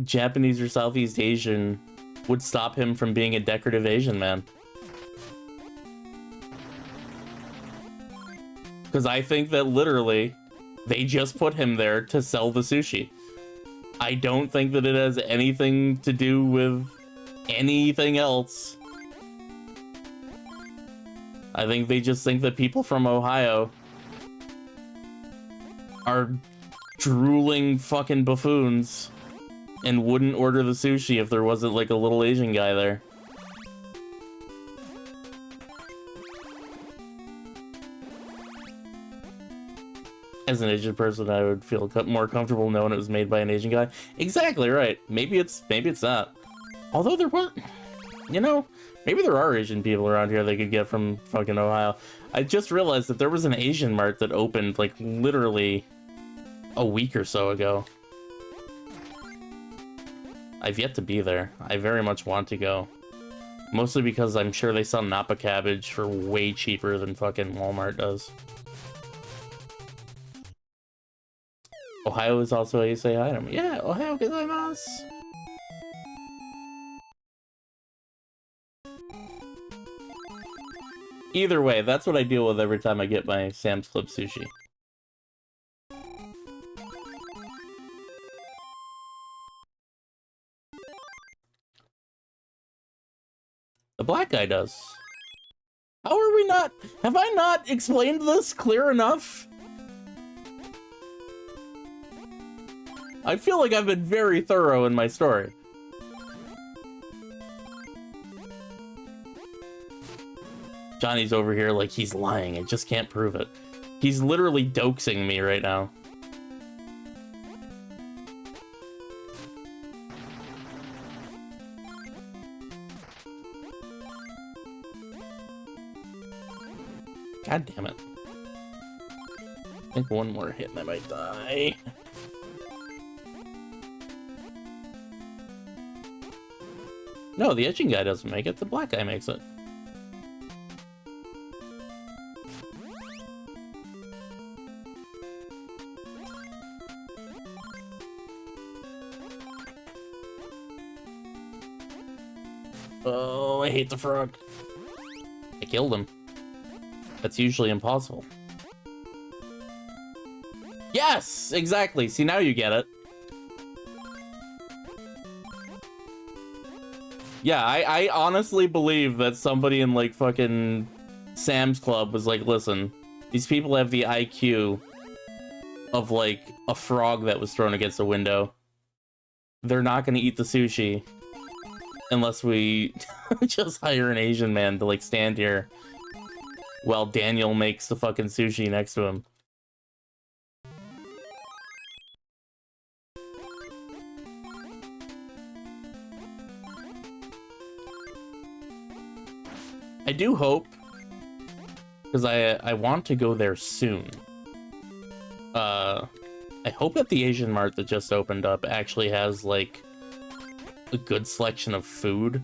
Japanese or Southeast Asian would stop him from being a decorative Asian man. Because I think that literally they just put him there to sell the sushi. I don't think that it has anything to do with anything else. I think they just think that people from Ohio are drooling fucking buffoons and wouldn't order the sushi if there wasn't like a little Asian guy there. As an Asian person, I would feel more comfortable knowing it was made by an Asian guy. Exactly right. Maybe it's not. Although there was, you know, maybe there are Asian people around here they could get from fucking Ohio. I just realized that there was an Asian mart that opened like literally a week or so ago. I've yet to be there. I very much want to go. Mostly because I'm sure they sell Napa cabbage for way cheaper than fucking Walmart does. Ohio is also a say item. Yeah, Ohio gozaimasu. Either way, that's what I deal with every time I get my Sam's Club sushi. The black guy does. How are we not? Have I not explained this clear enough? I feel like I've been very thorough in my story. Johnny's over here like he's lying. I just can't prove it. He's literally doxing me right now. God damn it. I think one more hit and I might die. No, the Asian guy doesn't make it. The black guy makes it. Oh, I hate the frog. I killed him. That's usually impossible. Yes, exactly. See, now you get it. Yeah, I honestly believe that somebody in like fucking Sam's Club was like, listen, these people have the IQ of like a frog that was thrown against a window. They're not gonna eat the sushi unless we just hire an Asian man to like stand here while Daniel makes the fucking sushi next to him. I do hope, because I want to go there soon. I hope that the Asian Mart that just opened up actually has, like, a good selection of food.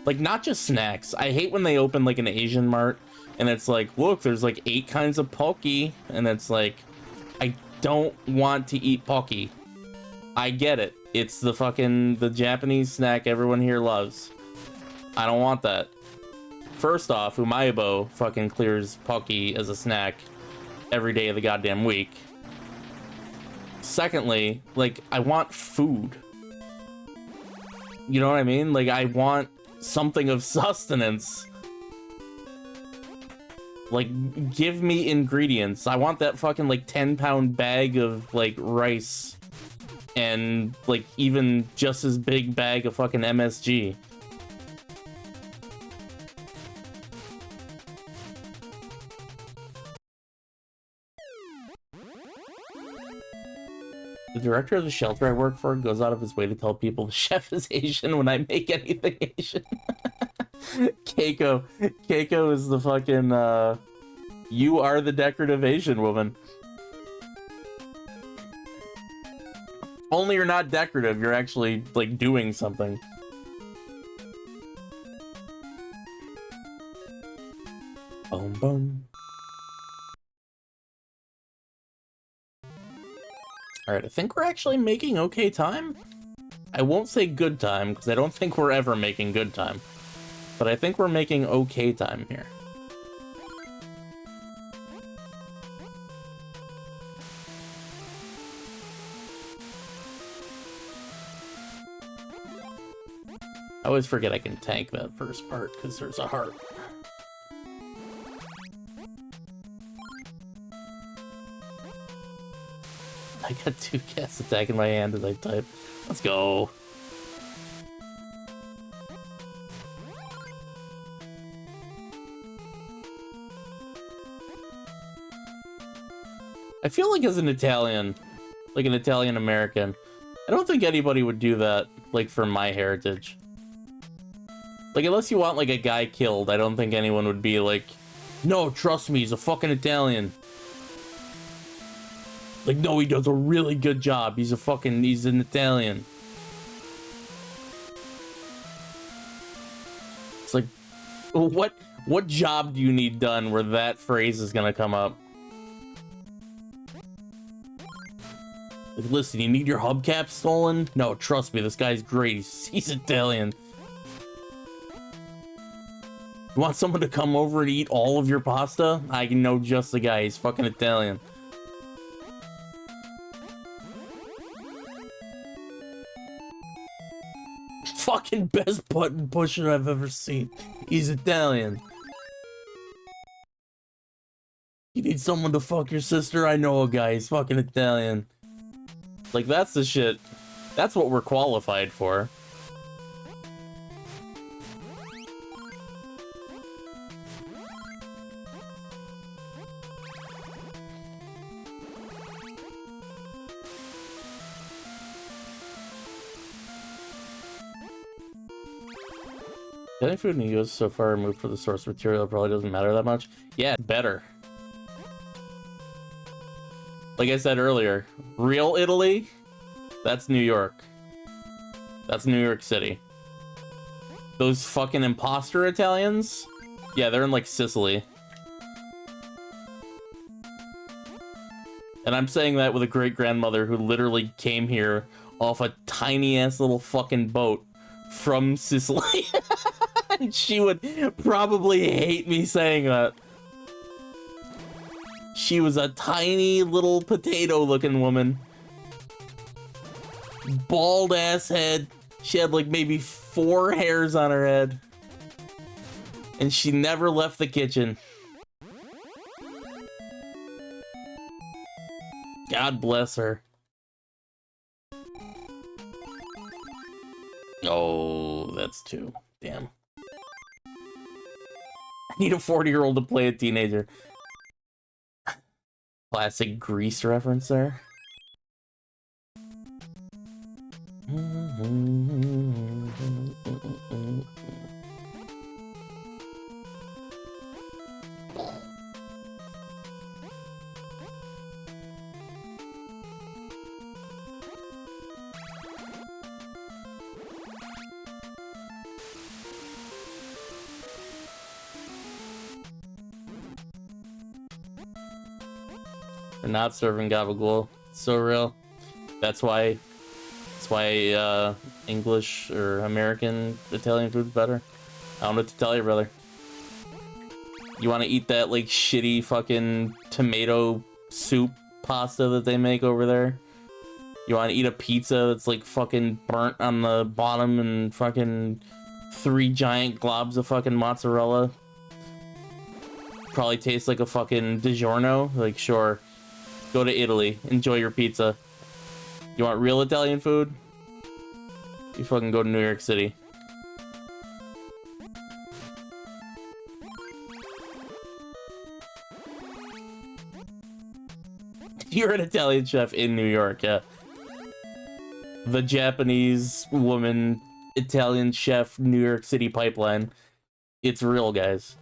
Like, not just snacks. I hate when they open, like, an Asian Mart, and it's like, look, there's, like, 8 kinds of poke, and it's like, I don't want to eat poke. I get it. It's the Japanese snack everyone here loves. I don't want that. First off, Umayabo fucking clears Pocky as a snack every day of the goddamn week. Secondly, like, I want food. You know what I mean? Like, I want something of sustenance. Like, give me ingredients. I want that fucking, like, 10-pound bag of, like, rice. And, like, even just as big bag of fucking MSG. The director of the shelter I work for goes out of his way to tell people the chef is Asian when I make anything Asian. Keiko. Keiko is the fucking, you are the decorative Asian woman. Only you're not decorative, you're actually, like, doing something. Boom, boom. Alright, I think we're actually making okay time. I won't say good time, because I don't think we're ever making good time. But I think we're making okay time here. I always forget I can tank that first part, because there's a heart. I got 2 cats attacking my hand as I type. Let's go. I feel like as an Italian, like an Italian American, I don't think anybody would do that, like, for my heritage. Like, unless you want, like, a guy killed, I don't think anyone would be like, no, trust me, he's a fucking Italian. Like, no, he does a really good job. He's an Italian. It's like, what job do you need done where that phrase is gonna come up? Like, listen, you need your hubcap stolen? No, trust me, this guy's great. He's Italian. You want someone to come over and eat all of your pasta? I know just the guy. He's fucking Italian. Fucking best button pusher I've ever seen. He's Italian. You need someone to fuck your sister? I know a guy. He's fucking Italian. Like, that's the shit. That's what we're qualified for. Getting food in the US is so far removed for the source material probably doesn't matter that much. Yeah, it's better. Like I said earlier, real Italy, that's New York. That's New York City. Those fucking imposter Italians, yeah, they're in like Sicily. And I'm saying that with a great-grandmother who literally came here off a tiny-ass little fucking boat from Sicily. And she would probably hate me saying that. She was a tiny little potato-looking woman. Bald-ass head. She had like maybe 4 hairs on her head. And she never left the kitchen. God bless her. Oh, that's 2. Damn. I need a 40-year-old to play a teenager. Classic Grease reference there. They're not serving gabagool. It's so real. That's why English or American Italian food's better. I don't know what to tell you, brother. You want to eat that, like, shitty fucking tomato soup pasta that they make over there? You want to eat a pizza that's, like, fucking burnt on the bottom and fucking 3 giant globs of fucking mozzarella? Probably tastes like a fucking DiGiorno? Like, sure. Go to Italy. Enjoy your pizza. You want real Italian food? You fucking go to New York City. You're an Italian chef in New York, yeah. The Japanese woman, Italian chef, New York City pipeline. It's real, guys.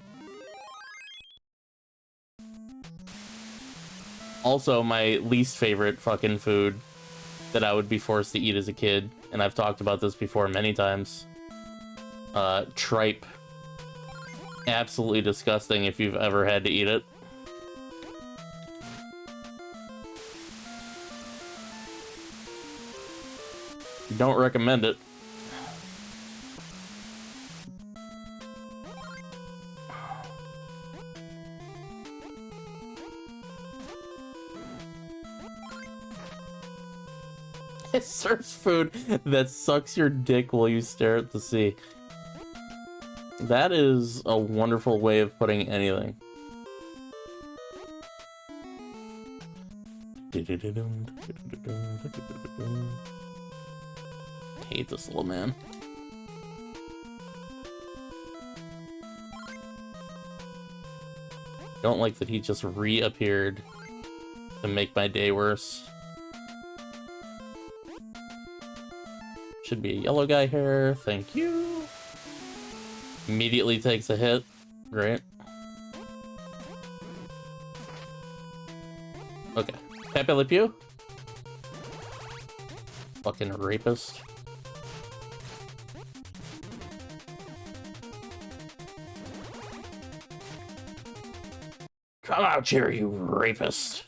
Also, my least favorite fucking food that I would be forced to eat as a kid, and I've talked about this before many times. Tripe. Absolutely disgusting if you've ever had to eat it. Don't recommend it. It serves food that sucks your dick while you stare at the sea. That is a wonderful way of putting anything. Hate this little man. Don't like that he just reappeared to make my day worse. Should be a yellow guy here. Thank you. Immediately takes a hit. Great. Okay. Pepe Le Pew? Fucking rapist. Come out here, you rapist.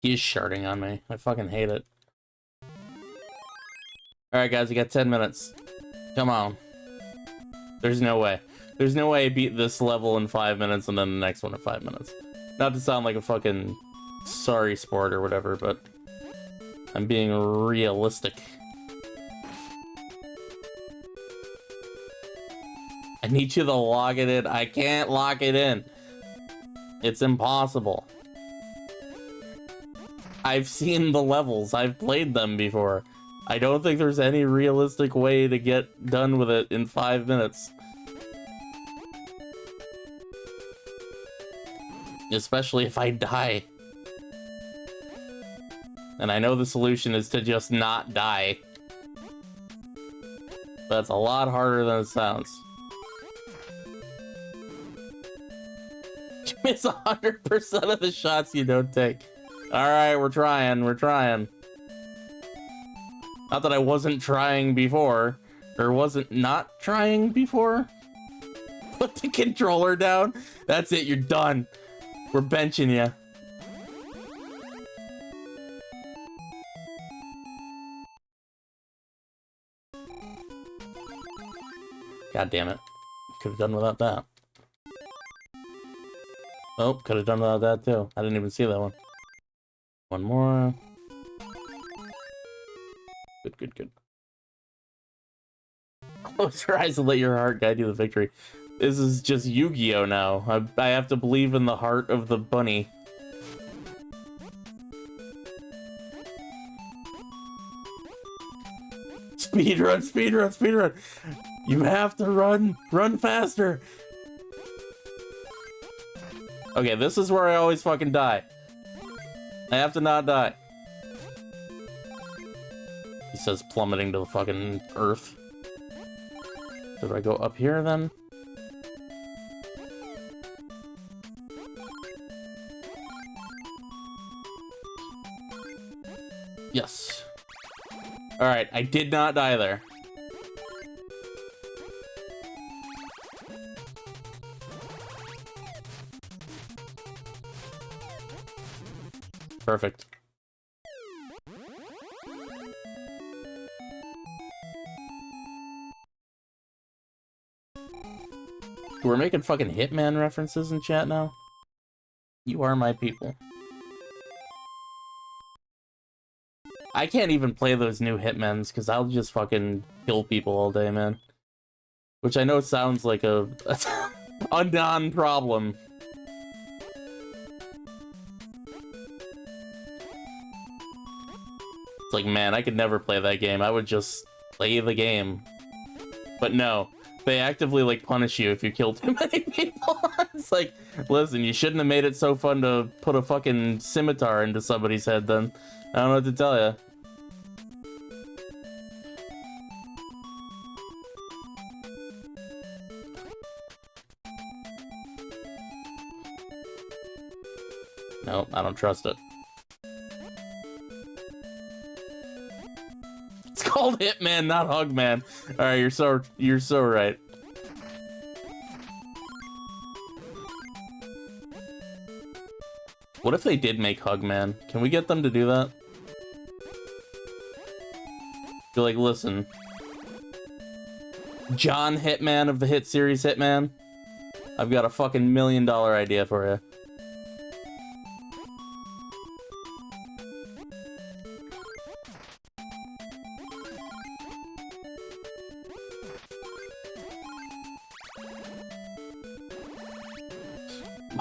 He's sharding on me. I fucking hate it. Alright, guys, we got 10 minutes. Come on. There's no way. There's no way I beat this level in 5 minutes and then the next one in 5 minutes. Not to sound like a fucking sorry sport or whatever, but I'm being realistic. I need you to log it in. I can't lock it in. It's impossible. I've seen the levels. I've played them before. I don't think there's any realistic way to get done with it in 5 minutes. Especially if I die. And I know the solution is to just not die. But it's a lot harder than it sounds. You miss 100% of the shots you don't take. Alright, we're trying, we're trying. Not that I wasn't trying before, or wasn't not trying before. Put the controller down. That's it, you're done. We're benching you. God damn it. Could have done without that. Oh, could have done without that too. I didn't even see that one. One more. Good, good, good. Close your eyes and let your heart guide you to victory. This is just Yu-Gi-Oh! Now. I have to believe in the heart of the bunny. Speedrun, speedrun, speedrun! You have to run! Run faster! Okay, this is where I always fucking die. I have to not die. He says plummeting to the fucking earth. Did I go up here then? Yes. Alright, I did not die there. Perfect. We're making fucking Hitman references in chat now? You are my people. I can't even play those new Hitmans, because I'll just fucking kill people all day, man. Which I know sounds like a non-problem. It's like, man, I could never play that game. I would just play the game. But no, they actively, like, punish you if you kill too many people. It's like, listen, you shouldn't have made it so fun to put a fucking scimitar into somebody's head then. I don't know what to tell you. Nope, I don't trust it. It's called Hitman, not Hugman. Alright, you're so right. What if they did make Hugman? Can we get them to do that? Be like, listen. John Hitman of the hit series Hitman, I've got a fucking $1 million idea for you.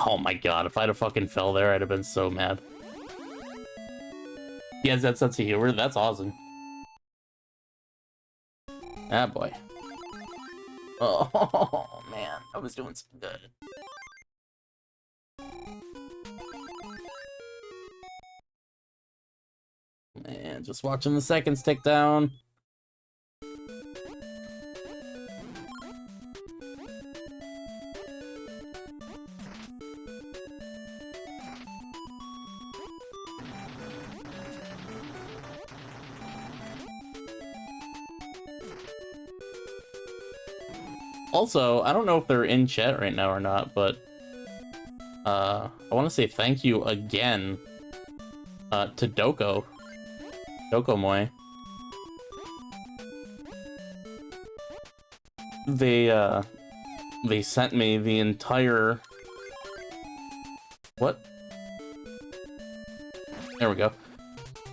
Oh my god, if I'd have fucking fell there, I'd have been so mad. He has that sense of humor, that's awesome. Ah, boy. Oh, man, I was doing so good. Man, just watching the seconds tick down. Also, I don't know if they're in chat right now or not, but I want to say thank you again to Doko. Dokomoy. They sent me the entire... What? There we go.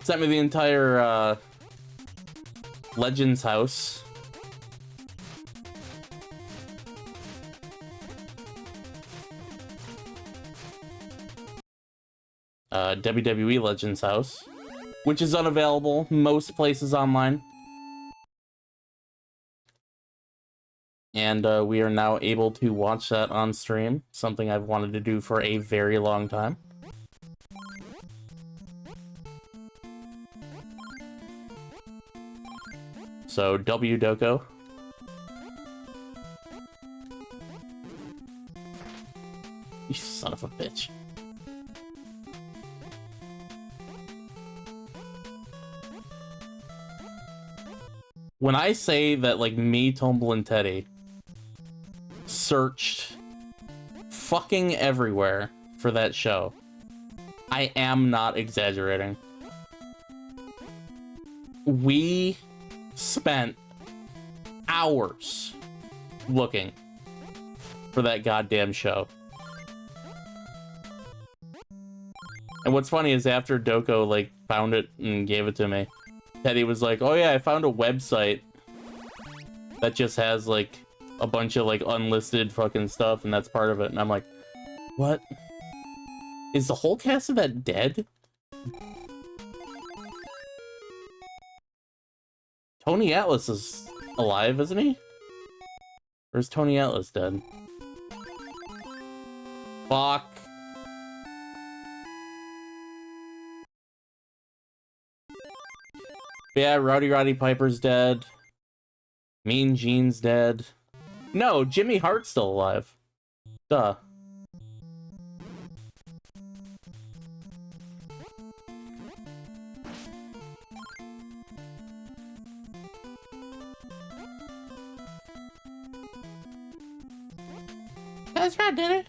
Sent me the entire Legends house. WWE Legends house, which is unavailable most places online. And we are now able to watch that on stream, something I've wanted to do for a very long time. So, W Doko. You son of a bitch. When I say that, like, me, Tumble, and Teddy searched fucking everywhere for that show, I am not exaggerating. We spent hours looking for that goddamn show. And what's funny is after Doko, like, found it and gave it to me, Teddy was like, oh yeah, I found a website that just has, like, a bunch of, like, unlisted fucking stuff, and that's part of it. And I'm like, what? Is the whole cast of that dead? Tony Atlas is alive, isn't he? Or is Tony Atlas dead? Fuck. Yeah, Roddy Piper's dead. Mean Gene's dead. No, Jimmy Hart's still alive. Duh. That's right, did it?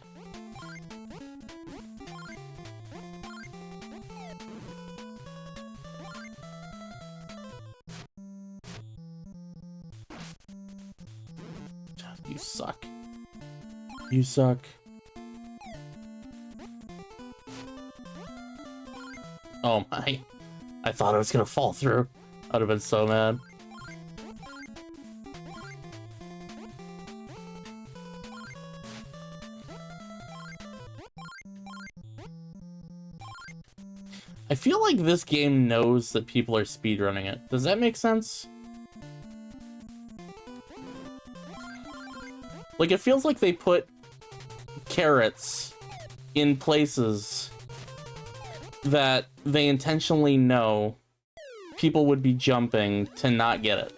You suck. You suck. Oh my. I thought I was gonna fall through. I'd have been so mad. I feel like this game knows that people are speedrunning it. Does that make sense? Like, it feels like they put carrots in places that they intentionally know people would be jumping to not get it.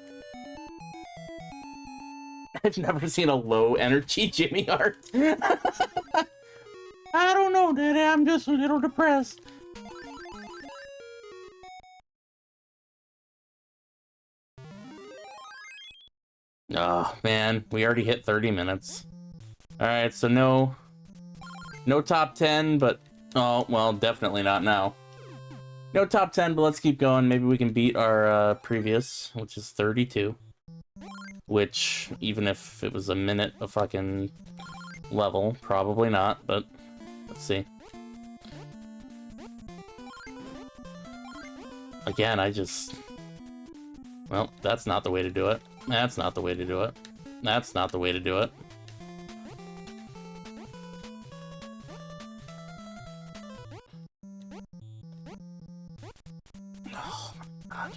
I've never seen a low energy Jimmy art. I don't know, Daddy. I'm just a little depressed. Oh, man. We already hit 30 minutes. Alright, so no top 10, but... Oh, well, definitely not now. No top 10, but let's keep going. Maybe we can beat our previous, which is 32. Which, even if it was a minute of fucking level, probably not, but let's see. Again, I just... Well, that's not the way to do it. That's not the way to do it. That's not the way to do it. Oh my god.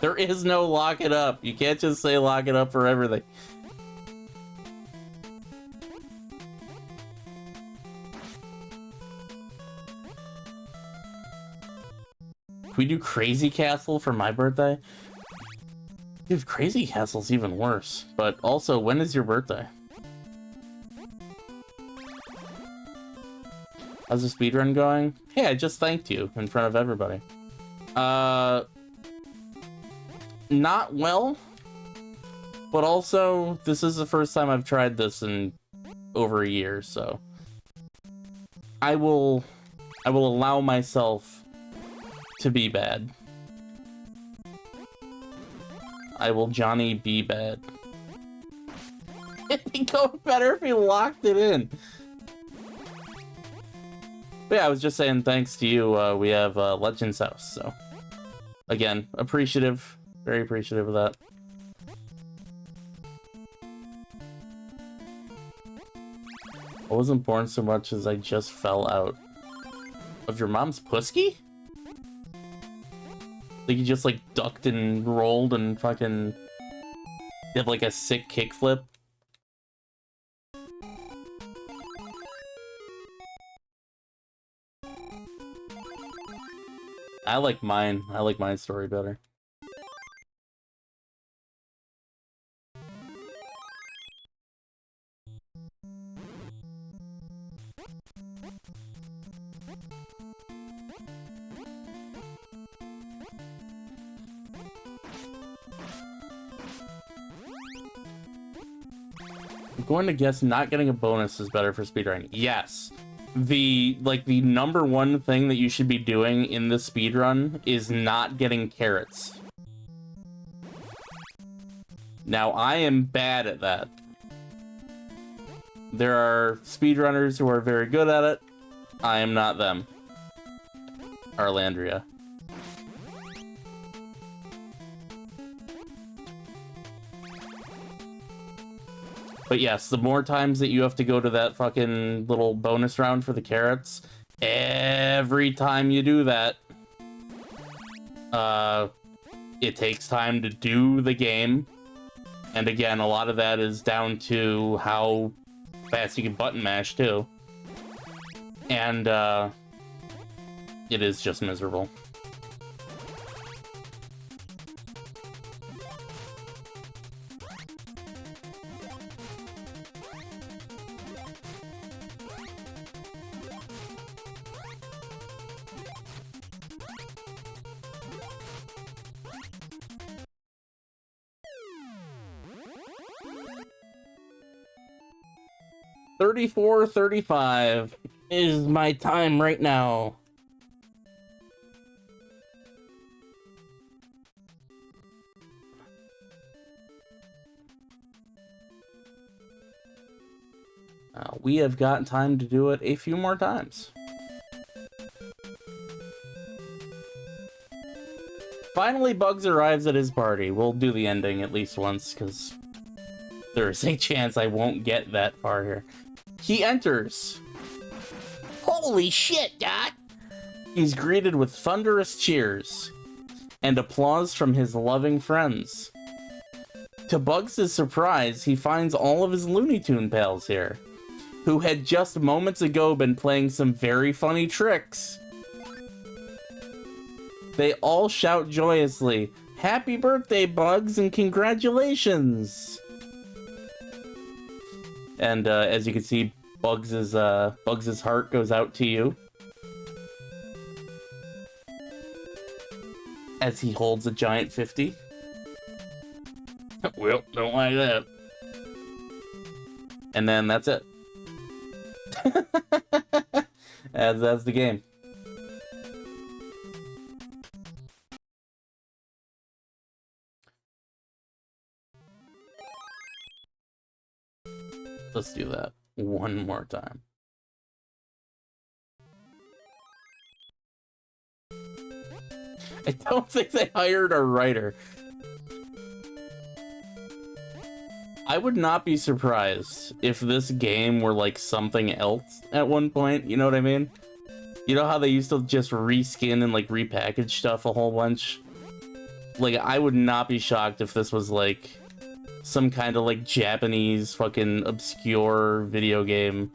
There is no lock it up. You can't just say lock it up for everything. We do Crazy Castle for my birthday? Dude, Crazy Castle's even worse. But also, when is your birthday? How's the speedrun going? Hey, I just thanked you in front of everybody. Not well. But also, this is the first time I've tried this in over a year, so... I will allow myself to be bad. I will Johnny be bad. It'd be going better if he locked it in. But yeah, I was just saying thanks to you, we have Legends House, so... Again, appreciative. Very appreciative of that. I wasn't born so much as I just fell out. Of your mom's pussy? Like you just like ducked and rolled and fucking did like a sick kickflip. I like mine. I like my story better. I'm going to guess not getting a bonus is better for speedrunning. Yes. The number one thing that you should be doing in the speedrun is not getting carrots. Now, I am bad at that. There are speedrunners who are very good at it. I am not them. Arlandria. But yes, the more times that you have to go to that fucking little bonus round for the carrots, every time you do that, it takes time to do the game. And again, a lot of that is down to how fast you can button mash too. And it is just miserable. $34.35 is my time right now. We have got time to do it a few more times. Finally, Bugs arrives at his party. We'll do the ending at least once, because there's a chance I won't get that far here. He enters. Holy shit, Dot! He's greeted with thunderous cheers and applause from his loving friends. To Bugs' surprise, he finds all of his Looney Tune pals here, who had just moments ago been playing some very funny tricks. They all shout joyously, "Happy birthday, Bugs, and congratulations!" And as you can see, Bugs's heart goes out to you as he holds a giant 50. Well, don't like that. And then that's it. That's the game. Let's do that one more time. I don't think they hired a writer. I would not be surprised if this game were like something else at one point, you know what I mean? You know how they used to just reskin and like repackage stuff a whole bunch? Like, I would not be shocked if this was like some kind of like Japanese fucking obscure video game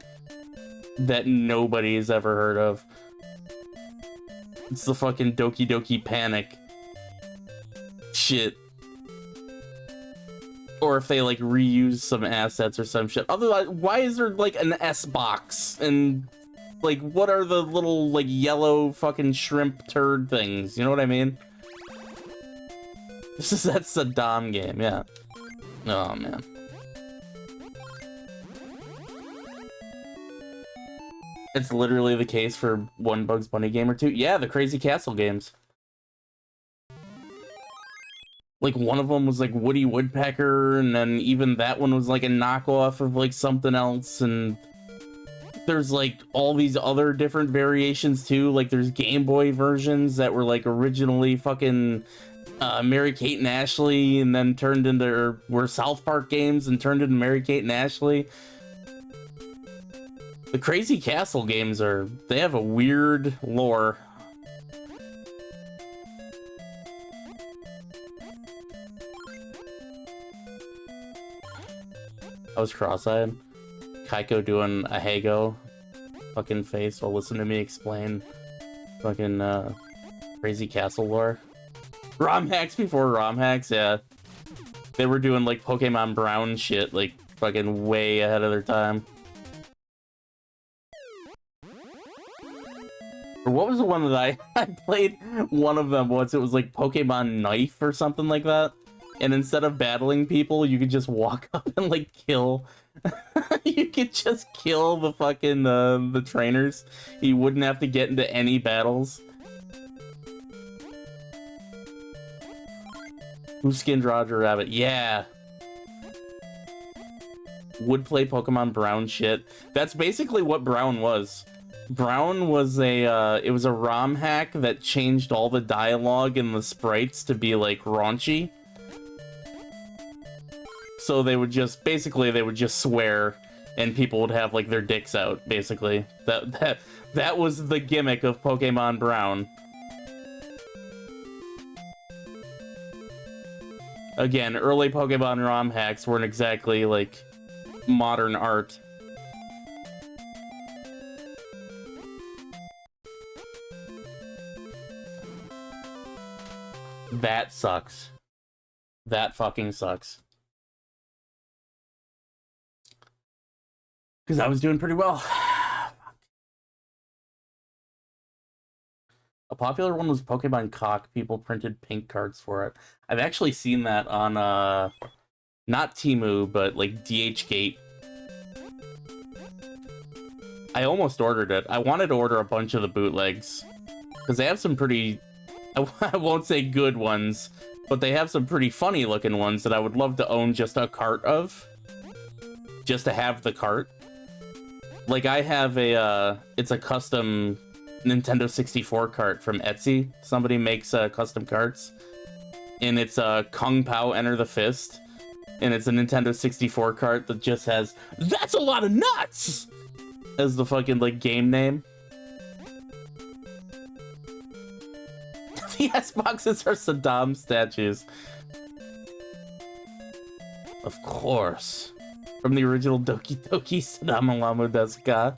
that nobody's ever heard of. It's the fucking Doki Doki Panic shit. Or if they like reuse some assets or some shit. Otherwise, why is there like an S box? And like, what are the little like yellow fucking shrimp turd things? You know what I mean? This is that Saddam game, yeah. Oh man. It's literally the case for one Bugs Bunny game or two. Yeah, the Crazy Castle games. Like, one of them was like Woody Woodpecker, and then even that one was like a knockoff of like something else, and there's like all these other different variations too. Like, there's Game Boy versions that were like originally fucking Mary-Kate and Ashley, and then turned into, or were South Park games and turned into Mary-Kate and Ashley. The Crazy Castle games they have a weird lore. I was cross-eyed. Kaiko doing a Hago fucking face while listening to me explain fucking Crazy Castle lore. ROM hacks before ROM hacks, yeah. They were doing like Pokemon Brown shit, like fucking way ahead of their time. Or what was the one that I played one of them once? It was like Pokemon Knife or something like that. And instead of battling people, you could just walk up and like kill. You could just kill the fucking the trainers. You wouldn't have to get into any battles. Who skinned Roger Rabbit? Yeah. Would play Pokemon Brown shit. That's basically what Brown was. Brown was it was a ROM hack that changed all the dialogue and the sprites to be like raunchy. So they would just swear, and people would have like their dicks out. Basically, that was the gimmick of Pokemon Brown. Again, early Pokemon ROM hacks weren't exactly like modern art. That sucks. That fucking sucks. Because I was doing pretty well. A popular one was Pokemon Cock. People printed pink cards for it. I've actually seen that on, not Temu, but like DHgate. I almost ordered it. I wanted to order a bunch of the bootlegs. Because they have some pretty, I won't say good ones, but they have some pretty funny looking ones that I would love to own just a cart of. Just to have the cart. Like, I have a, it's a custom Nintendo 64 cart from Etsy. Somebody makes custom carts. And it's Kung Pao Enter the Fist. And it's a Nintendo 64 cart that just has, "That's a lot of nuts!" as the fucking, like, game name. The S-boxes are Saddam statues. Of course. From the original Doki Doki Saddam Alamu desu ka?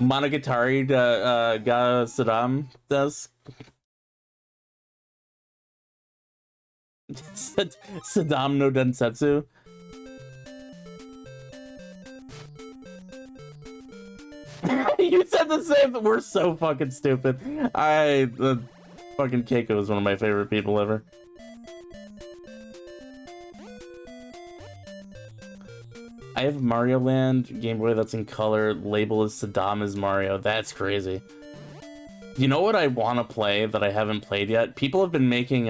Monogatari ga Saddam desu? Saddam no Densetsu? You said the same. We're so fucking stupid. Fucking Keiko is one of my favorite people ever. I have Mario Land Game Boy that's in color. Label is Saddam as Mario. That's crazy. You know what I want to play that I haven't played yet? People have been making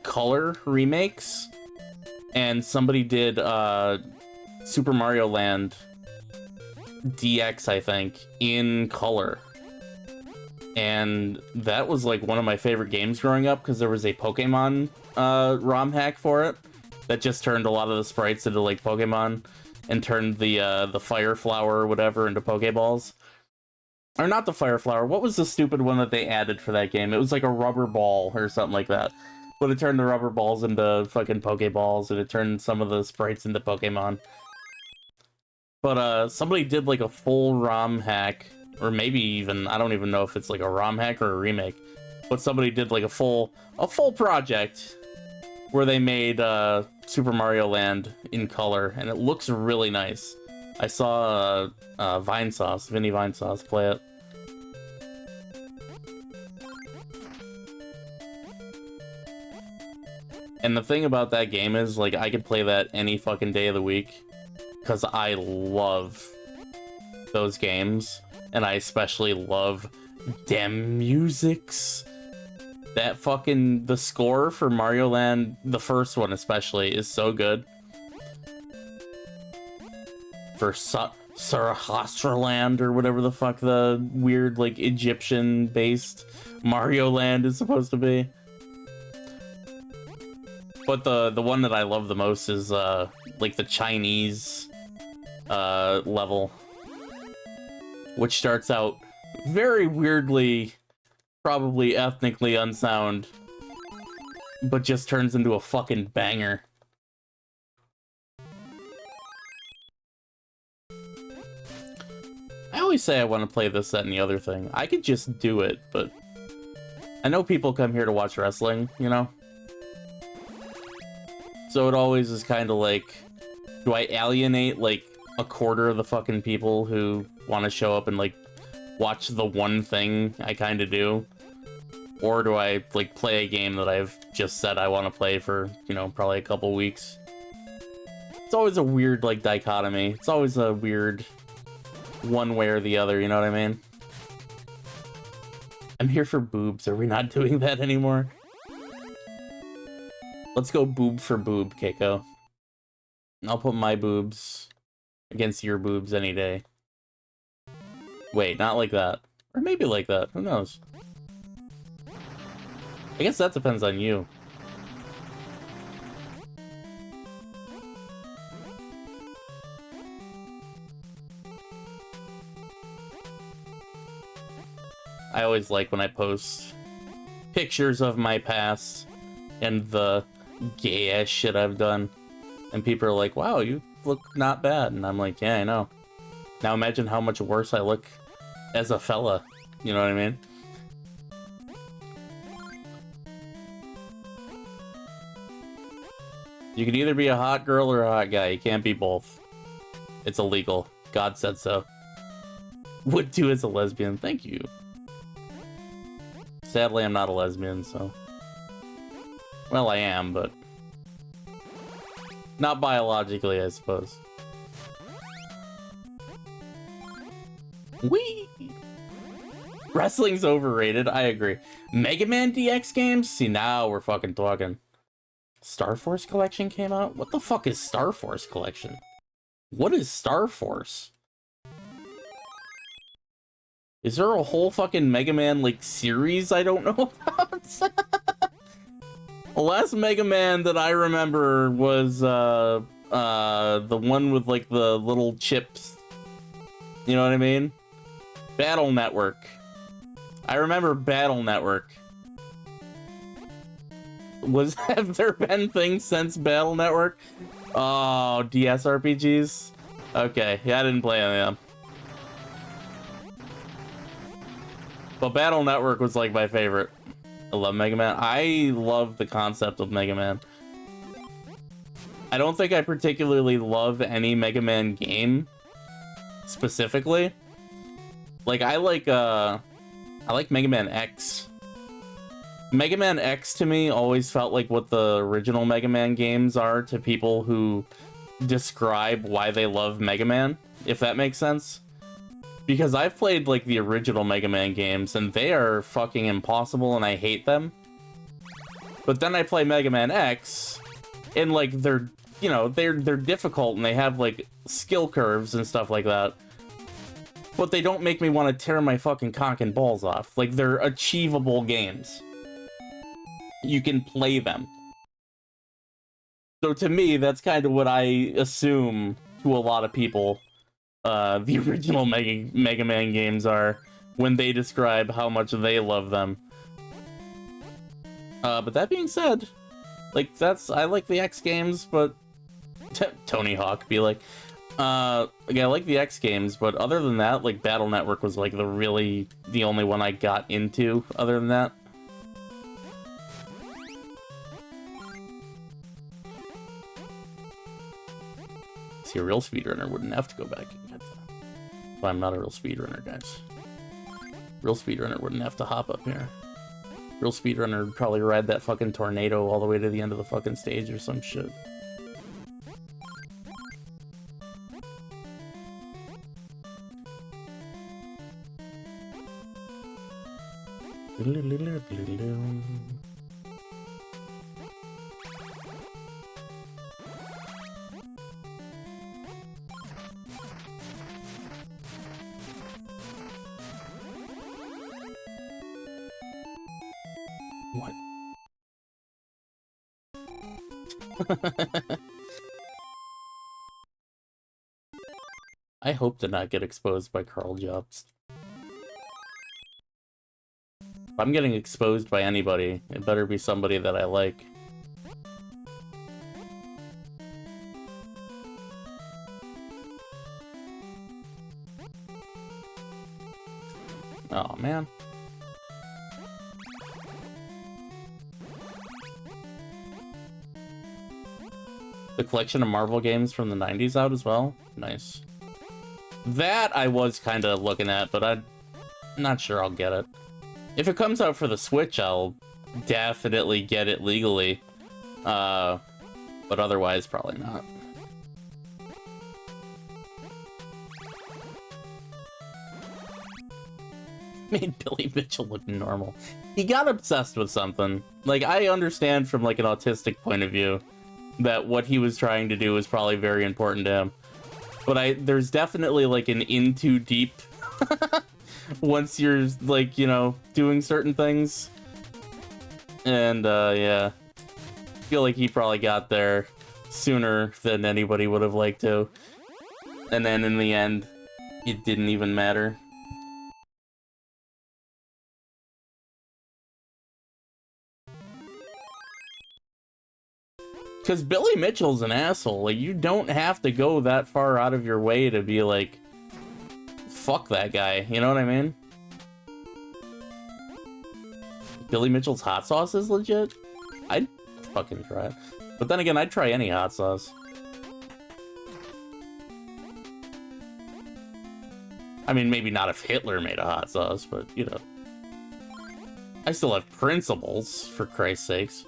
color remakes, and somebody did Super Mario Land DX, I think, in color. And that was like one of my favorite games growing up because there was a Pokemon ROM hack for it that just turned a lot of the sprites into like Pokemon and turned the Fire Flower or whatever into Pokeballs. Or not the Fire Flower. What was the stupid one that they added for that game? It was like a rubber ball or something like that. But it turned the rubber balls into fucking Pokeballs, and it turned some of the sprites into Pokemon. But somebody did like a full ROM hack, or maybe even, I don't even know if it's like a ROM hack or a remake. But somebody did like a full project where they made Super Mario Land in color, and it looks really nice. I saw Vinny Vinesauce play it. And the thing about that game is, like, I could play that any fucking day of the week, because I love those games, and I especially love damn musics. That fucking, the score for Mario Land, the first one especially, is so good. For Sarahastra or whatever the fuck the weird, like, Egyptian-based Mario Land is supposed to be. But the one that I love the most is, like, the Chinese level, which starts out very weirdly, probably ethnically unsound, but just turns into a fucking banger. I always say I want to play this, that, and the other thing. I could just do it, but I know people come here to watch wrestling, you know? So it always is kind of like, do I alienate, like, a quarter of the fucking people who want to show up and, like, watch the one thing I kind of do? Or do I, like, play a game that I've just said I want to play for, you know, probably a couple weeks? It's always a weird, like, dichotomy. It's always a weird one way or the other, you know what I mean? I'm here for boobs. Are we not doing that anymore? Let's go boob for boob, Keiko. I'll put my boobs against your boobs any day. Wait, not like that. Or maybe like that. Who knows? I guess that depends on you. I always like when I post pictures of my past and the gay-ass shit I've done. And people are like, wow, you look not bad. And I'm like, yeah, I know. Now imagine how much worse I look as a fella. You know what I mean? You can either be a hot girl or a hot guy. You can't be both. It's illegal. God said so. Would do as a lesbian. Thank you. Sadly, I'm not a lesbian, so... Well, I am, but... Not biologically, I suppose. Whee! Wrestling's overrated, I agree. Mega Man DX games? See, now we're fucking talking. Star Force Collection came out? What the fuck is Star Force Collection? What is Star Force? Is there a whole fucking Mega Man, like, series I don't know about? The last Mega Man that I remember was, the one with, like, the little chips. You know what I mean? Battle Network. I remember Battle Network. Have there been things since Battle Network? Oh, DS RPGs? Okay, yeah, I didn't play any of them. But Battle Network was like my favorite. I love Mega Man. I love the concept of Mega Man. I don't think I particularly love any Mega Man game specifically. Like I like Mega Man X. Mega Man X to me always felt like what the original Mega Man games are to people who describe why they love Mega Man, if that makes sense. Because I've played like the original Mega Man games and they are fucking impossible and I hate them. But then I play Mega Man X and like they're, you know, they're difficult and they have like skill curves and stuff like that. But they don't make me want to tear my fucking cock and balls off. Like they're achievable games. You can play them. So to me, that's kind of what I assume to a lot of people the original Mega Man games are when they describe how much they love them. But that being said, like I like the X games, but Tony Hawk be like, yeah, I like the X games, but other than that, like Battle Network was like the only one I got into. Other than that. See, a real speedrunner wouldn't have to go back and get that. But I'm not a real speedrunner, guys. Real speedrunner wouldn't have to hop up here. Real speedrunner would probably ride that fucking tornado all the way to the end of the fucking stage or some shit. What? I hope to not get exposed by Carl Jobs. If I'm getting exposed by anybody, it better be somebody that I like. Oh, man. The collection of Marvel games from the 90s out as well? Nice. That I was kind of looking at, but I'm not sure I'll get it. If it comes out for the Switch, I'll definitely get it legally. But otherwise, probably not. Made Billy Mitchell look normal. He got obsessed with something. Like, I understand from, like, an autistic point of view that what he was trying to do was probably very important to him. But there's definitely, like, an in too deep once you're, like, you know, doing certain things. And, yeah. I feel like he probably got there sooner than anybody would have liked to. And then in the end, it didn't even matter. Because Billy Mitchell's an asshole. Like, you don't have to go that far out of your way to be like, fuck that guy. You know what I mean? Billy Mitchell's hot sauce is legit? I'd fucking try it. But then again, I'd try any hot sauce. I mean, maybe not if Hitler made a hot sauce, but, you know. I still have principles, for Christ's sakes.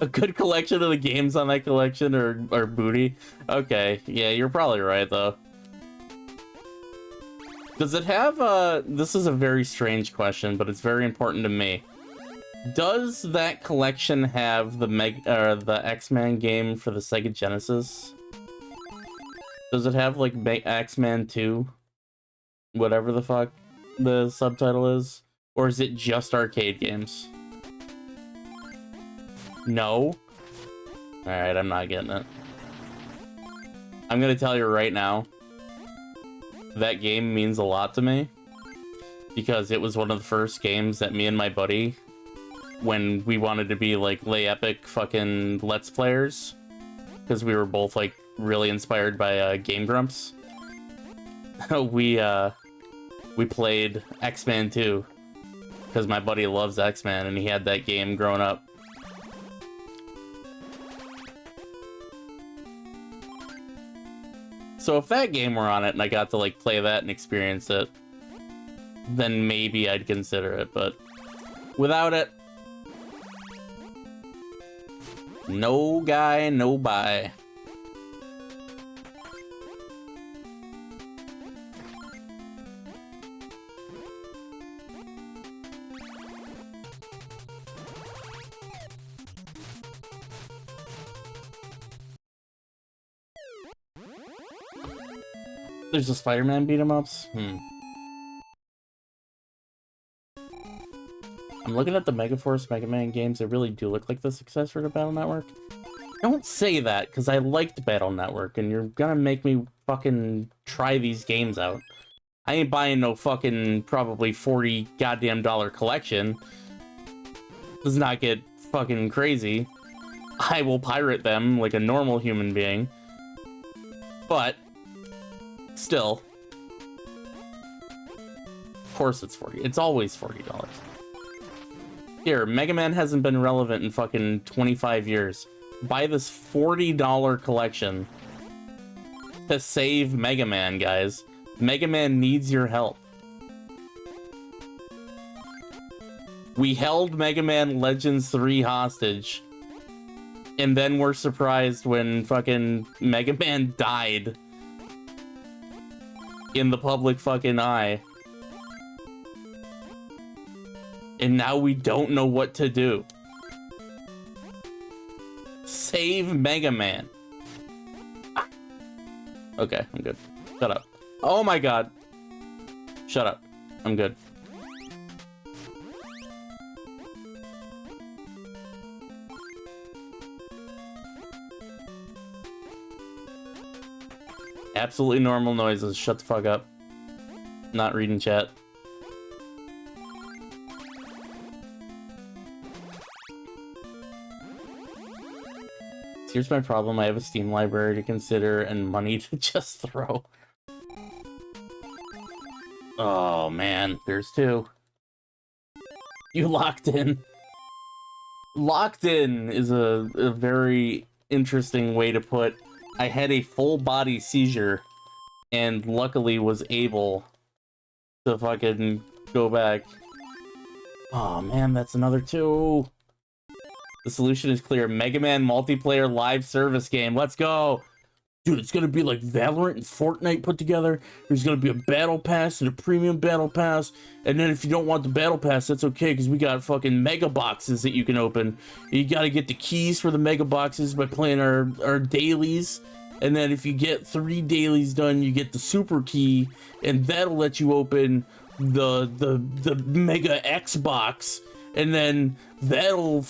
A good collection of the games on that collection are booty. Okay, yeah, you're probably right though. Does it have this is a very strange question, but it's very important to me. Does that collection have the X-Men game for the Sega Genesis? Does it have like X-Men 2? Whatever the fuck the subtitle is? Or is it just arcade games? No? Alright, I'm not getting it. I'm gonna tell you right now, that game means a lot to me. Because it was one of the first games that me and my buddy, when we wanted to be like lay epic fucking Let's Players, because we were both like really inspired by Game Grumps, we played X-Men 2, because my buddy loves X-Men and he had that game growing up. So if that game were on it and I got to like play that and experience it, then maybe I'd consider it, but without it, no guy, no buy. There's a Spider-Man beat 'em ups? I'm looking at the Megaforce Mega Man games. They really do look like the successor to Battle Network. Don't say that, because I liked Battle Network, and you're gonna make me fucking try these games out. I ain't buying no fucking probably $40 goddamn collection. Does not get fucking crazy. I will pirate them like a normal human being. But still, of course it's 40. It's always $40. Here, Mega Man hasn't been relevant in fucking 25 years. Buy this $40 collection to save Mega Man, guys. Mega Man needs your help. We held Mega Man Legends 3 hostage, and then we're surprised when fucking Mega Man died in the public fucking eye. And now we don't know what to do. Save Mega Man. Ah. Okay, I'm good. Shut up. Oh my god. Shut up. I'm good. Absolutely normal noises. Shut the fuck up. Not reading chat. Here's my problem. I have a Steam library to consider and money to just throw. Oh man, there's two. You locked in. Locked in is a very interesting way to put. I had a full body seizure and luckily was able to fucking go back. Oh man, that's another two. The solution is clear. Mega Man multiplayer live service game. Let's go. Dude, it's gonna be like Valorant and Fortnite put together. There's gonna be a battle pass and a premium battle pass. And then if you don't want the battle pass, that's okay, because we got fucking mega boxes that you can open. You gotta get the keys for the mega boxes by playing our dailies. And then if you get 3 dailies done, you get the super key, and that'll let you open the mega Xbox. And then that'll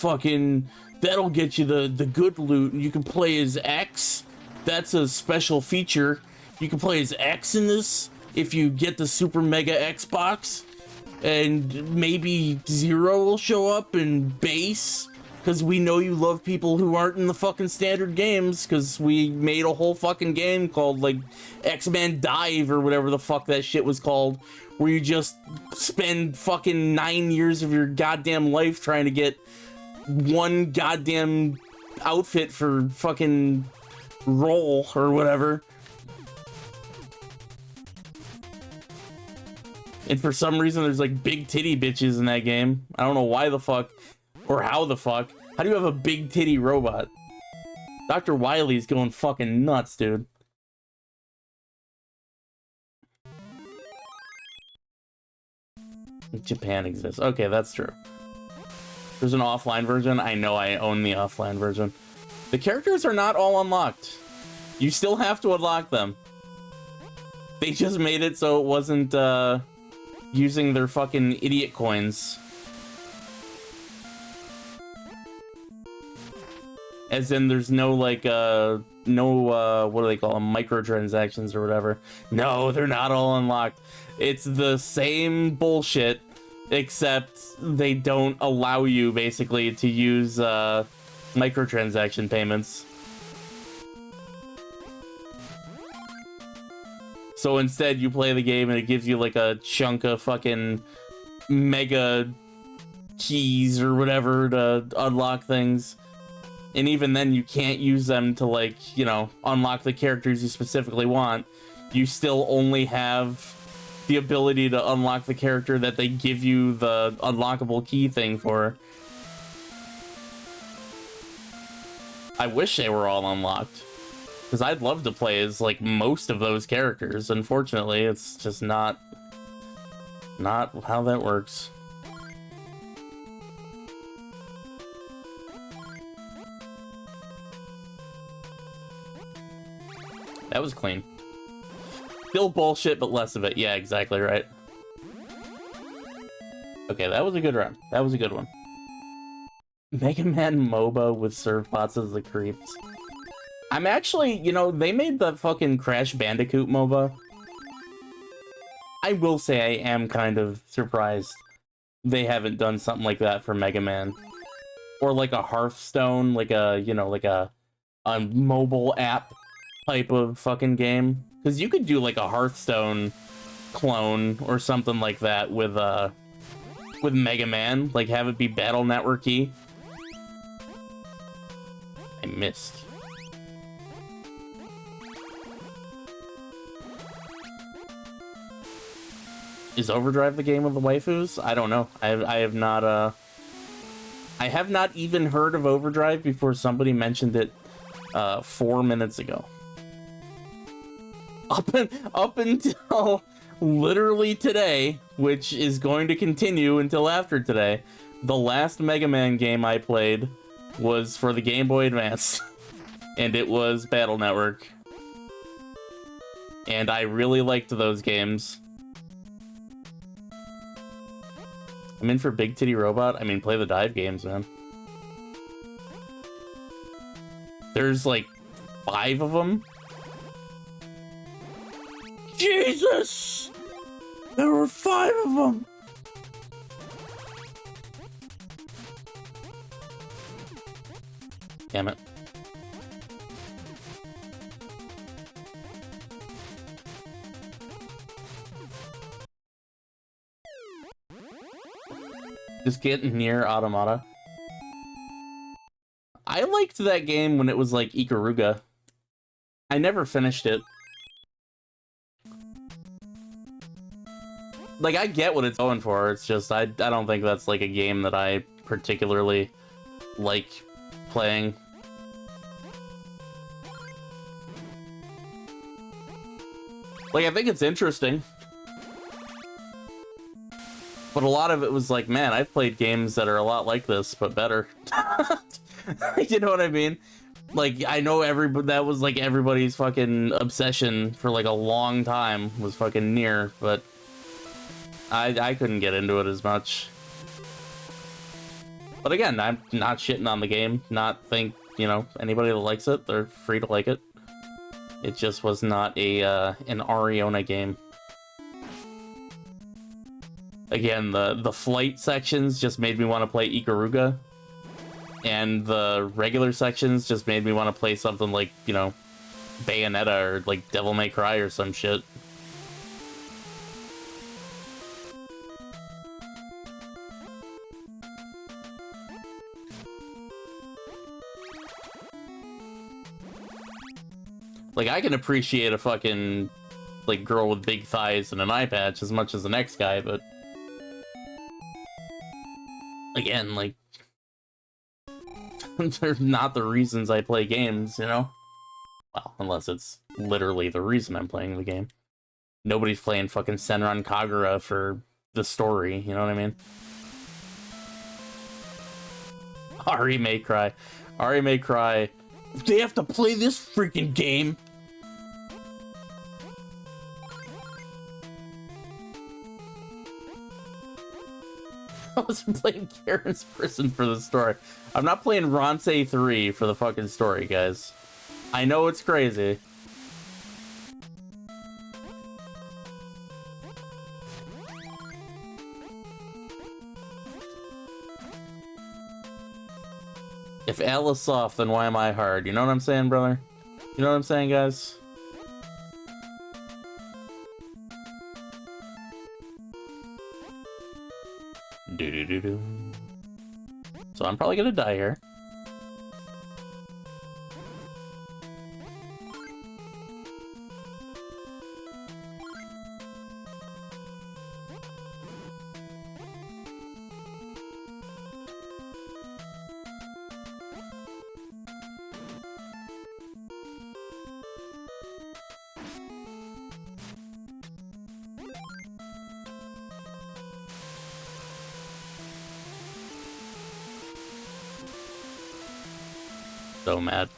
get you the good loot, and you can play as X. That's a special feature. You can play as X in this if you get the Super Mega Xbox. And maybe Zero will show up and Base, because we know you love people who aren't in the fucking standard games, because we made a whole fucking game called, like, X-Men Dive or whatever the fuck that shit was called, where you just spend fucking 9 years of your goddamn life trying to get one goddamn outfit for fucking roll or whatever. And for some reason there's like big titty bitches in that game. I don't know why the fuck or how the fuck. How do you have a big titty robot? Dr. Wily's going fucking nuts, dude. Japan exists. Okay, that's true. There's an offline version. I know I own the offline version. The characters are not all unlocked. You still have to unlock them. They just made it so it wasn't using their fucking idiot coins. As in, there's no, like, what do they call them? Microtransactions or whatever. No, they're not all unlocked. It's the same bullshit, except they don't allow you, basically, to use, microtransaction payments. So instead, you play the game and it gives you, like, a chunk of fucking mega keys or whatever to unlock things. And even then, you can't use them to, like, you know, unlock the characters you specifically want. You still only have the ability to unlock the character that they give you the unlockable key thing for. I wish they were all unlocked, because I'd love to play as, like, most of those characters. Unfortunately, it's just not how that works. That was clean. Still bullshit, but less of it. Yeah, exactly right. Okay, that was a good run. That was a good one. Mega Man MOBA with servbots as the creeps. I'm actually, you know, they made the fucking Crash Bandicoot MOBA. I will say I am kind of surprised they haven't done something like that for Mega Man. Or like a Hearthstone, like a, you know, like a mobile app type of fucking game. Because you could do like a Hearthstone clone or something like that with Mega Man, like have it be Battle Network-y. I missed. Is Overdrive the game of the waifus? I don't know. I have not I have not even heard of Overdrive before somebody mentioned it 4 minutes ago. Up until literally today, which is going to continue until after today, the last Mega Man game I played was for the Game Boy Advance, and it was Battle Network. And I really liked those games. I'm in for Big Titty Robot. I mean, play the dive games, man. There's like 5 of them. Jesus! There were 5 of them! Damn it. Just getting near Automata. I liked that game when it was like Ikaruga. I never finished it. Like, I get what it's going for, it's just, I don't think that's, like, a game that I particularly like playing. Like, I think it's interesting. But a lot of it was like, man, I've played games that are a lot like this, but better. You know what I mean? Like, I know that was, like, everybody's fucking obsession for, like, a long time was fucking Nier, but I couldn't get into it as much. But again, I'm not shitting on the game, you know, anybody that likes it, they're free to like it. It just was not an Ariona game. Again, the flight sections just made me want to play Ikaruga, and the regular sections just made me want to play something like, you know, Bayonetta or like Devil May Cry or some shit. Like, I can appreciate a fucking, like, girl with big thighs and an eye patch as much as the next guy, but again, like, They're not the reasons I play games, you know? Well, unless it's literally the reason I'm playing the game. Nobody's playing fucking Senran Kagura for the story, you know what I mean? Ari may cry. Ari may cry. They have to play this freaking game. I was playing Karen's Prison for the story. I'm not playing Ronse 3 for the fucking story, guys. I know it's crazy. If Al is soft, then why am I hard? You know what I'm saying, brother? You know what I'm saying, guys? Do-do-do-do. So I'm probably gonna die here. So mad.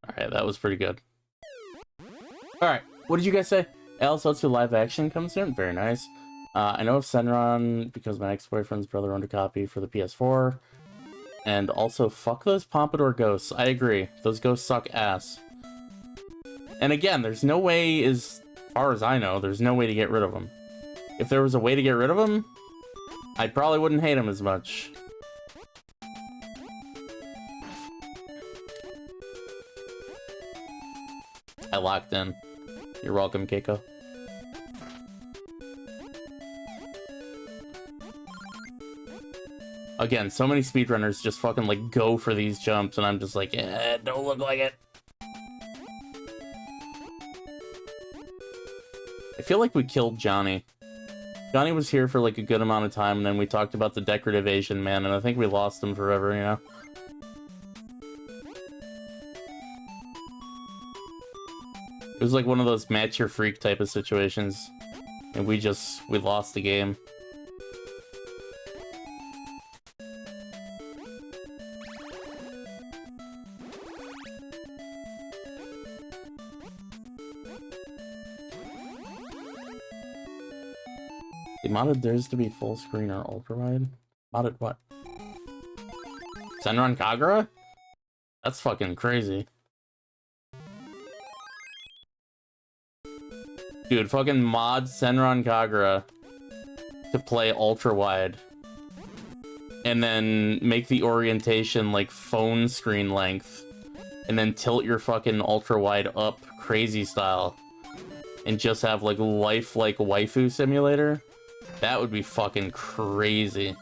Alright, that was pretty good. Alright, what did you guys say? Alice Otsu live action comes soon? Very nice. I know of Senran because my ex-boyfriend's brother owned a copy for the PS4. And also, fuck those Pompadour ghosts. I agree. Those ghosts suck ass. And again, there's no way, as far as I know, there's no way to get rid of them. If there was a way to get rid of them, I probably wouldn't hate them as much. I locked in. You're welcome, Keiko. Again, so many speedrunners just fucking, like, go for these jumps, and I'm just like, eh, don't look like it. I feel like we killed Johnny. Johnny was here for, like, a good amount of time, and then we talked about the decorative Asian man, and I think we lost him forever, you know? It was like one of those match your freak type of situations, and we lost the game. They modded theirs to be full screen or ultra wide? Modded what? Senran Kagura? That's fucking crazy. Dude, fucking mod Senran Kagura to play ultra wide. And then make the orientation like phone screen length. And then tilt your fucking ultra wide up crazy style. And just have like lifelike waifu simulator. That would be fucking crazy.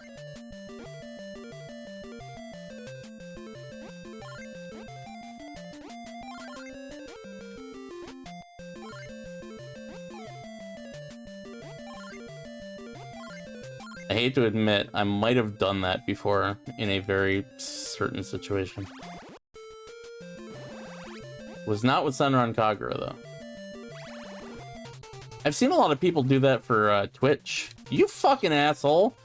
I hate to admit, I might have done that before in a very certain situation. Was not with Senran Kagura, though. I've seen a lot of people do that for Twitch. You fucking asshole!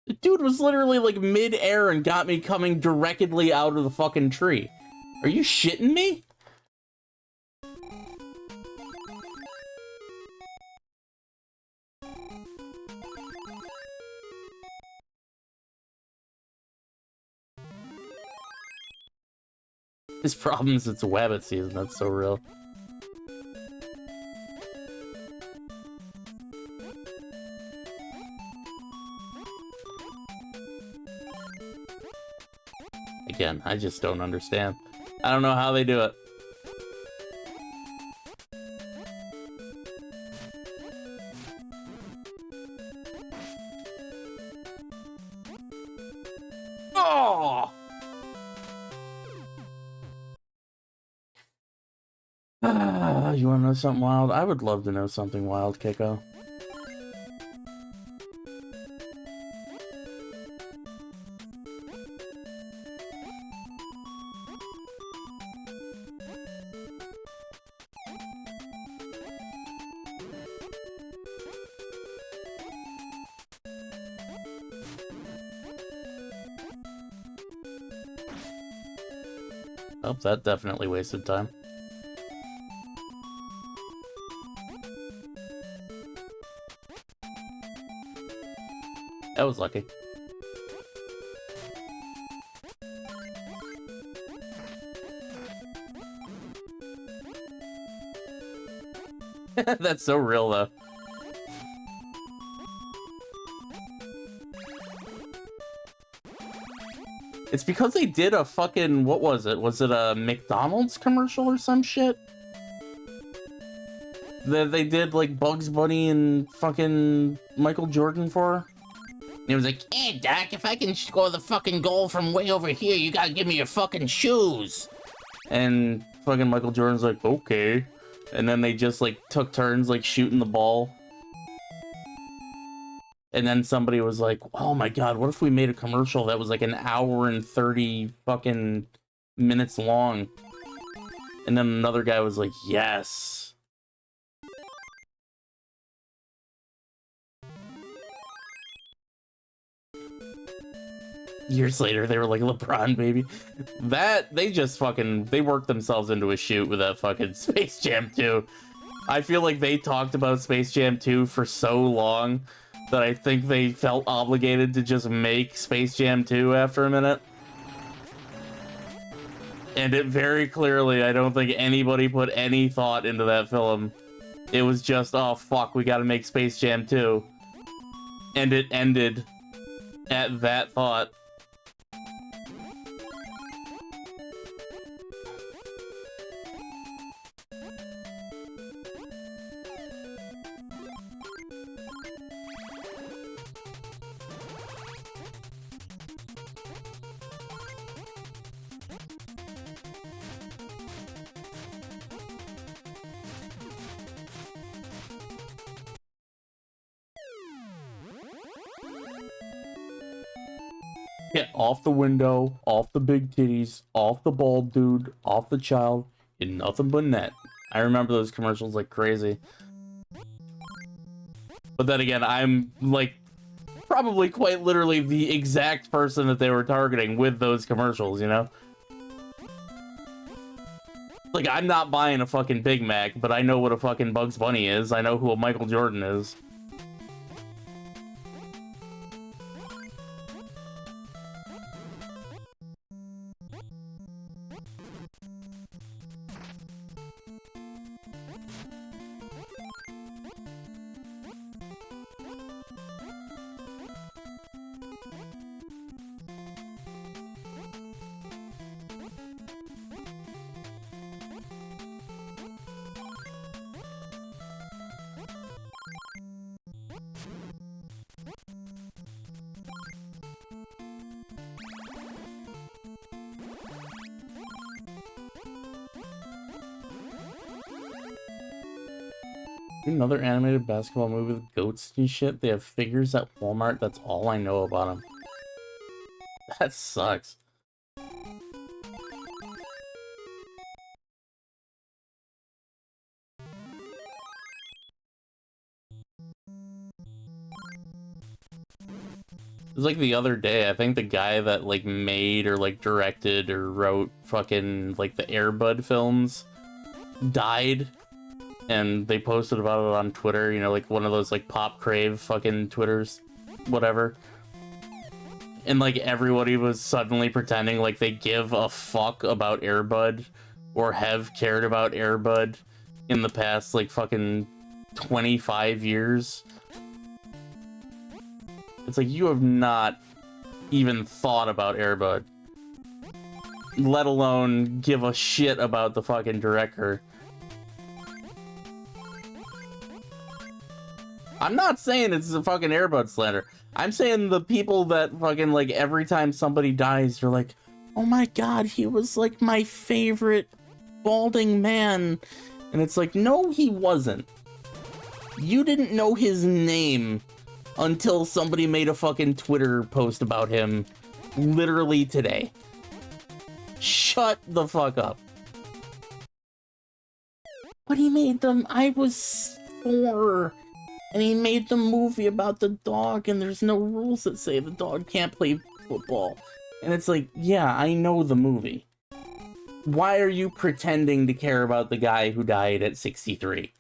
The dude was literally like mid-air and got me coming directly out of the fucking tree. Are you shitting me? His problem is it's Wabbit season, that's so real. Again, I just don't understand. I don't know how they do it. You want to know something wild? I would love to know something wild, Kiko. Oh, that definitely wasted time. That was lucky. That's so real, though. It's because they did a fucking... What was it? Was it a McDonald's commercial or some shit? That they did, like, Bugs Bunny and fucking Michael Jordan for? And it was like, hey, Doc, if I can score the fucking goal from way over here, you gotta give me your fucking shoes. And fucking Michael Jordan's like, okay. And then they just, like, took turns, like, shooting the ball. And then somebody was like, oh my god, what if we made a commercial that was like an hour and 30 fucking minutes long? And then another guy was like, yes. Years later, they were like, LeBron, baby. That, they just fucking, they worked themselves into a shoot with that fucking Space Jam 2. I feel like they talked about Space Jam 2 for so long that I think they felt obligated to just make Space Jam 2 after a minute. And it very clearly, I don't think anybody put any thought into that film. It was just, oh fuck, we gotta make Space Jam 2. And it ended at that thought. Yeah, off the window, off the big titties, off the bald dude, off the child, and nothing but net. I remember those commercials like crazy. But then again, I'm like probably quite literally the exact person that they were targeting with those commercials, you know? Like, I'm not buying a fucking Big Mac, but I know what a fucking Bugs Bunny is. I know who a Michael Jordan is. Another animated basketball movie with goats and shit. They have figures at Walmart. That's all I know about them. That sucks. It was like the other day, I think the guy that like made or like directed or wrote fucking like the Air Bud films died. And they posted about it on Twitter, you know, like one of those like Pop Crave fucking Twitters, whatever. And like everybody was suddenly pretending like they give a fuck about Air Bud or have cared about Air Bud in the past like fucking 25 years. It's like you have not even thought about Air Bud, let alone give a shit about the fucking director. I'm not saying it's a fucking Air Bud slander. I'm saying the people that fucking, like, every time somebody dies, they're like, oh my god, he was, like, my favorite balding man. And it's like, no, he wasn't. You didn't know his name until somebody made a fucking Twitter post about him literally today. Shut the fuck up. But he made them, I was 4, and he made the movie about the dog, and there's no rules that say the dog can't play football. And it's like, yeah, I know the movie. Why are you pretending to care about the guy who died at 63?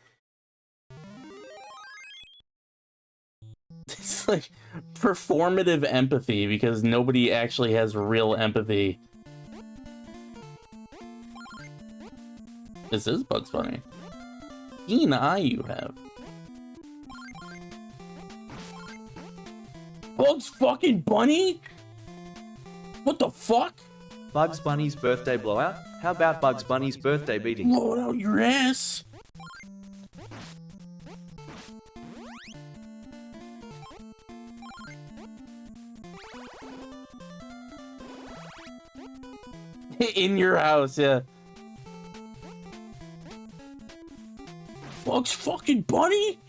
It's like performative empathy because nobody actually has real empathy. This is Bugs Bunny. Keen eye you have. Bugs fucking Bunny? What the fuck? Bugs Bunny's birthday blowout? How about Bugs Bunny's birthday beating? Blow it out your ass. In your house, yeah. Bugs fucking Bunny?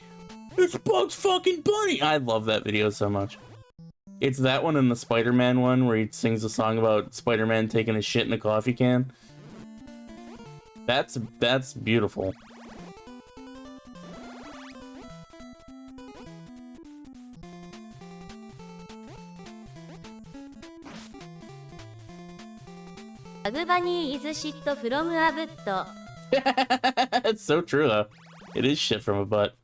It's Bugs fucking Bunny! I love that video so much. It's that one and the Spider-Man one where he sings a song about Spider-Man taking a shit in a coffee can. That's beautiful. Bug Bunny is shit from a butt. It's so true, though. It is shit from a butt.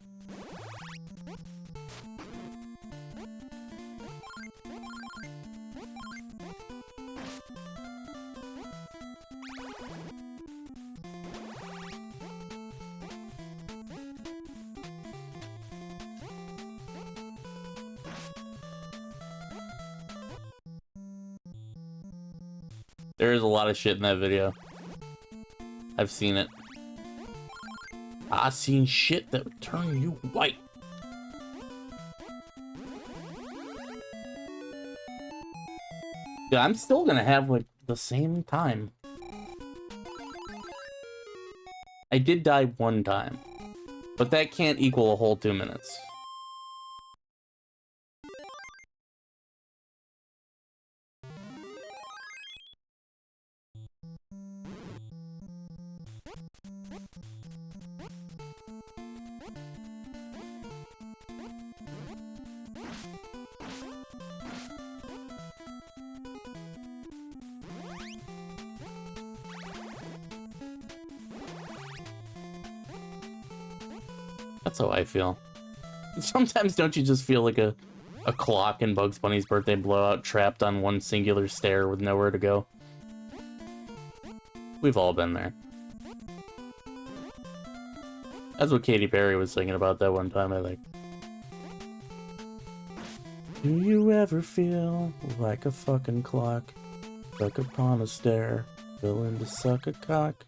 There is a lot of shit in that video. I've seen it. I seen shit that would turn you white. Yeah, I'm still gonna have like the same time. I did die one time, but that can't equal a whole 2 minutes. That's how I feel. Sometimes don't you just feel like a clock in Bugs Bunny's birthday blowout trapped on one singular stair with nowhere to go? We've all been there. That's what Katy Perry was singing about that one time, I think. Do you ever feel like a fucking clock, stuck upon a stair, willing to suck a cock?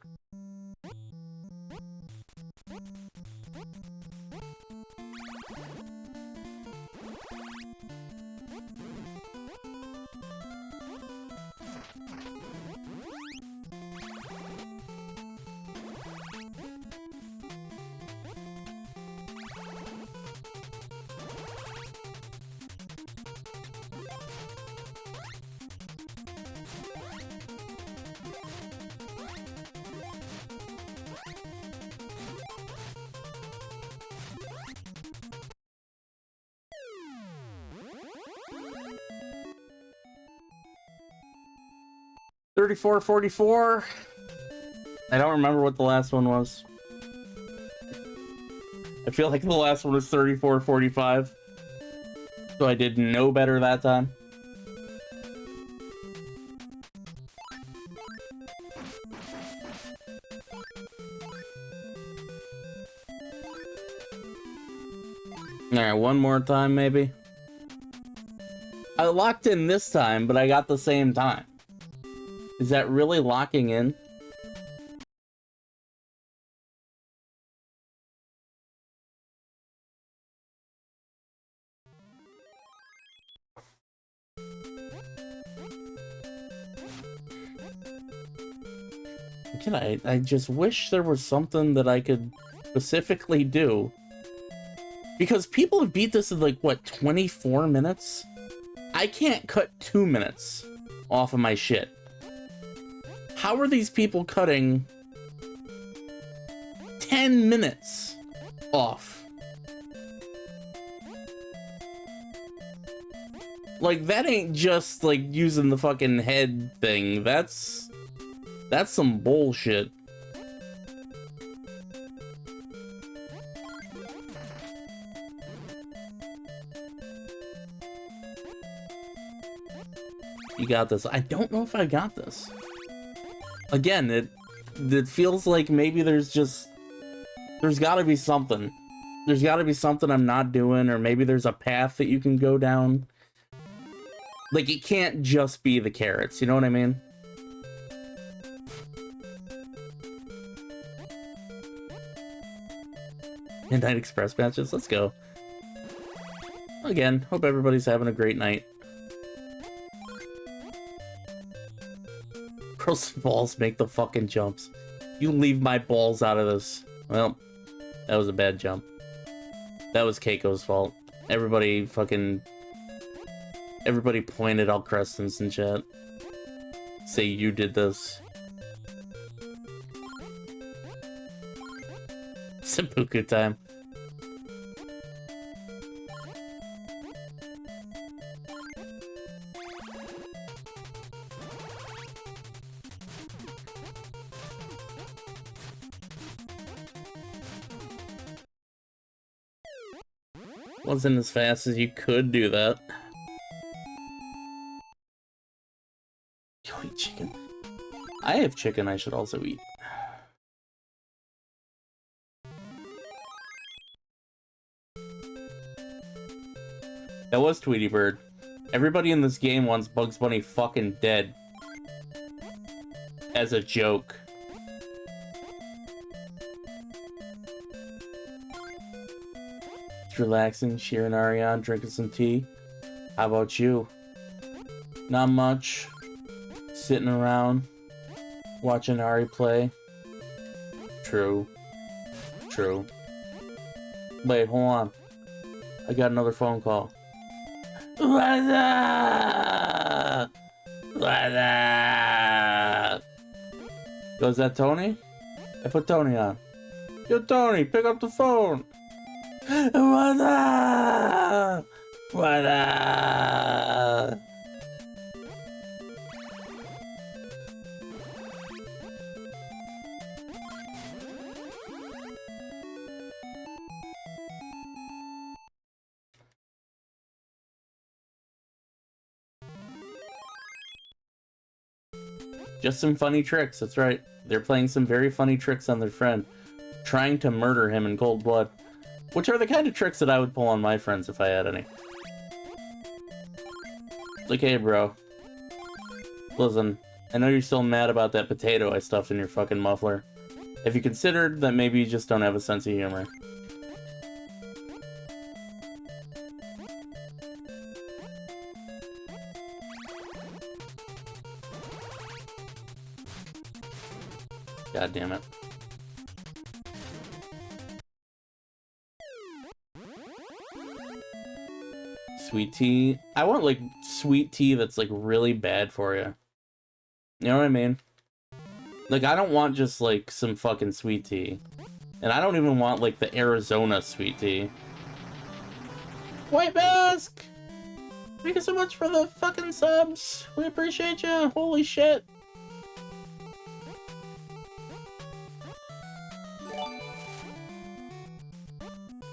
$34.44. I don't remember what the last one was. I feel like the last one was $34.45. So I did no better that time. Alright, one more time maybe. I locked in this time, but I got the same time. Is that really locking in? Again, I just wish there was something that I could specifically do. Because people have beat this in like, what, 24 minutes? I can't cut 2 minutes off of my shit. How are these people cutting 10 minutes off? Like, that ain't just, like, using the fucking head thing. That's some bullshit. You got this. I don't know if I got this. Again, it feels like maybe there's gotta be something. There's gotta be something I'm not doing, or maybe there's a path that you can go down. Like, it can't just be the carrots, you know what I mean? Midnight Express matches, let's go. Again, hope everybody's having a great night. Girls and balls make the fucking jumps. You leave my balls out of this. Well, that was a bad jump. That was Keiko's fault. Everybody pointed out Creston's in chat. Say you did this. Seppuku time. Wasn't as fast as you could do that. You eat chicken. I have chicken I should also eat. That was Tweety Bird. Everybody in this game wants Bugs Bunny fucking dead. As a joke. It's relaxing, cheering Ariane, drinking some tea. How about you? Not much. Sitting around, watching Ari play. True. True. Wait, hold on. I got another phone call. What's up? What's up? Yo, is that Tony? I put Tony on. Yo, Tony, pick up the phone. What's up? What's up? Just some funny tricks, that's right. They're playing some very funny tricks on their friend, trying to murder him in cold blood. Which are the kind of tricks that I would pull on my friends if I had any. Like, hey bro. Listen, I know you're still mad about that potato I stuffed in your fucking muffler. Have you considered that maybe you just don't have a sense of humor? God damn it. Sweet tea. I want, like, sweet tea that's, like, really bad for you. You know what I mean? Like, I don't want just, like, some fucking sweet tea. And I don't even want, like, the Arizona sweet tea. White Mask! Thank you so much for the fucking subs. We appreciate you. Holy shit.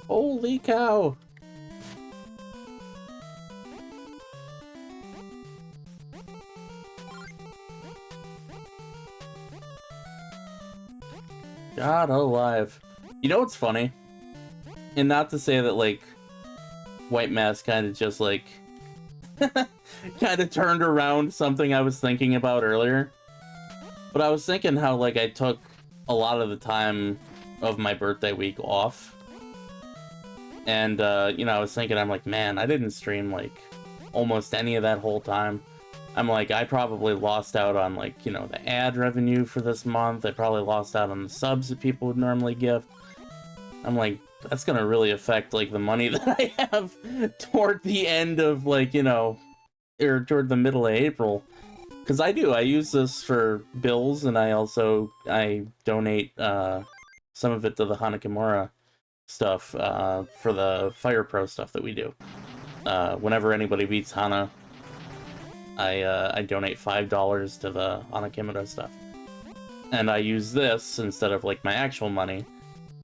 Holy cow. God alive. You know what's funny? And not to say that, like, White Mask kind of just, like, kind of turned around something I was thinking about earlier. But I was thinking how, like, I took a lot of the time of my birthday week off. And, you know, I was thinking, I'm like, man, I didn't stream, like, almost any of that whole time. I'm like, I probably lost out on, like, you know, the ad revenue for this month. I probably lost out on the subs that people would normally gift. I'm like, that's gonna really affect, like, the money that I have toward the end of, like, you know, or toward the middle of April. Because I use this for bills, and I donate some of it to the Hanakimura stuff for the Fire Pro stuff that we do. Whenever anybody beats Hana, I donate $5 to the Hanakimura stuff. And I use this instead of, like, my actual money,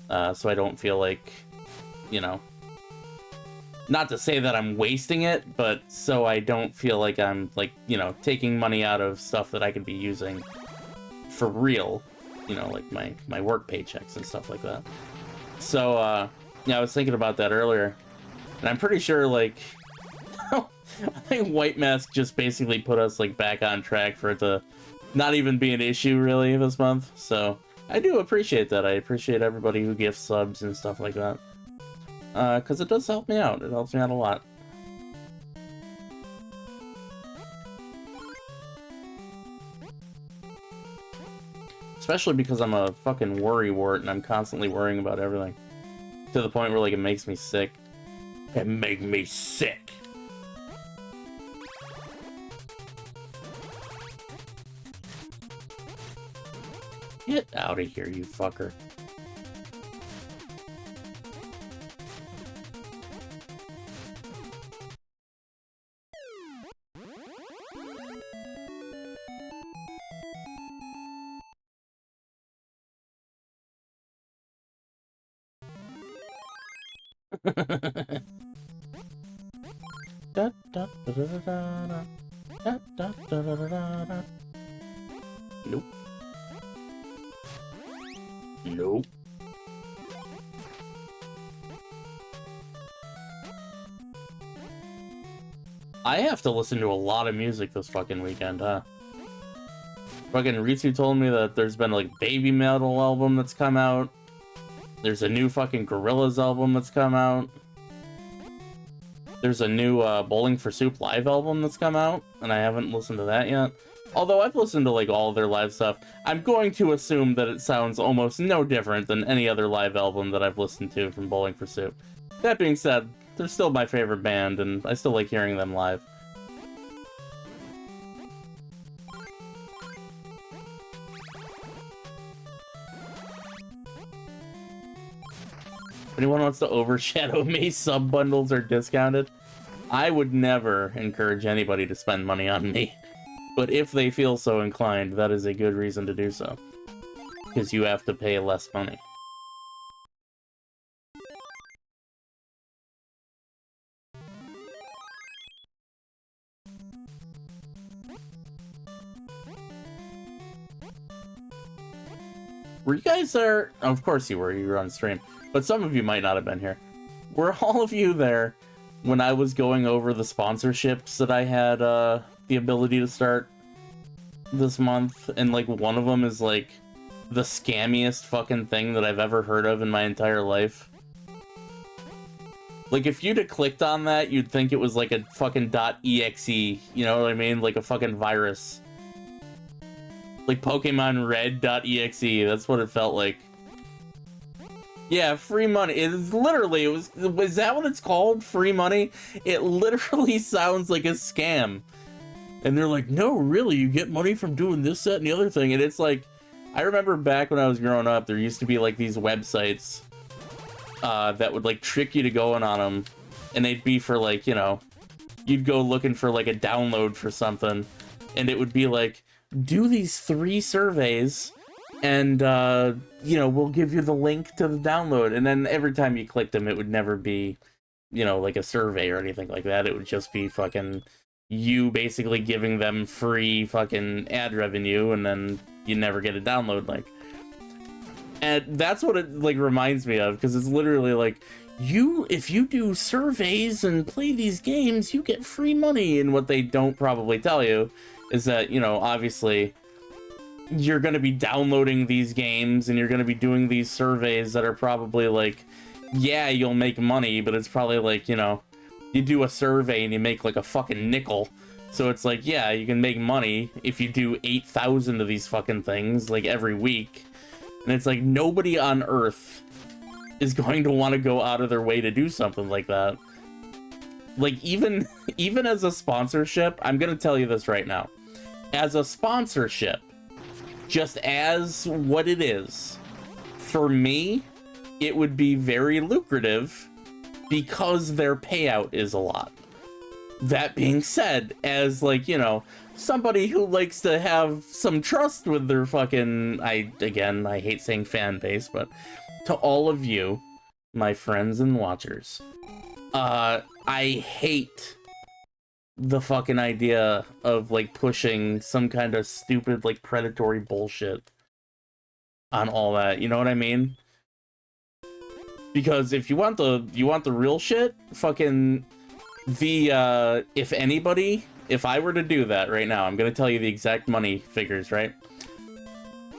so I don't feel like, you know, not to say that I'm wasting it, but so I don't feel like I'm, like, you know, taking money out of stuff that I could be using for real, you know, like my work paychecks and stuff like that. So, yeah, I was thinking about that earlier, and I'm pretty sure, like, I think White Mask just basically put us, like, back on track for it to not even be an issue, really, this month. So, I do appreciate that. I appreciate everybody who gifts subs and stuff like that. Because it does help me out. It helps me out a lot. Especially because I'm a fucking worrywart and I'm constantly worrying about everything. To the point where, like, it makes me sick. It makes me sick! Get out of here, you fucker. Nope. Nope. I have to listen to a lot of music this fucking weekend, huh? Fucking Ritsu told me that there's been, like, Baby Metal album that's come out. There's a new fucking Gorillaz album that's come out. There's a new Bowling for Soup live album that's come out, and I haven't listened to that yet. Although I've listened to, like, all of their live stuff, I'm going to assume that it sounds almost no different than any other live album that I've listened to from Bowling for Soup. That being said, they're still my favorite band, and I still like hearing them live. If anyone wants to overshadow me, sub bundles are discounted. I would never encourage anybody to spend money on me. But if they feel so inclined, that is a good reason to do so. Because you have to pay less money. Were you guys there? Of course you were. You were on stream. But some of you might not have been here. Were all of you there when I was going over the sponsorships that I had the ability to start this month? And, like, one of them is, like, the scammiest fucking thing that I've ever heard of in my entire life. Like, if you'd have clicked on that, you'd think it was, like, a fucking .exe. You know what I mean? Like a fucking virus. Like Pokemon Red.exe. That's what it felt like. Yeah, free money. It's literally, was that what it's called? Free money? It literally sounds like a scam. And they're like, no, really, you get money from doing this, that, and the other thing. And it's like, I remember back when I was growing up, there used to be, like, these websites that would, like, trick you to going on them. And they'd be for, like, you know, you'd go looking for, like, a download for something. And it would be like, do these 3 surveys, and, you know, we'll give you the link to the download. And then every time you clicked them, it would never be, you know, like a survey or anything like that. It would just be fucking you basically giving them free fucking ad revenue, and then you never get a download link. And that's what it, like, reminds me of, because it's literally like, if you do surveys and play these games, you get free money. And what they don't probably tell you is that, you know, obviously you're going to be downloading these games and you're going to be doing these surveys that are probably like, yeah, you'll make money, but it's probably like, you know, you do a survey and you make like a fucking nickel, So it's like, yeah, you can make money if you do 8,000 of these fucking things, like, every week. And it's like, nobody on Earth is going to want to go out of their way to do something like that. Like, even as a sponsorship, I'm gonna tell you this right now. As a sponsorship, just as what it is, for me, it would be very lucrative because their payout is a lot. That being said, as, like, you know, somebody who likes to have some trust with their fucking, I hate saying fan base, but to all of you, my friends and watchers, I hate the fucking idea of, like, pushing some kind of stupid, like, predatory bullshit on all that, you know what I mean? Because if you want the real shit, fucking if anybody, if I were to do that right now, I'm gonna tell you the exact money figures, right?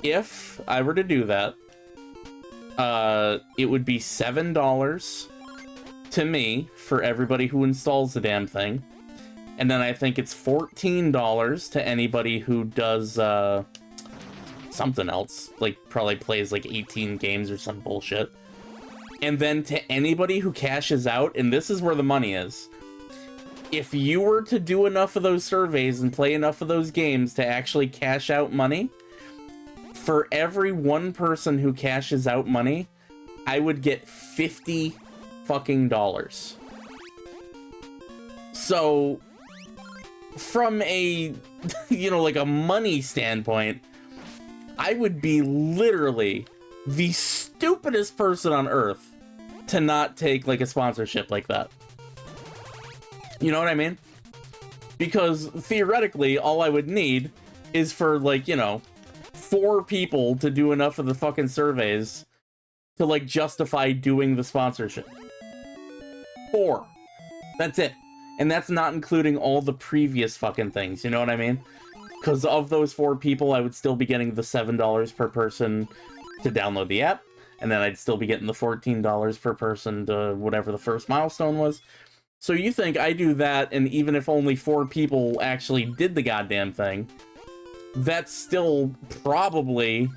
If I were to do that, it would be $7 to me for everybody who installs the damn thing. And then I think it's $14 to anybody who does something else, like probably plays like 18 games or some bullshit. And then to anybody who cashes out, and this is where the money is. If you were to do enough of those surveys and play enough of those games to actually cash out money, for every one person who cashes out money, I would get $50 fucking dollars. So, from a, you know, like a money standpoint, I would be literally the stupidest person on earth to not take, like, a sponsorship like that. You know what I mean? Because theoretically, all I would need is for, like, you know, 4 people to do enough of the fucking surveys to, like, justify doing the sponsorship. 4. That's it. And that's not including all the previous fucking things, you know what I mean? Because of those 4 people, I would still be getting the $7 per person to download the app, and then I'd still be getting the $14 per person to whatever the first milestone was. So you think I do that, and even if only 4 people actually did the goddamn thing, that's still probably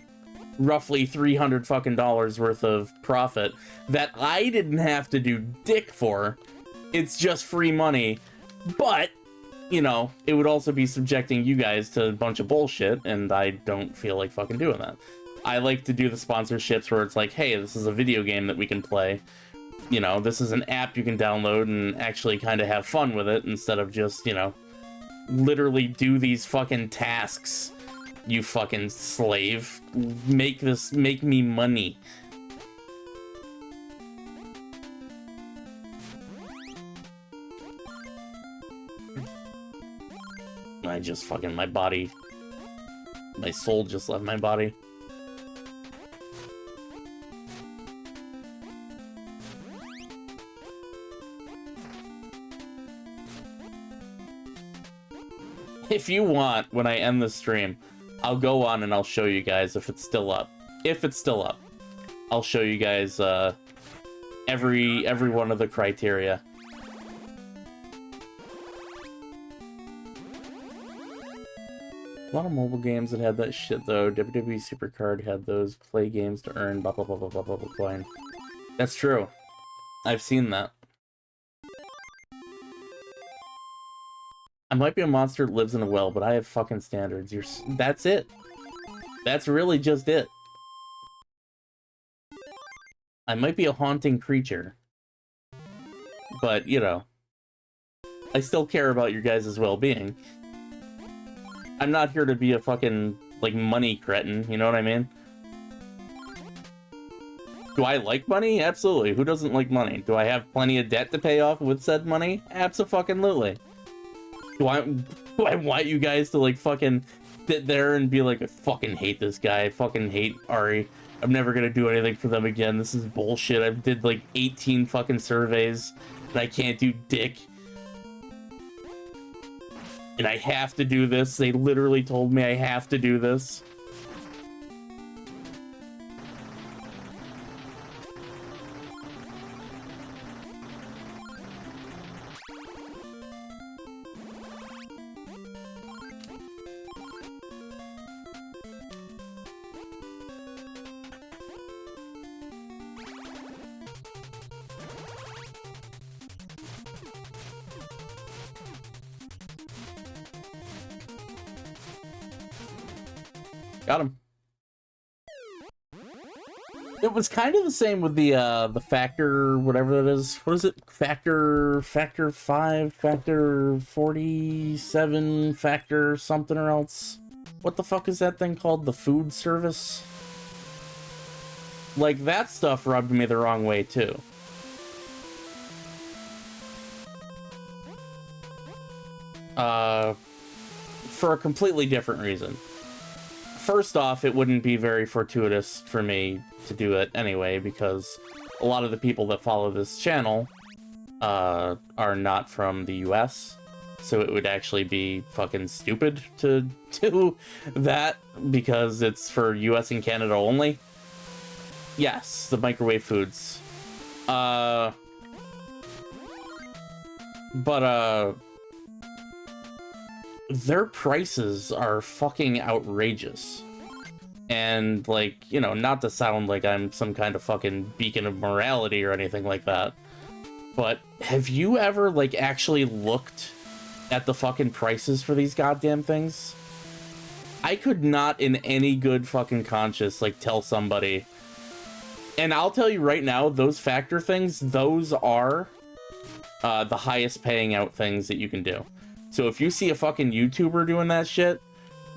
roughly $300 fucking dollars worth of profit that I didn't have to do dick for. It's just free money, but, you know, it would also be subjecting you guys to a bunch of bullshit, and I don't feel like fucking doing that. I like to do the sponsorships where it's like, hey, this is a video game that we can play. You know, this is an app you can download and actually kind of have fun with it instead of just, you know, literally do these fucking tasks, you fucking slave. Make me money. I just fucking, my body, my soul just left my body. If you want, when I end the stream, I'll go on and I'll show you guys if it's still up. If it's still up, I'll show you guys every one of the criteria. A lot of mobile games that had that shit though. WWE Supercard had those, play games to earn blah blah blah blah blah blah blah coin. That's true. I've seen that. I might be a monster that lives in a well, but I have fucking standards. That's it. That's really just it. I might be a haunting creature. But, you know, I still care about your guys' well-being. I'm not here to be a fucking, like, money cretin, you know what I mean? Do I like money? Absolutely. Who doesn't like money? Do I have plenty of debt to pay off with said money? Abso-fucking-lutely. Do I want you guys to, like, fucking sit there and be like, I fucking hate this guy, I fucking hate Ari, I'm never gonna do anything for them again, this is bullshit, I did like 18 fucking surveys, and I can't do dick. And I have to do this, they literally told me I have to do this. Got him. It was kind of the same with the factor, whatever that is. What is it? Factor 5, factor 47, factor something or else. What the fuck is that thing called? The food service? Like, that stuff rubbed me the wrong way, too. For a completely different reason. First off, it wouldn't be very fortuitous for me to do it anyway, because a lot of the people that follow this channel are not from the US, so it would actually be fucking stupid to do that because it's for US and Canada only. Yes, the microwave foods. Their prices are fucking outrageous. And, like, you know, not to sound like I'm some kind of fucking beacon of morality or anything like that, but have you ever, like, actually looked at the fucking prices for these goddamn things? I could not in any good fucking conscience, like, tell somebody. And I'll tell you right now, those factor things, those are the highest paying out things that you can do. So if you see a fucking YouTuber doing that shit,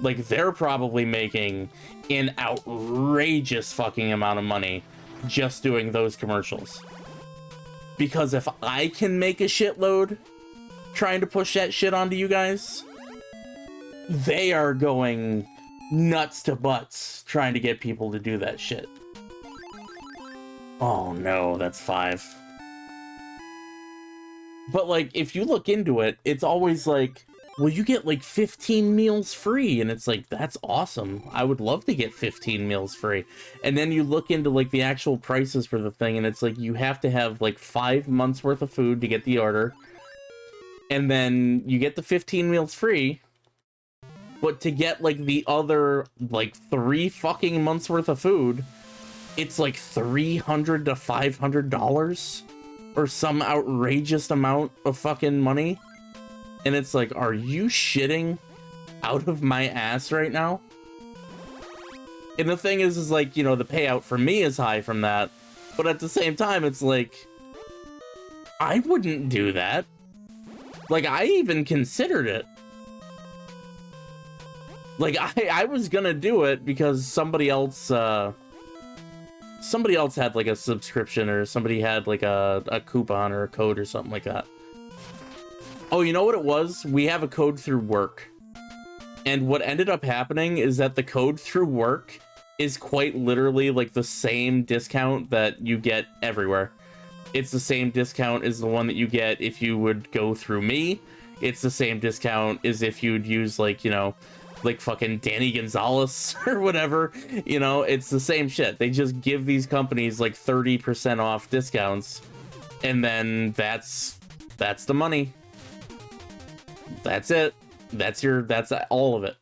like, they're probably making an outrageous fucking amount of money just doing those commercials. Because if I can make a shitload trying to push that shit onto you guys, they are going nuts to butts trying to get people to do that shit. Oh no, that's 5. But, like, if you look into it, it's always like, well, you get, like, 15 meals free. And it's like, that's awesome. I would love to get 15 meals free. And then you look into, like, the actual prices for the thing, and it's like, you have to have, like, 5 months worth of food to get the order. And then you get the 15 meals free. But to get, like, the other, like, 3 fucking months worth of food, it's like $300 to $500. Or some outrageous amount of fucking money. And it's like, are you shitting out of my ass right now? And the thing is like, you know, the payout for me is high from that. But at the same time, it's like, I wouldn't do that. Like, I even considered it. Like, I was gonna do it because somebody else had like a subscription, or somebody had like a coupon or a code or something like that. Oh, you know what it was? We have a code through work. And what ended up happening is that the code through work is quite literally like the same discount that you get everywhere. It's the same discount as the one that you get if you would go through me. It's the same discount as if you'd use, like, you know, like fucking Danny Gonzalez or whatever. You know, it's the same shit. They just give these companies like 30% off discounts, and then that's the money. That's it. That's all of it.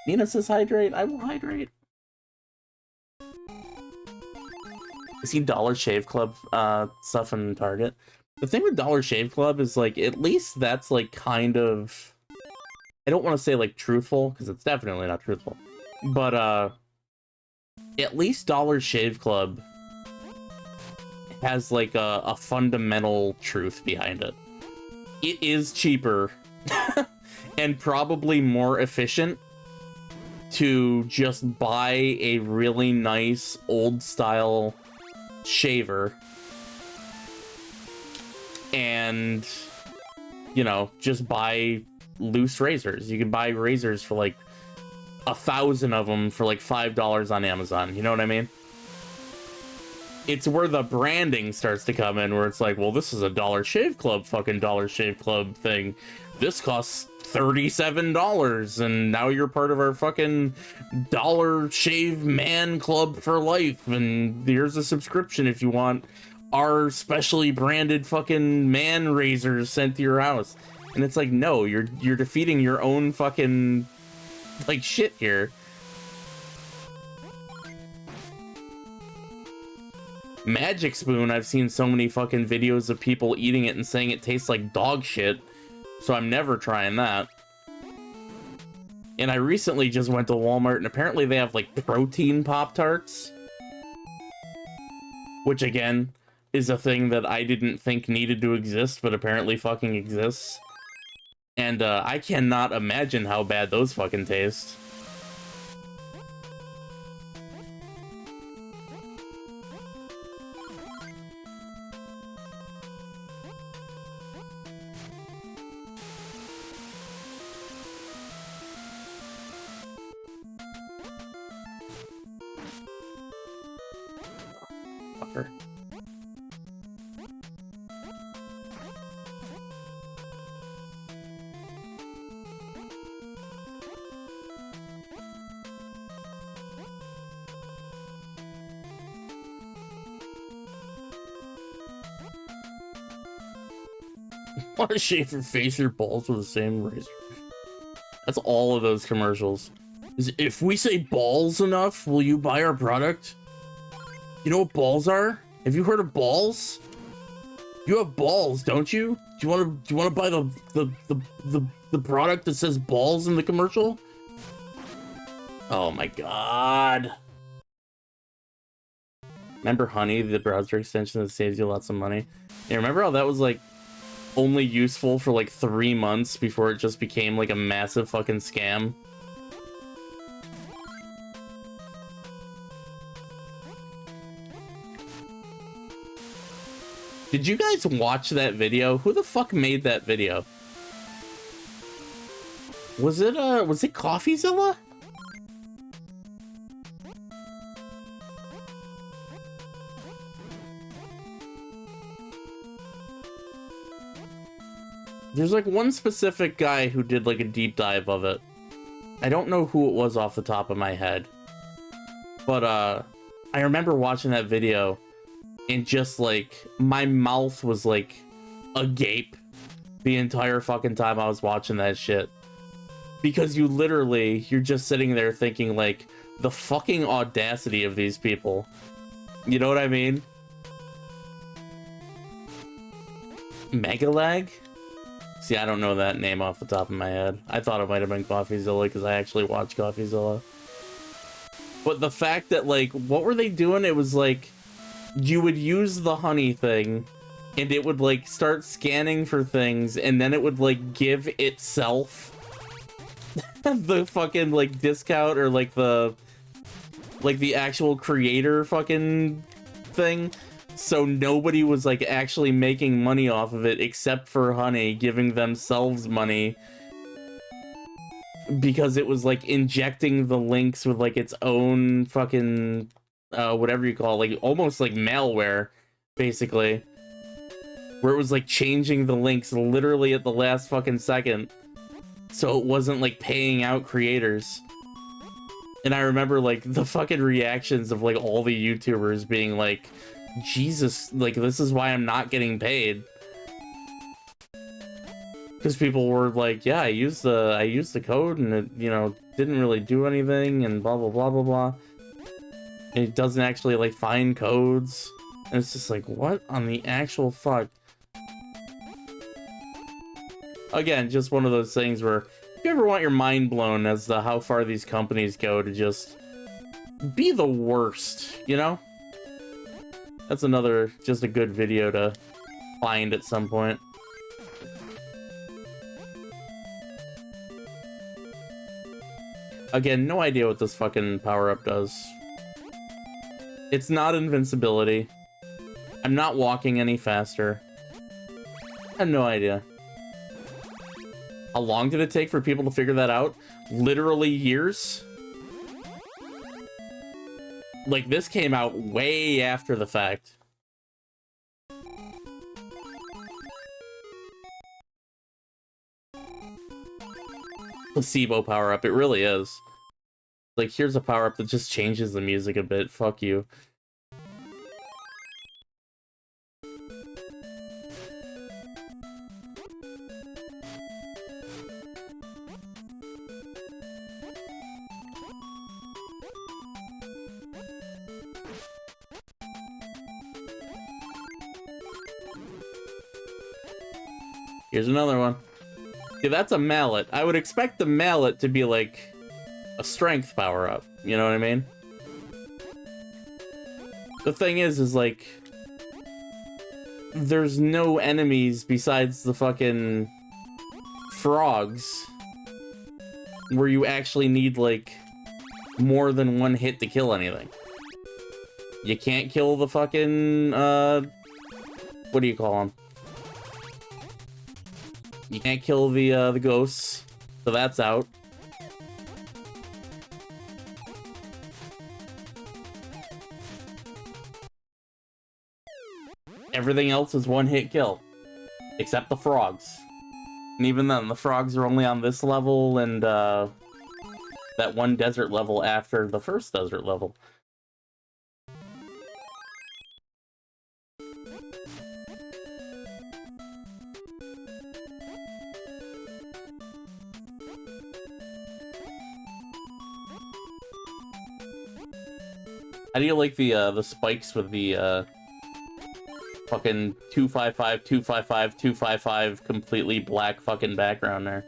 Nina says hydrate. I will hydrate. I see Dollar Shave Club stuff in Target. The thing with Dollar Shave Club is, like, at least that's, like, kind of... I don't want to say, like, truthful, because it's definitely not truthful. But, at least Dollar Shave Club has, like, a fundamental truth behind it. It is cheaper and probably more efficient to just buy a really nice, old-style shaver and, you know, just buy loose razors. You can buy razors for like 1,000 of them for like $5 on Amazon. You know what I mean? It's where the branding starts to come in, where it's like, well, this is a Dollar Shave Club fucking Dollar Shave Club thing. This costs $37, and now you're part of our fucking Dollar Shave Man Club for life, and here's a subscription if you want our specially branded fucking man razors sent to your house. And it's like, no, you're defeating your own fucking, like, shit here. Magic Spoon, I've seen so many fucking videos of people eating it and saying it tastes like dog shit, so I'm never trying that. And I recently just went to Walmart, and apparently they have, like, protein Pop-Tarts. Which, again, is a thing that I didn't think needed to exist, but apparently fucking exists. And, I cannot imagine how bad those fucking taste. Fucker. Want to shave your face or balls with the same razor? That's all of those commercials. Is if we say balls enough, will you buy our product? You know what balls are? Have you heard of balls? You have balls, don't you? Do you want to buy the product that says balls in the commercial? Oh my god. Remember Honey, the browser extension that saves you lots of money? Yeah, remember how that was like only useful for like 3 months before it just became like a massive fucking scam? Did you guys watch that video? Who the fuck made that video? Was it CoffeeZilla? There's like one specific guy who did like a deep dive of it. I don't know who it was off the top of my head. But I remember watching that video and just like my mouth was like agape the entire fucking time I was watching that shit. Because you're just sitting there thinking like the fucking audacity of these people. You know what I mean? Megalag? See, I don't know that name off the top of my head. I thought it might have been CoffeeZilla because I actually watched CoffeeZilla. But the fact that, like, what were they doing? It was like, you would use the honey thing, and it would, like, start scanning for things, and then it would, like, give itself the fucking, like, discount or, like, the actual creator fucking thing. So nobody was like actually making money off of it except for Honey giving themselves money because it was like injecting the links with like its own fucking whatever you call it, like almost like malware basically, where it was like changing the links literally at the last fucking second so it wasn't like paying out creators. And I remember like the fucking reactions of like all the YouTubers being like, Jesus, like this is why I'm not getting paid. Because people were like, yeah, I used the code and it, you know, didn't really do anything and blah blah blah blah blah. And it doesn't actually like find codes. And it's just like, what on the actual fuck? Again, just one of those things where if you ever want your mind blown as to how far these companies go to just be the worst, you know? That's another, just a good video to find at some point. Again, no idea what this fucking power-up does. It's not invincibility. I'm not walking any faster. I have no idea. How long did it take for people to figure that out? Literally years? Like, this came out way after the fact. Placebo power-up, it really is. Like, here's a power-up that just changes the music a bit. Fuck you. Here's another one. See, that's a mallet. I would expect the mallet to be like a strength power-up. You know what I mean? The thing is like, there's no enemies besides the fucking frogs where you actually need, like, more than one hit to kill anything. You can't kill the fucking, what do you call them? You can't kill the ghosts, so that's out. Everything else is one-hit kill, except the frogs. And even then, the frogs are only on this level and that one desert level after the first desert level. How do you like the spikes with the fucking 255, 255, 255 completely black fucking background there?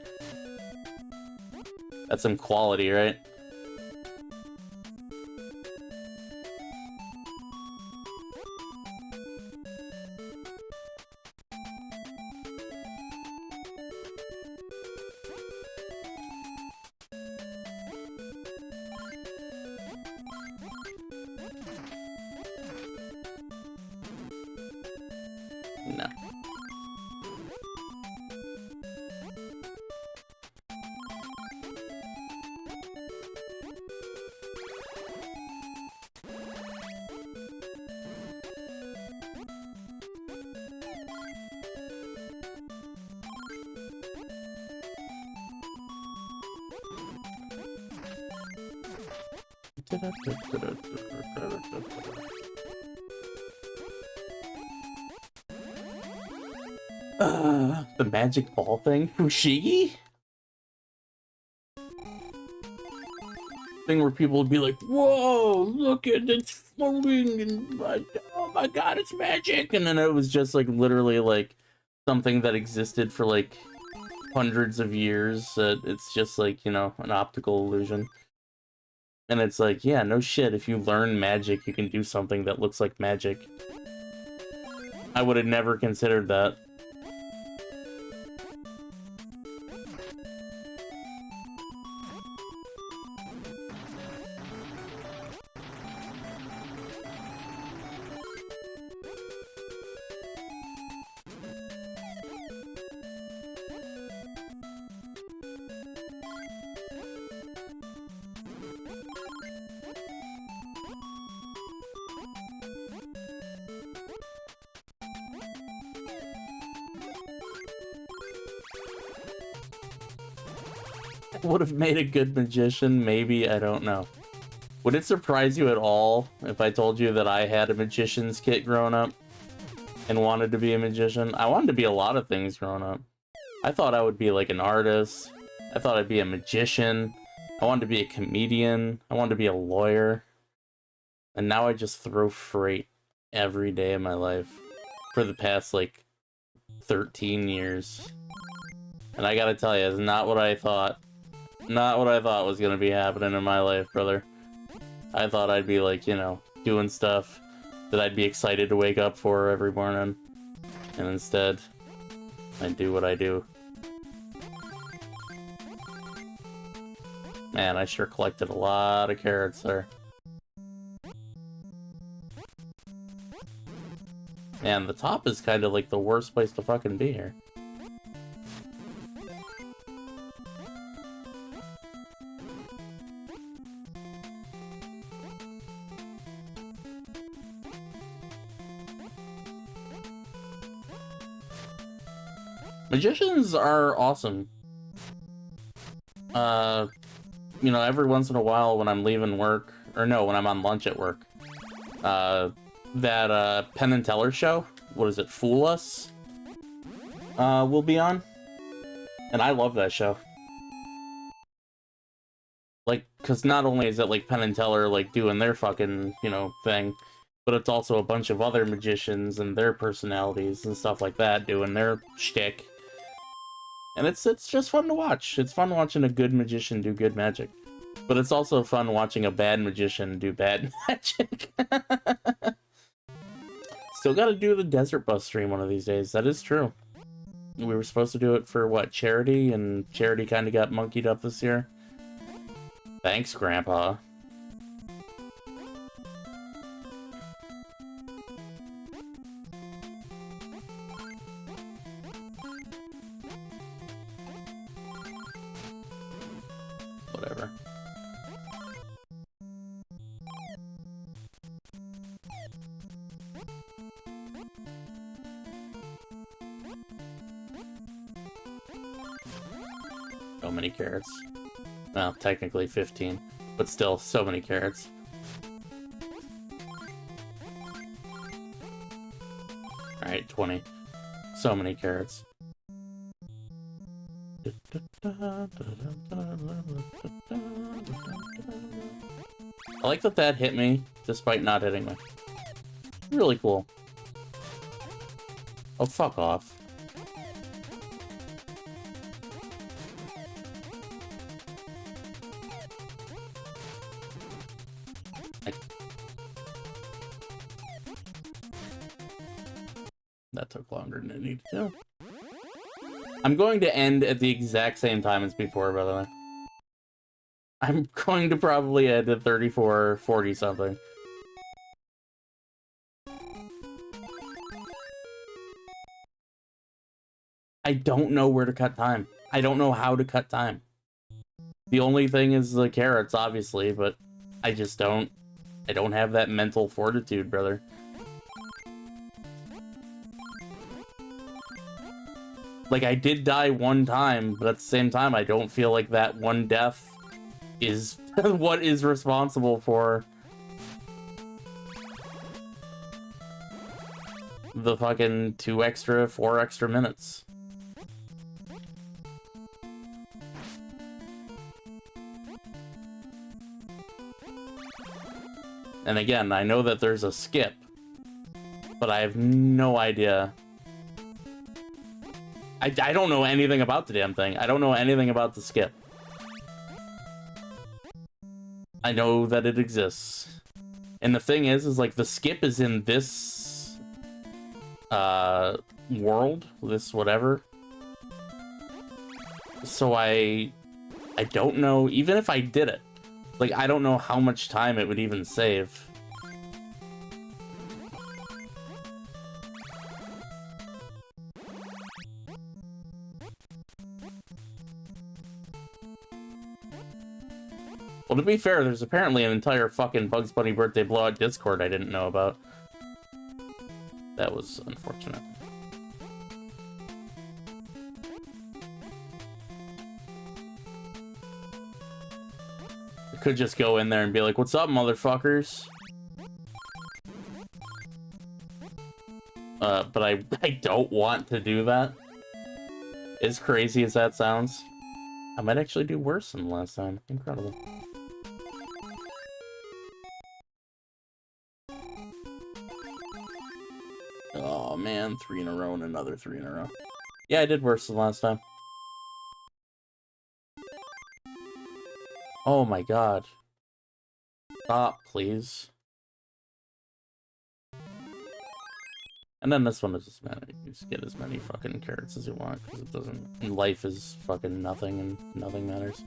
That's some quality, right? No. The magic ball thing? Fushigi? Thing where people would be like, whoa, look at it's floating and like, oh my god, it's magic! And then it was just like literally like something that existed for like hundreds of years. It's just like, you know, an optical illusion. And it's like, yeah, no shit, if you learn magic, you can do something that looks like magic. I would have never considered that. Would have made a good magician, maybe, I don't know. Would it surprise you at all if I told you that I had a magician's kit growing up and wanted to be a magician? I wanted to be a lot of things growing up. I thought I would be like an artist. I thought I'd be a magician. I wanted to be a comedian. I wanted to be a lawyer. And now I just throw freight every day of my life for the past like 13 years. And I gotta tell you, it's not what I thought. Not what I thought was gonna be happening in my life, brother. I thought I'd be like, you know, doing stuff that I'd be excited to wake up for every morning. And instead, I do what I do. Man, I sure collected a lot of carrots there. Man, the top is kind of like the worst place to fucking be here. Magicians are awesome. You know, every once in a while when I'm leaving work, or no, when I'm on lunch at work, that Penn and Teller show, what is it, Fool Us, will be on. And I love that show. Like, cause not only is it like Penn and Teller like doing their fucking, you know, thing, but it's also a bunch of other magicians and their personalities and stuff like that doing their shtick. And it's just fun to watch. It's fun watching a good magician do good magic. But it's also fun watching a bad magician do bad magic. Still gotta do the Desert Bus stream one of these days. That is true. We were supposed to do it for, what, charity? And charity kind of got monkeyed up this year. Thanks, Grandpa. Whatever. So many carrots. Well, technically 15, but still, so many carrots. Alright, 20. So many carrots. I like that that hit me, despite not hitting me. Really cool. Oh, fuck off. That took longer than it needed to. I'm going to end at the exact same time as before, by the way. I'm going to probably end at 34, 40 something. I don't know where to cut time. I don't know how to cut time. The only thing is the carrots, obviously, but I just don't. I don't have that mental fortitude, brother. Like, I did die one time, but at the same time, I don't feel like that one death is what is responsible for the fucking 4 extra minutes. And again, I know that there's a skip, but I have no idea. I don't know anything about the damn thing. I don't know anything about the skip. I know that it exists. And the thing is like, the skip is in this world, this whatever. So I don't know, even if I did it, like, I don't know how much time it would even save. Well, to be fair, there's apparently an entire fucking Bugs Bunny Birthday Blowout Discord I didn't know about. That was unfortunate. I could just go in there and be like, what's up, motherfuckers? But I don't want to do that. As crazy as that sounds, I might actually do worse than last time. Incredible. Oh man, 3 in a row and another 3 in a row. Yeah, I did worse than last time. Oh my god. Stop, please. And then this one is just matter. You just get as many fucking carrots as you want, because it doesn't. Life is fucking nothing, and nothing matters.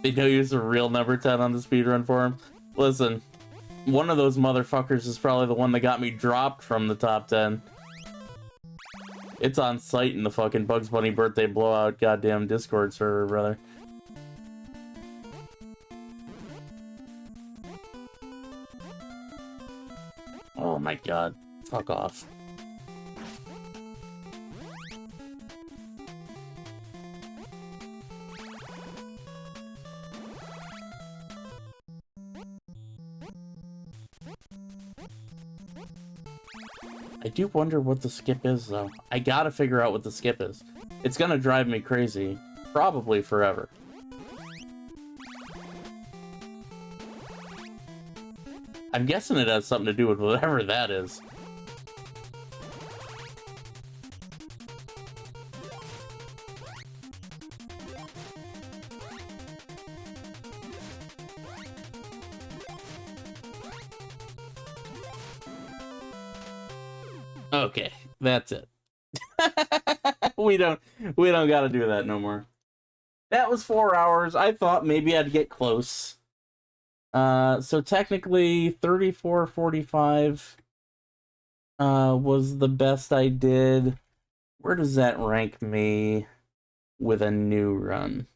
They don't use a real number 10 on the speedrun forum. Listen, one of those motherfuckers is probably the one that got me dropped from the top 10. It's on site in the fucking Bugs Bunny Birthday Blowout goddamn Discord server, brother. Oh my god. Fuck off. I do wonder what the skip is, though. I gotta figure out what the skip is. It's gonna drive me crazy. Probably forever. I'm guessing it has something to do with whatever that is. Okay, that's it. we don't gotta do that no more. That was 4 hours. I thought maybe I'd get close. So technically 34:45 was the best I did. Where does that rank me with a new run?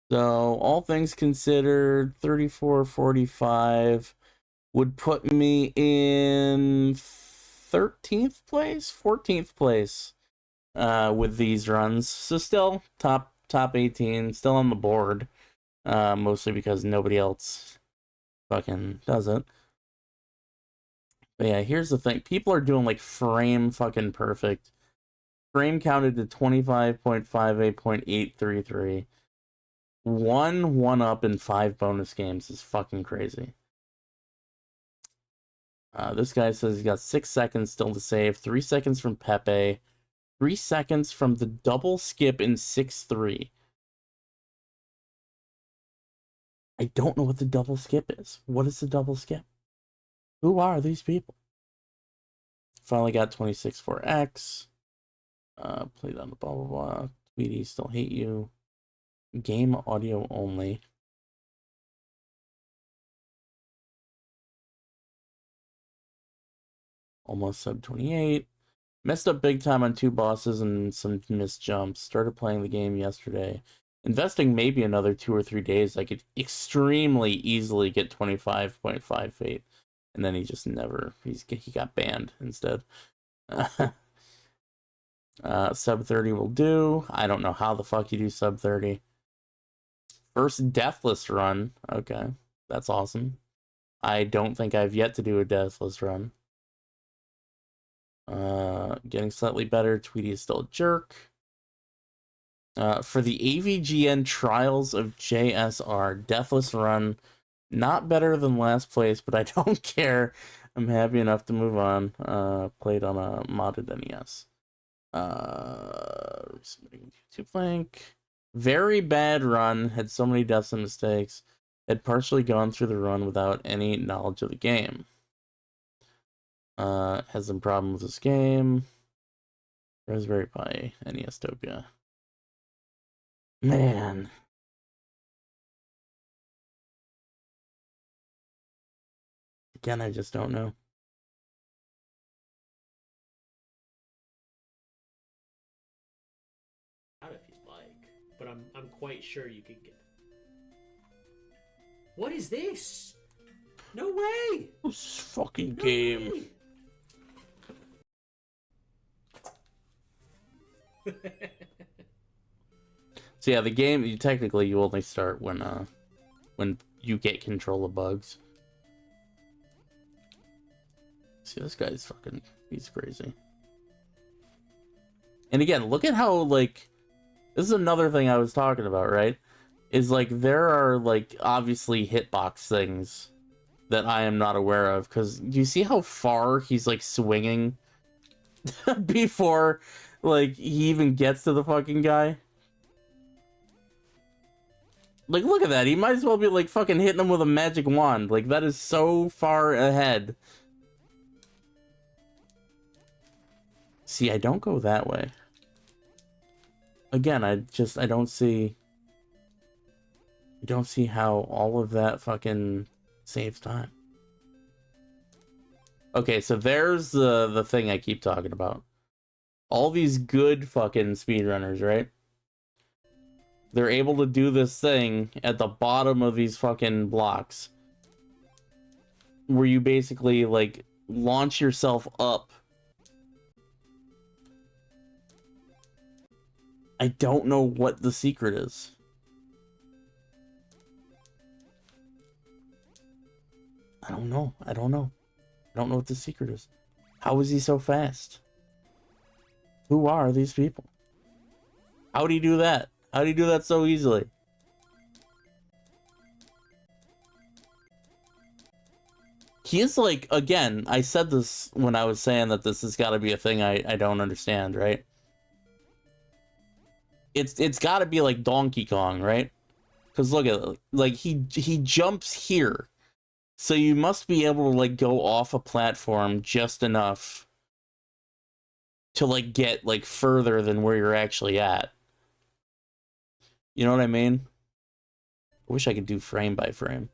So all things considered, 34:45 would put me in 13th place, 14th place with these runs. So still top 18, still on the board. Mostly because nobody else fucking does it. But yeah, here's the thing. People are doing like frame fucking perfect. Frame counted to 25.58.833. One up in 5 bonus games is fucking crazy. This guy says he's got 6 seconds still to save. 3 seconds from Pepe. 3 seconds from the double skip in 6-3. I don't know what the double skip is. What is the double skip? Who are these people? Finally got 26 for X. Played on the blah blah blah. Tweety, still hate you. Game audio only. Almost sub 28. Messed up big time on 2 bosses and some missed jumps. Started playing the game yesterday. Investing maybe another 2 or 3 days, I could extremely easily get 25.58. And then he just never, he got banned instead. Sub 30 will do. I don't know how the fuck you do sub 30. First deathless run. Okay, that's awesome. I don't think I've yet to do a deathless run. Getting slightly better. Tweety is still a jerk. For the AVGN Trials of JSR, deathless run. Not better than last place, but I don't care. I'm happy enough to move on. Played on a modded NES. Resubmitting YouTube link. Very bad run. Had so many deaths and mistakes. Had partially gone through the run without any knowledge of the game. Has some problems with this game. Raspberry Pi, NES-topia. Man. Again, I just don't know. Out if you'd like, but I'm quite sure you could get. What is this? No way! This fucking No game. way! So yeah, the game, technically you only start when you get control of bugs. See, this guy's fucking, he's crazy. And again, look at how, like, this is another thing I was talking about, right? Is, like, there are, like, obviously hitbox things that I am not aware of. Because do you see how far he's, like, swinging before, like, he even gets to the fucking guy? Like, look at that. He might as well be, like, fucking hitting him with a magic wand. Like, that is so far ahead. See, I don't go that way. Again, I don't see how all of that fucking saves time. Okay, so there's the thing I keep talking about. All these good fucking speedrunners, right? They're able to do this thing at the bottom of these fucking blocks where you basically, like, launch yourself up. I don't know what the secret is. I don't know. I don't know what the secret is. How is he so fast? Who are these people? How do you do that? How do you do that so easily? He is like, again, I said this when I was saying that this has got to be a thing I don't understand, right? It's got to be like Donkey Kong, right? Because look at it, like he jumps here, so you must be able to like go off a platform just enough to like get like further than where you're actually at. You know what I mean? I wish I could do frame by frame.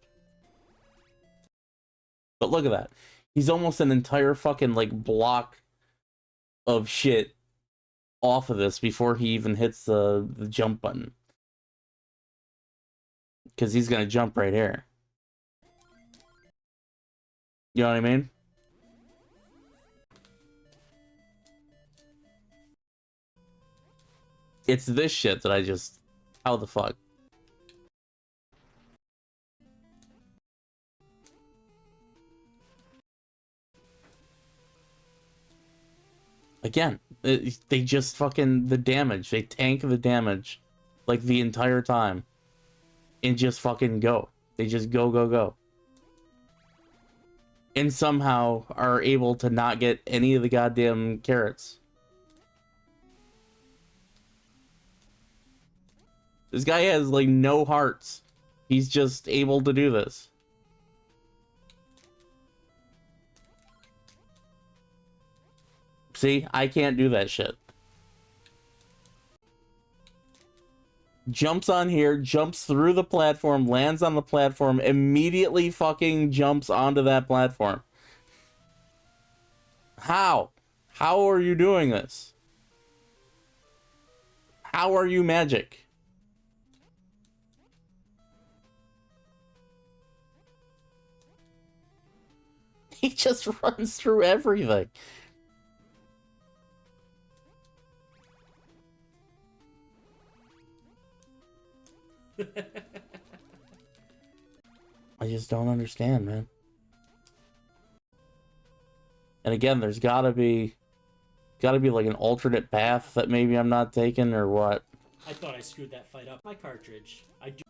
But look at that. He's almost an entire fucking like block of shit off of this before he even hits the jump button. Because he's gonna jump right here. You know what I mean? It's this shit that I just... How the fuck? Again, they just fucking... The damage. They tank the damage. Like, the entire time. And just fucking go. They just go, go, go. And somehow are able to not get any of the goddamn carrots. This guy has, like, no hearts. He's just able to do this. See? I can't do that shit. Jumps on here, jumps through the platform, lands on the platform, immediately fucking jumps onto that platform. How? How are you doing this? How are you magic? He just runs through everything. I just don't understand, man. And again, there's gotta be like an alternate path that maybe I'm not taking or what. I thought I screwed that fight up. My cartridge. I do.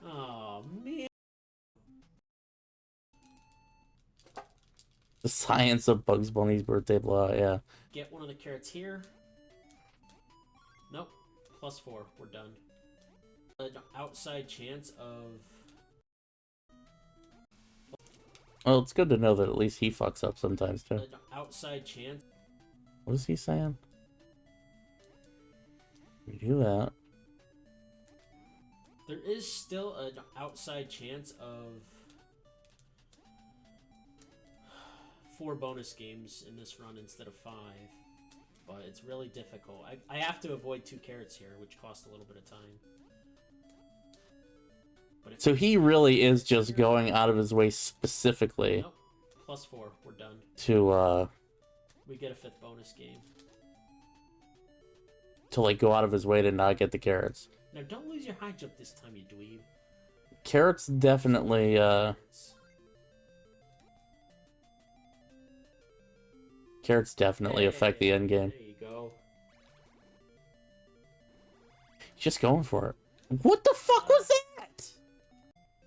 Oh man. The science of Bugs Bunny's birthday blowout, yeah. Get one of the carrots here. Nope. +4. We're done. An outside chance of... Well, it's good to know that at least he fucks up sometimes, too. An outside chance... What is he saying? You do that. There is still an outside chance of 4 bonus games in this run instead of 5. But it's really difficult. I have to avoid 2 carrots here, which cost a little bit of time. But So he really is just going out of his way specifically... Nope. +4. We're done. To, We get a 5th bonus game. to, like, go out of his way to not get the carrots. Now, don't lose your high jump this time, you dweeb. Carrots definitely, Carrots definitely affect the end game. There you go. Just going for it. What the fuck was that?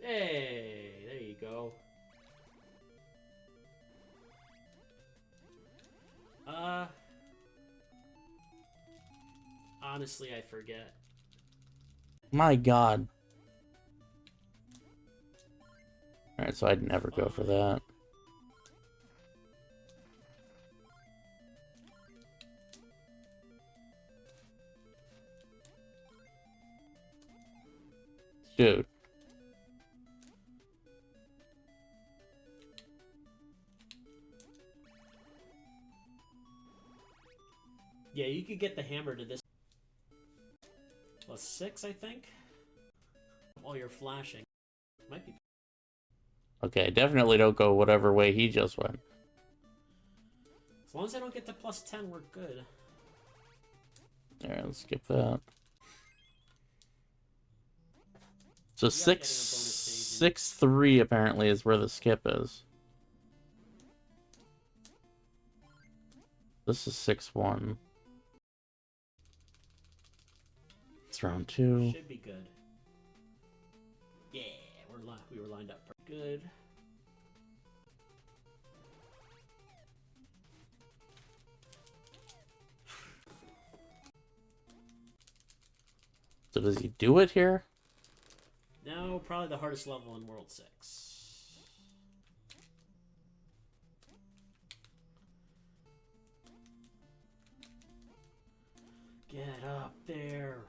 Hey, there you go. Honestly, I forget. My god. Alright, so I'd never go for that. Dude. Yeah, you could get the hammer to this. +6, I think. While you're flashing. Might be. Okay, definitely don't go whatever way he just went. As long as I don't get to +10, we're good. Alright, let's skip that. So getting a bonus 6-3 apparently is where the skip is. This is 6-1. It's round 2. Should be good. Yeah, we were lined up pretty good. So does he do it here? No, probably the hardest level in World 6. Get up there.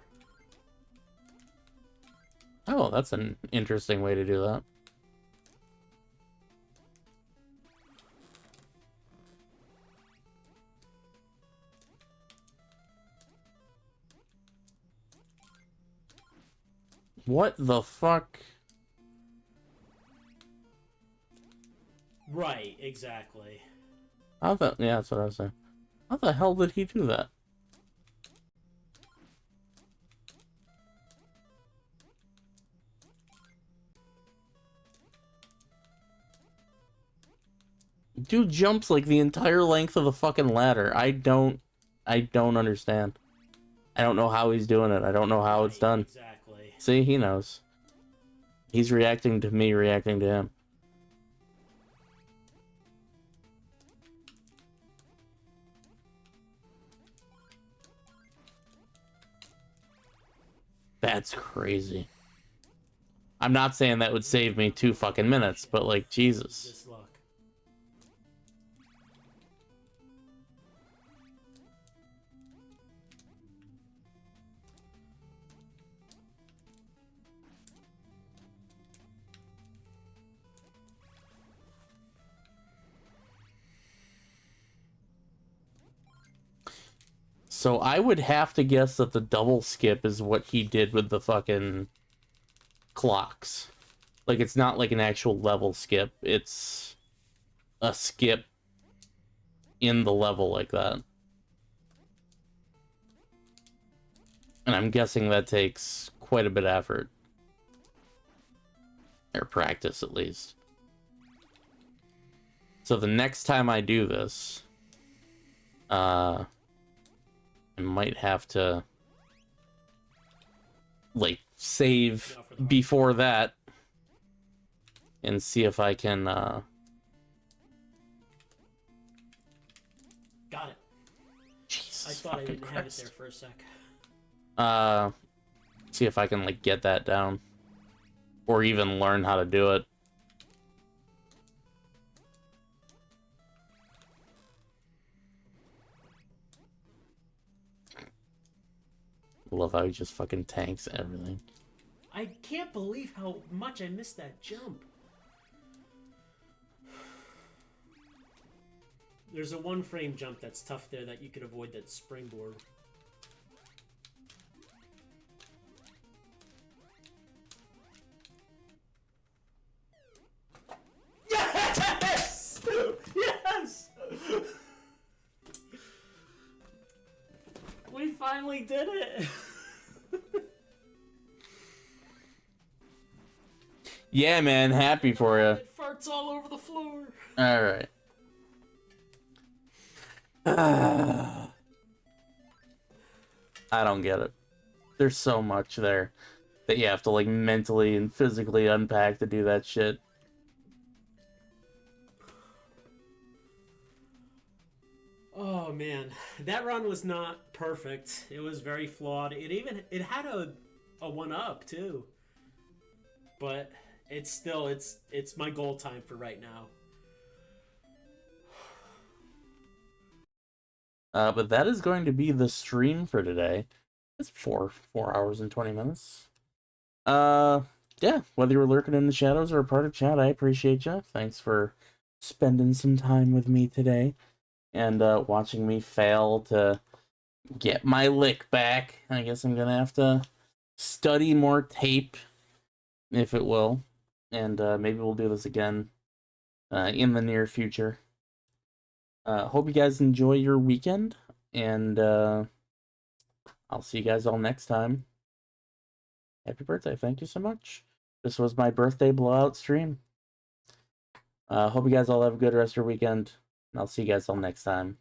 Oh, that's an interesting way to do that. What the fuck? Right, exactly. How the... Yeah, that's what I was saying. How the hell did he do that? Dude jumps like the entire length of the fucking ladder. I don't understand. I don't know how he's doing it. I don't know how it's done. Exactly. See, he knows. He's reacting to me reacting to him. That's crazy. I'm not saying that would save me 2 fucking minutes, but like, Jesus. Just luck. So I would have to guess that the double skip is what he did with the fucking clocks. Like, it's not like an actual level skip. It's a skip in the level like that. And I'm guessing that takes quite a bit of effort. Or practice, at least. So the next time I do this, I might have to, like, save before that and see if I can, Got it. Jesus I thought I fucking didn't have it Christ. there for a sec. See if I can, like, get that down. Or even learn how to do it. Love how he just fucking tanks everything. I can't believe how much I missed that jump. There's a 1-frame jump that's tough there that you could avoid that springboard. Yes! Yes! We finally did it! Yeah, man, happy for you. It farts all over the floor. Alright. I don't get it. There's so much there that you have to, like, mentally and physically unpack to do that shit. Oh man, that run was not perfect. It was very flawed. It had a 1-up too. But it's still it's my goal time for right now. But that is going to be the stream for today. It's 4 hours and 20 minutes. Yeah, whether you're lurking in the shadows or a part of chat, I appreciate you. Thanks for spending some time with me today and watching me fail to get my lick back. I guess I'm gonna have to study more tape, if it will, and maybe we'll do this again in the near future. Hope you guys enjoy your weekend, and I'll see you guys all next time. Happy birthday. Thank you so much. This was my birthday blowout stream. Hope you guys all have a good rest of your weekend, and I'll see you guys all next time.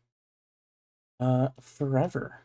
Forever.